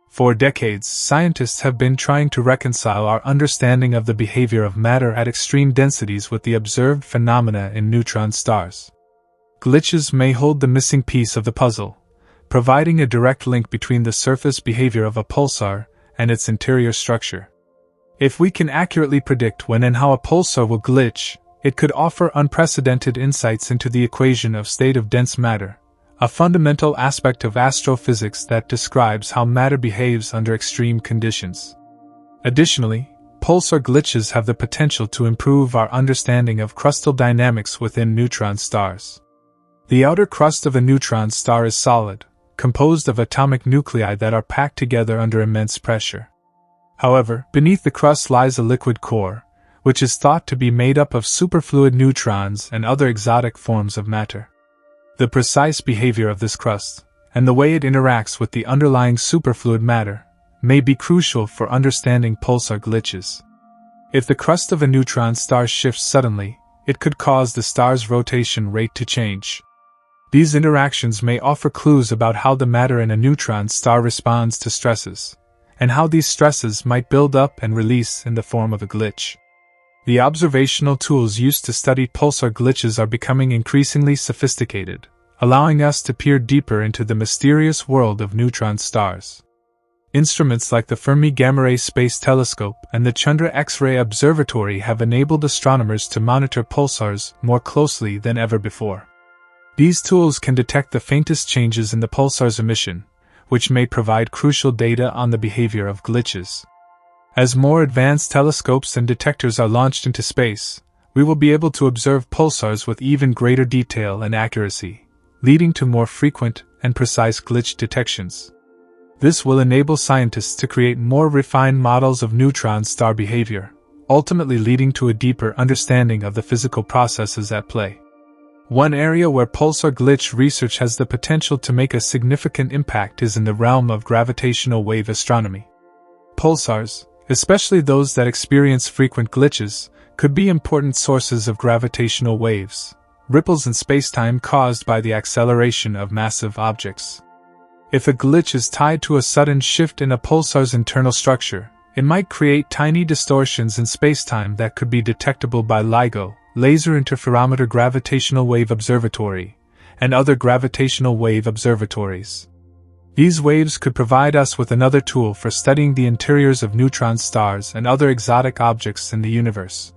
For decades, scientists have been trying to reconcile our understanding of the behavior of matter at extreme densities with the observed phenomena in neutron stars. Glitches may hold the missing piece of the puzzle, providing a direct link between the surface behavior of a pulsar and its interior structure. If we can accurately predict when and how a pulsar will glitch, it could offer unprecedented insights into the equation of state of dense matter, a fundamental aspect of astrophysics that describes how matter behaves under extreme conditions. Additionally, pulsar glitches have the potential to improve our understanding of crustal dynamics within neutron stars. The outer crust of a neutron star is solid, composed of atomic nuclei that are packed together under immense pressure. However, beneath the crust lies a liquid core, which is thought to be made up of superfluid neutrons and other exotic forms of matter. The precise behavior of this crust, and the way it interacts with the underlying superfluid matter, may be crucial for understanding pulsar glitches. If the crust of a neutron star shifts suddenly, it could cause the star's rotation rate to change. These interactions may offer clues about how the matter in a neutron star responds to stresses, and how these stresses might build up and release in the form of a glitch. The observational tools used to study pulsar glitches are becoming increasingly sophisticated, allowing us to peer deeper into the mysterious world of neutron stars. Instruments like the Fermi Gamma Ray Space Telescope and the Chandra X-ray Observatory have enabled astronomers to monitor pulsars more closely than ever before. These tools can detect the faintest changes in the pulsar's emission, which may provide crucial data on the behavior of glitches. As more advanced telescopes and detectors are launched into space, we will be able to observe pulsars with even greater detail and accuracy, leading to more frequent and precise glitch detections. This will enable scientists to create more refined models of neutron star behavior, ultimately leading to a deeper understanding of the physical processes at play. One area where pulsar glitch research has the potential to make a significant impact is in the realm of gravitational wave astronomy. Pulsars, especially those that experience frequent glitches, could be important sources of gravitational waves, ripples in spacetime caused by the acceleration of massive objects. If a glitch is tied to a sudden shift in a pulsar's internal structure, it might create tiny distortions in spacetime that could be detectable by LIGO, Laser Interferometer Gravitational Wave Observatory, and other gravitational wave observatories. These waves could provide us with another tool for studying the interiors of neutron stars and other exotic objects in the universe.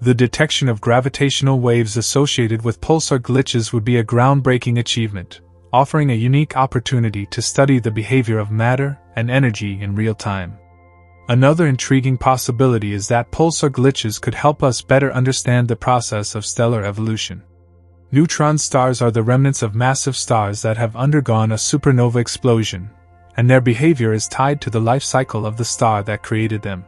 The detection of gravitational waves associated with pulsar glitches would be a groundbreaking achievement, offering a unique opportunity to study the behavior of matter and energy in real time. Another intriguing possibility is that pulsar glitches could help us better understand the process of stellar evolution. Neutron stars are the remnants of massive stars that have undergone a supernova explosion, and their behavior is tied to the life cycle of the star that created them.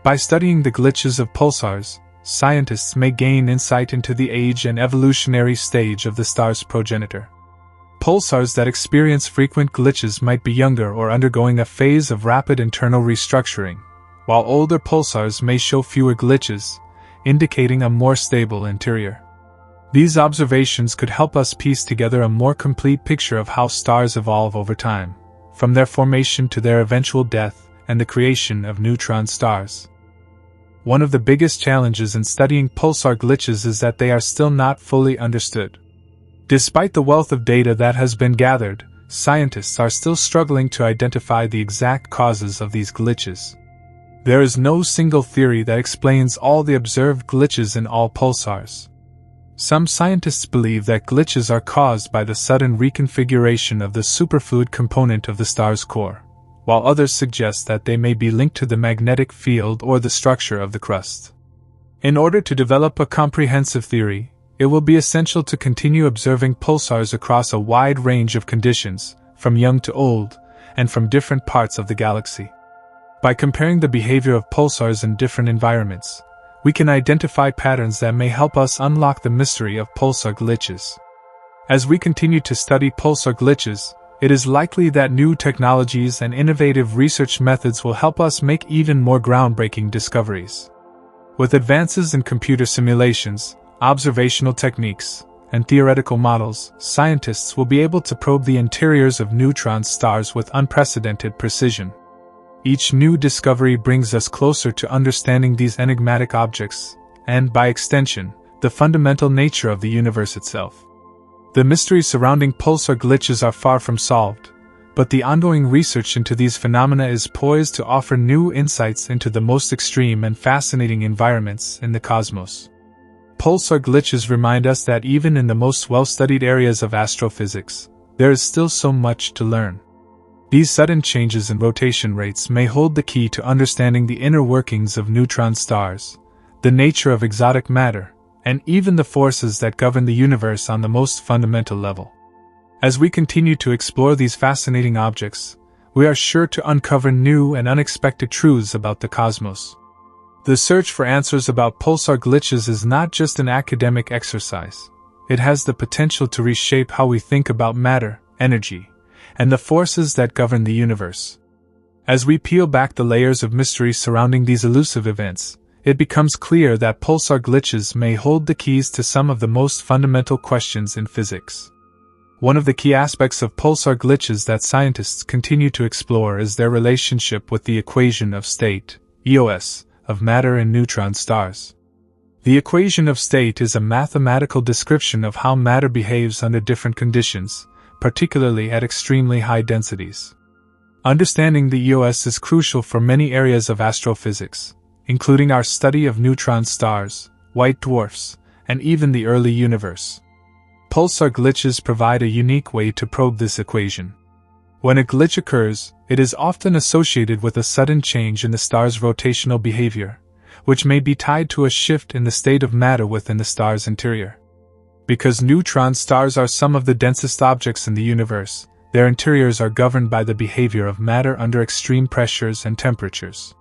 By studying the glitches of pulsars, scientists may gain insight into the age and evolutionary stage of the star's progenitor. Pulsars that experience frequent glitches might be younger or undergoing a phase of rapid internal restructuring, while older pulsars may show fewer glitches, indicating a more stable interior. These observations could help us piece together a more complete picture of how stars evolve over time, from their formation to their eventual death and the creation of neutron stars. One of the biggest challenges in studying pulsar glitches is that they are still not fully understood. Despite the wealth of data that has been gathered, scientists are still struggling to identify the exact causes of these glitches. There is no single theory that explains all the observed glitches in all pulsars. Some scientists believe that glitches are caused by the sudden reconfiguration of the superfluid component of the star's core, while others suggest that they may be linked to the magnetic field or the structure of the crust. In order to develop a comprehensive theory, it will be essential to continue observing pulsars across a wide range of conditions, from young to old, and from different parts of the galaxy. By comparing the behavior of pulsars in different environments, we can identify patterns that may help us unlock the mystery of pulsar glitches. As we continue to study pulsar glitches, it is likely that new technologies and innovative research methods will help us make even more groundbreaking discoveries. With advances in computer simulations, observational techniques, and theoretical models, scientists will be able to probe the interiors of neutron stars with unprecedented precision. Each new discovery brings us closer to understanding these enigmatic objects, and, by extension, the fundamental nature of the universe itself. The mysteries surrounding pulsar glitches are far from solved, but the ongoing research into these phenomena is poised to offer new insights into the most extreme and fascinating environments in the cosmos. Pulsar glitches remind us that even in the most well-studied areas of astrophysics, there is still so much to learn. These sudden changes in rotation rates may hold the key to understanding the inner workings of neutron stars, the nature of exotic matter, and even the forces that govern the universe on the most fundamental level. As we continue to explore these fascinating objects, we are sure to uncover new and unexpected truths about the cosmos. The search for answers about pulsar glitches is not just an academic exercise. It has the potential to reshape how we think about matter, energy, and the forces that govern the universe. As we peel back the layers of mystery surrounding these elusive events, it becomes clear that pulsar glitches may hold the keys to some of the most fundamental questions in physics. One of the key aspects of pulsar glitches that scientists continue to explore is their relationship with the equation of state, EOS, of matter in neutron stars. The equation of state is a mathematical description of how matter behaves under different conditions, particularly at extremely high densities. Understanding the EOS is crucial for many areas of astrophysics, including our study of neutron stars, white dwarfs, and even the early universe. Pulsar glitches provide a unique way to probe this equation. When a glitch occurs, it is often associated with a sudden change in the star's rotational behavior, which may be tied to a shift in the state of matter within the star's interior. Because neutron stars are some of the densest objects in the universe, their interiors are governed by the behavior of matter under extreme pressures and temperatures.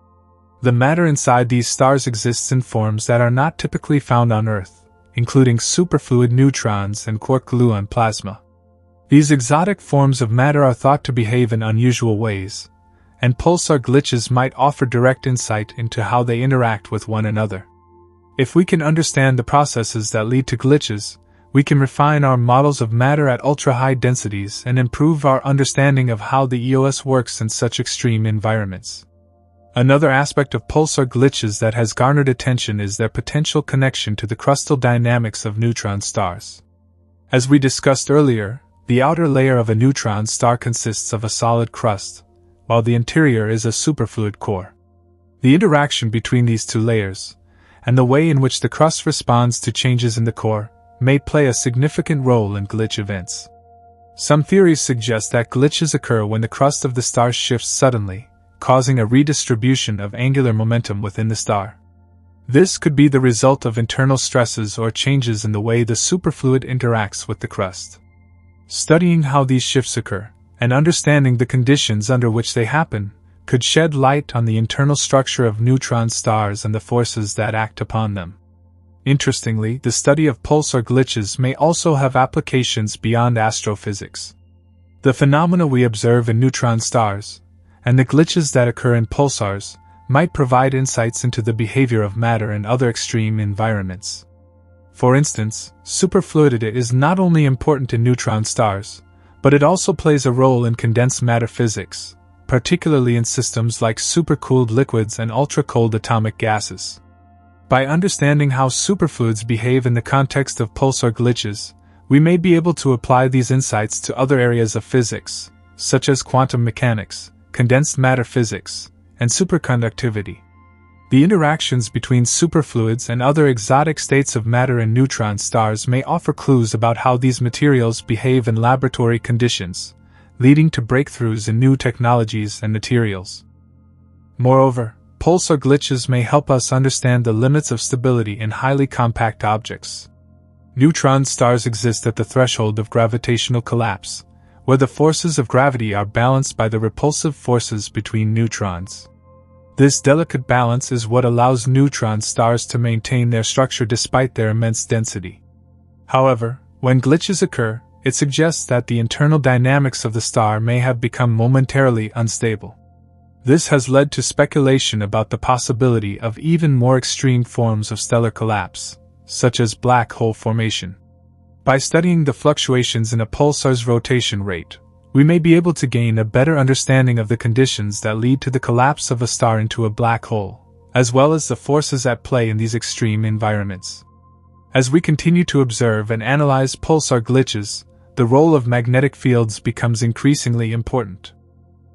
The matter inside these stars exists in forms that are not typically found on Earth, including superfluid neutrons and quark-gluon plasma. These exotic forms of matter are thought to behave in unusual ways, and pulsar glitches might offer direct insight into how they interact with one another. If we can understand the processes that lead to glitches, we can refine our models of matter at ultra-high densities and improve our understanding of how the EOS works in such extreme environments. Another aspect of pulsar glitches that has garnered attention is their potential connection to the crustal dynamics of neutron stars. As we discussed earlier, the outer layer of a neutron star consists of a solid crust, while the interior is a superfluid core. The interaction between these two layers, and the way in which the crust responds to changes in the core, may play a significant role in glitch events. Some theories suggest that glitches occur when the crust of the star shifts suddenly, causing a redistribution of angular momentum within the star. This could be the result of internal stresses or changes in the way the superfluid interacts with the crust. Studying how these shifts occur, and understanding the conditions under which they happen, could shed light on the internal structure of neutron stars and the forces that act upon them. Interestingly, the study of pulsar glitches may also have applications beyond astrophysics. The phenomena we observe in neutron stars, and the glitches that occur in pulsars, might provide insights into the behavior of matter in other extreme environments. For instance, superfluidity is not only important in neutron stars, but it also plays a role in condensed matter physics, particularly in systems like supercooled liquids and ultra-cold atomic gases. By understanding how superfluids behave in the context of pulsar glitches, we may be able to apply these insights to other areas of physics, such as quantum mechanics, condensed matter physics, and superconductivity. The interactions between superfluids and other exotic states of matter in neutron stars may offer clues about how these materials behave in laboratory conditions, leading to breakthroughs in new technologies and materials. Moreover, pulsar glitches may help us understand the limits of stability in highly compact objects. Neutron stars exist at the threshold of gravitational collapse, where the forces of gravity are balanced by the repulsive forces between neutrons. This delicate balance is what allows neutron stars to maintain their structure despite their immense density. However, when glitches occur, it suggests that the internal dynamics of the star may have become momentarily unstable. This has led to speculation about the possibility of even more extreme forms of stellar collapse, such as black hole formation. By studying the fluctuations in a pulsar's rotation rate, we may be able to gain a better understanding of the conditions that lead to the collapse of a star into a black hole, as well as the forces at play in these extreme environments. As we continue to observe and analyze pulsar glitches, the role of magnetic fields becomes increasingly important.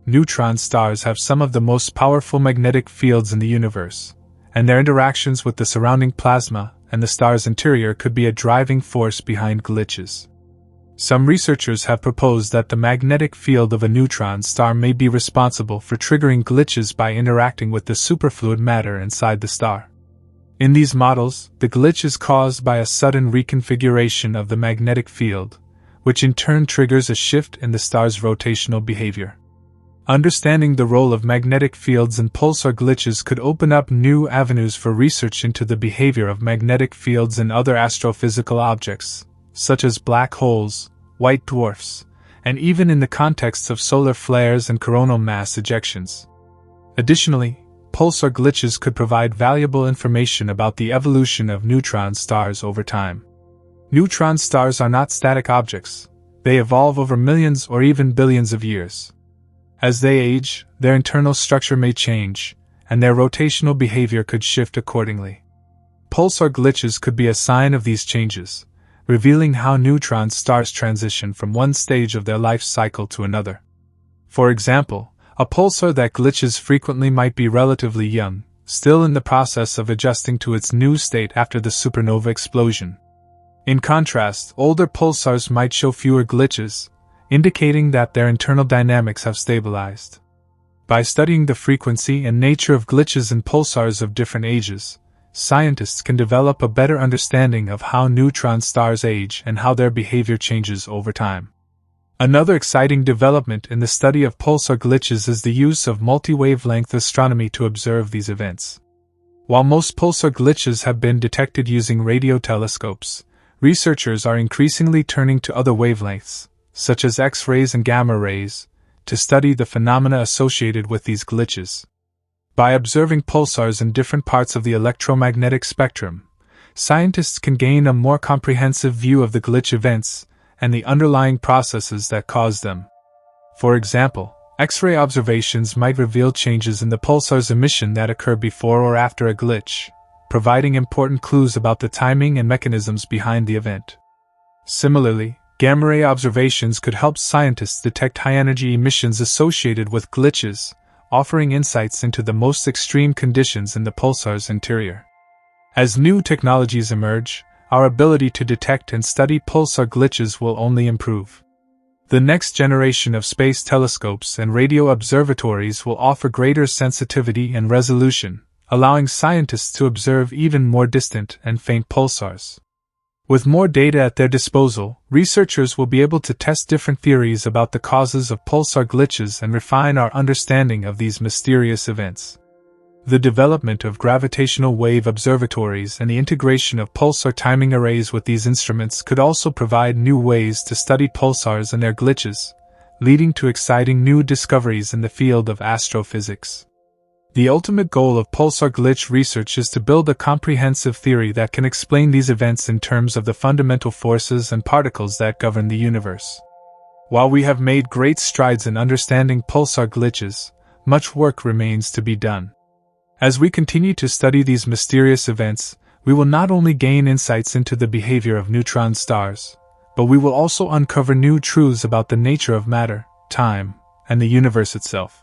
Neutron stars have some of the most powerful magnetic fields in the universe, and their interactions with the surrounding plasma and the star's interior could be a driving force behind glitches. Some researchers have proposed that the magnetic field of a neutron star may be responsible for triggering glitches by interacting with the superfluid matter inside the star. In these models, the glitch is caused by a sudden reconfiguration of the magnetic field, which in turn triggers a shift in the star's rotational behavior. Understanding the role of magnetic fields in pulsar glitches could open up new avenues for research into the behavior of magnetic fields in other astrophysical objects, such as black holes, white dwarfs, and even in the contexts of solar flares and coronal mass ejections. Additionally, pulsar glitches could provide valuable information about the evolution of neutron stars over time. Neutron stars are not static objects; they evolve over millions or even billions of years. As they age, their internal structure may change, and their rotational behavior could shift accordingly. Pulsar glitches could be a sign of these changes, revealing how neutron stars transition from one stage of their life cycle to another. For example, a pulsar that glitches frequently might be relatively young, still in the process of adjusting to its new state after the supernova explosion. In contrast, older pulsars might show fewer glitches, indicating that their internal dynamics have stabilized. By studying the frequency and nature of glitches in pulsars of different ages, scientists can develop a better understanding of how neutron stars age and how their behavior changes over time. Another exciting development in the study of pulsar glitches is the use of multi-wavelength astronomy to observe these events. While most pulsar glitches have been detected using radio telescopes, researchers are increasingly turning to other wavelengths, such as X-rays and gamma rays, to study the phenomena associated with these glitches. By observing pulsars in different parts of the electromagnetic spectrum, scientists can gain a more comprehensive view of the glitch events and the underlying processes that cause them. For example, X-ray observations might reveal changes in the pulsar's emission that occur before or after a glitch, providing important clues about the timing and mechanisms behind the event. Similarly, gamma-ray observations could help scientists detect high-energy emissions associated with glitches, offering insights into the most extreme conditions in the pulsar's interior. As new technologies emerge, our ability to detect and study pulsar glitches will only improve. The next generation of space telescopes and radio observatories will offer greater sensitivity and resolution, allowing scientists to observe even more distant and faint pulsars. With more data at their disposal, researchers will be able to test different theories about the causes of pulsar glitches and refine our understanding of these mysterious events. The development of gravitational wave observatories and the integration of pulsar timing arrays with these instruments could also provide new ways to study pulsars and their glitches, leading to exciting new discoveries in the field of astrophysics. The ultimate goal of pulsar glitch research is to build a comprehensive theory that can explain these events in terms of the fundamental forces and particles that govern the universe. While we have made great strides in understanding pulsar glitches, much work remains to be done. As we continue to study these mysterious events, we will not only gain insights into the behavior of neutron stars, but we will also uncover new truths about the nature of matter, time, and the universe itself.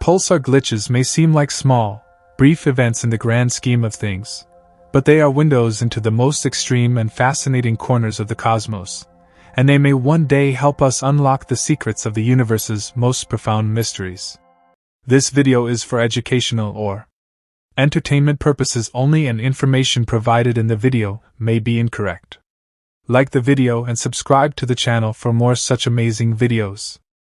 Pulsar glitches may seem like small, brief events in the grand scheme of things, but they are windows into the most extreme and fascinating corners of the cosmos, and they may one day help us unlock the secrets of the universe's most profound mysteries. This video is for educational or entertainment purposes only, and information provided in the video may be incorrect. Like the video and subscribe to the channel for more such amazing videos.